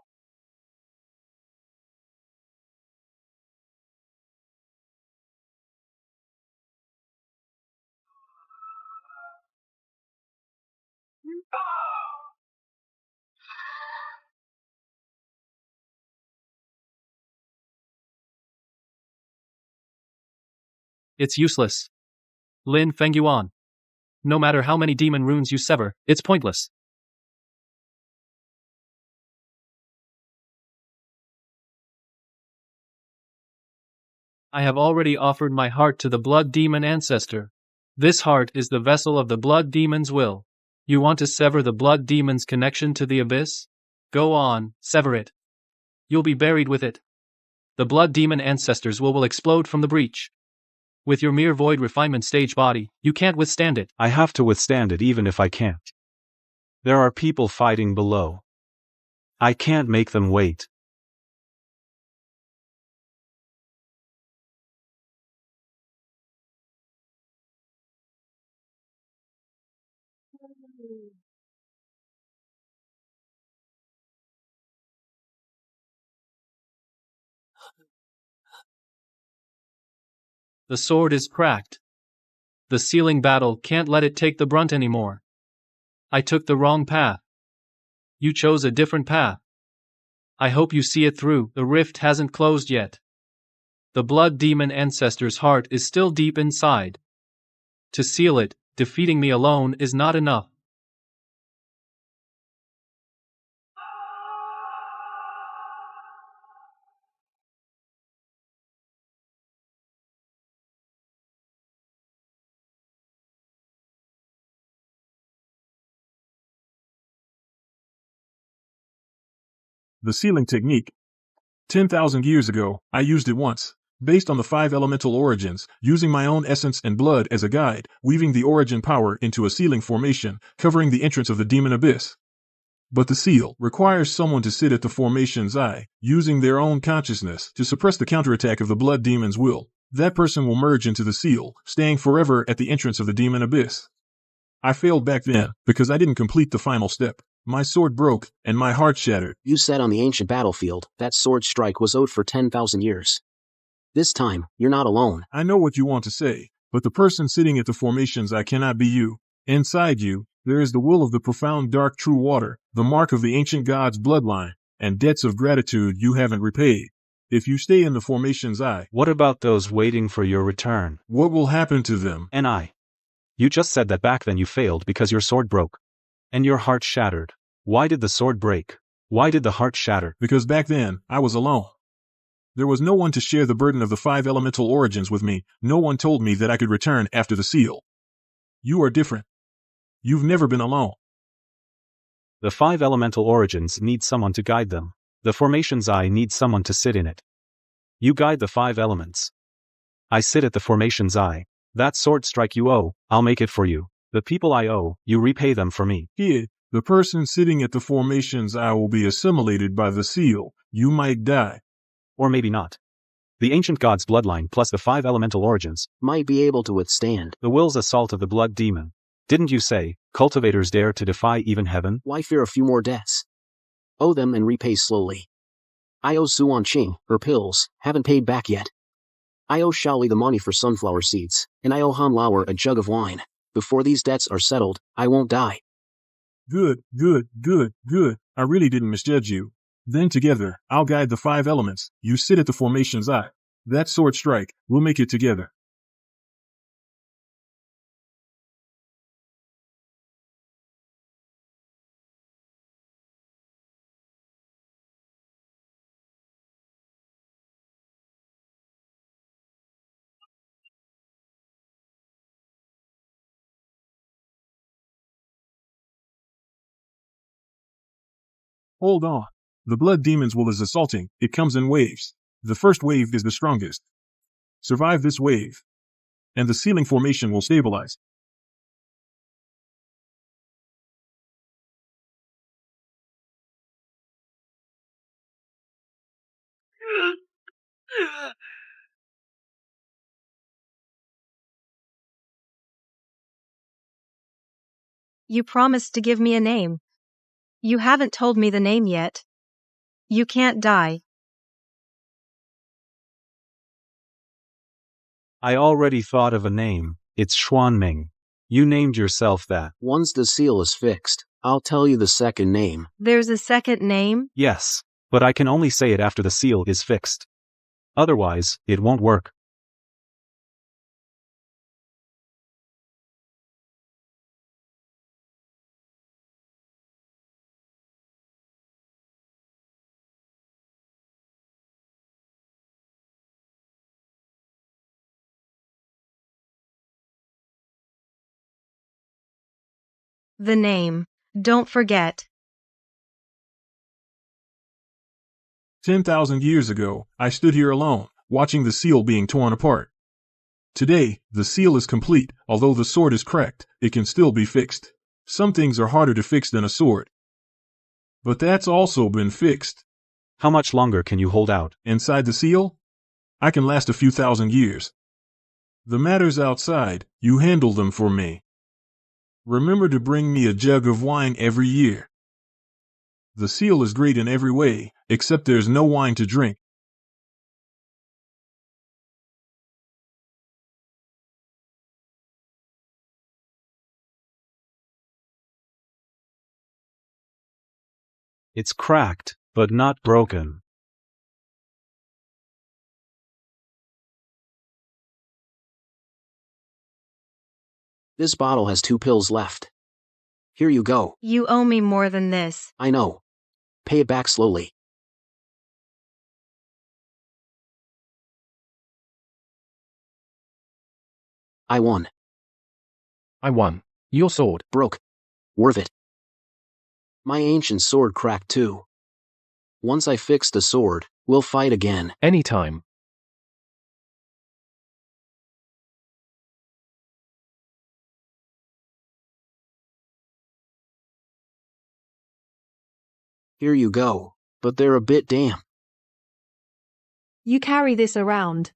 It's useless. Lin Fengyuan. No matter how many demon runes you sever, it's pointless. I have already offered my heart to the blood demon ancestor. This heart is the vessel of the blood demon's will. You want to sever the blood demon's connection to the abyss? Go on, sever it. You'll be buried with it. The blood demon ancestor's will explode from the breach. With your mere void refinement stage body, you can't withstand it. I have to withstand it even if I can't. There are people fighting below. I can't make them wait. The sword is cracked. The ceiling battle can't let it take the brunt anymore. I took the wrong path. You chose a different path. I hope you see it through. The rift hasn't closed yet. The blood demon ancestor's heart is still deep inside. To seal it, defeating me alone is not enough. The sealing technique. 10,000 years ago, I used it once. Based on the 5 elemental origins, using my own essence and blood as a guide, weaving the origin power into a sealing formation, covering the entrance of the demon abyss. But the seal requires someone to sit at the formation's eye, using their own consciousness to suppress the counterattack of the blood demon's will. That person will merge into the seal, staying forever at the entrance of the demon abyss. I failed back then, because I didn't complete the final step. My sword broke, and my heart shattered. You said on the ancient battlefield, that sword strike was owed for 10,000 years. This time, you're not alone. I know what you want to say, but the person sitting at the formation's eye cannot be you. Inside you, there is the will of the profound dark true water, the mark of the ancient god's bloodline, and debts of gratitude you haven't repaid. If you stay in the formation's eye, What about those waiting for your return? what will happen to them? And I. You just said that back then you failed because your sword broke. And your heart shattered. Why did the sword break? Why did the heart shatter? Because back then, I was alone. There was no one to share the burden of the 5 elemental origins with me. No one told me that I could return after the seal. You are different. You've never been alone. The 5 elemental origins need someone to guide them. The formation's eye needs someone to sit in it. You guide the 5 elements. I sit at the formation's eye. That sword strike you owe, I'll make it for you. The people I owe, you repay them for me. Here, the person sitting at the formation's eye will be assimilated by the seal. You might die. Or maybe not. The ancient god's bloodline plus the 5 elemental origins Might be able to withstand. the will's assault of the blood demon. Didn't you say, cultivators dare to defy even heaven? Why fear a few more deaths? Owe them and repay slowly. I owe Suan Qing her pills, haven't paid back yet. I owe Shaoli the money for sunflower seeds, and I owe Han Lauer a jug of wine. Before these debts are settled, I won't die. Good. I really didn't misjudge you. Then together, I'll guide the 5 elements. You sit at the formation's eye. That sword strike, we'll make it together. Hold on. The blood demon's will is assaulting. It comes in waves. The first wave is the strongest. Survive this wave, and the ceiling formation will stabilize. You promised to give me a name. You haven't told me the name yet. You can't die. I already thought of a name. It's Xuanming. You named yourself that. Once the seal is fixed, I'll tell you the second name. There's a second name? Yes, but I can only say it after the seal is fixed. Otherwise, it won't work. The name. Don't forget. 10,000 years ago, I stood here alone, watching the seal being torn apart. Today, the seal is complete. Although the sword is cracked, it can still be fixed. Some things are harder to fix than a sword. But that's also been fixed. How much longer can you hold out? Inside the seal? I can last a few thousand years. The matters outside, you handle them for me. Remember to bring me a jug of wine every year. The seal is great in every way, except there's no wine to drink. It's cracked, but not broken. This bottle has 2 pills left. Here you go. You owe me more than this. I know. Pay it back slowly. I won. I won. Your sword. Broke. Worth it. My ancient sword cracked too. Once I fix the sword, we'll fight again. Anytime. Here you go. But they're a bit damp. You carry this around.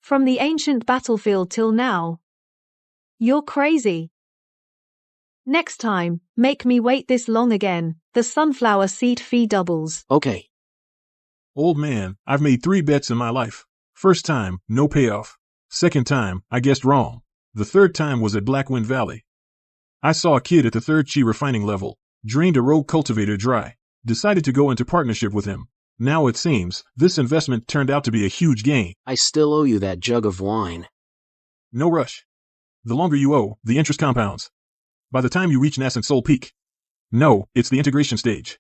From the ancient battlefield till now. You're crazy. Next time, make me wait this long again. The sunflower seed fee doubles. Okay. Old man, I've made 3 bets in my life. First time, no payoff. Second time, I guessed wrong. The third time was at Blackwind Valley. I saw a kid at the 3rd chi refining level, drained a rogue cultivator dry, decided to go into partnership with him. Now it seems, this investment turned out to be a huge gain. I still owe you that jug of wine. No rush. The longer you owe, the interest compounds. By the time you reach nascent soul peak. No, it's the integration stage.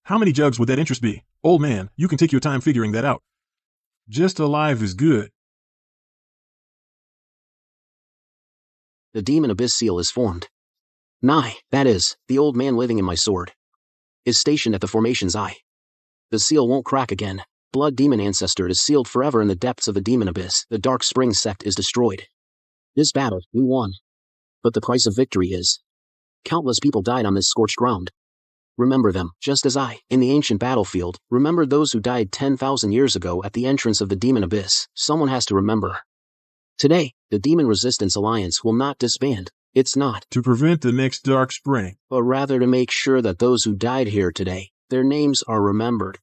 How many jugs would that interest be? Old man, you can take your time figuring that out. Just alive is good. The demon abyss seal is formed. Nai, that is, the old man living in my sword, is stationed at the formation's eye. The seal won't crack again. Blood demon ancestor is sealed forever in the depths of the demon abyss. The Dark Spring sect is destroyed. This battle, we won. But the price of victory is. Countless people died on this scorched ground. Remember them, just as I, in the ancient battlefield, remembered those who died 10,000 years ago at the entrance of the demon abyss. Someone has to remember. Today, the Demon Resistance Alliance will not disband. It's not to prevent the next Dark Spring, but rather to make sure that those who died here today, their names are remembered.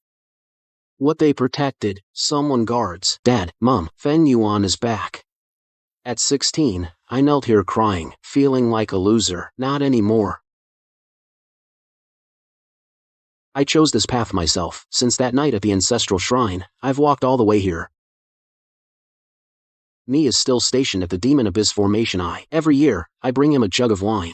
What they protected, someone guards. Dad, Mom, Fen Yuan is back. At 16, I knelt here crying, feeling like a loser. Not anymore. I chose this path myself. Since that night at the ancestral shrine, I've walked all the way here. Me is still stationed at the Demon Abyss Formation Eye. Every year, I bring him a jug of wine.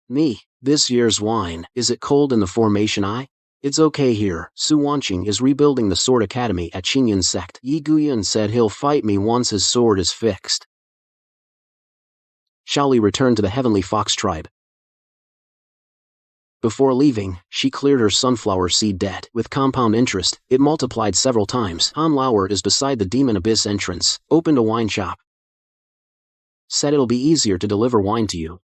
Me, this year's wine, is it cold in the Formation Eye? It's okay here. Su Wanqing is rebuilding the Sword Academy at Qingyun sect. Yi Guyan said he'll fight me once his sword is fixed. Shaoli returned to the Heavenly Fox tribe. Before leaving, she cleared her sunflower seed debt. With compound interest, it multiplied several times. Han Lauer is beside the Demon Abyss entrance, opened a wine shop. Said it'll be easier to deliver wine to you.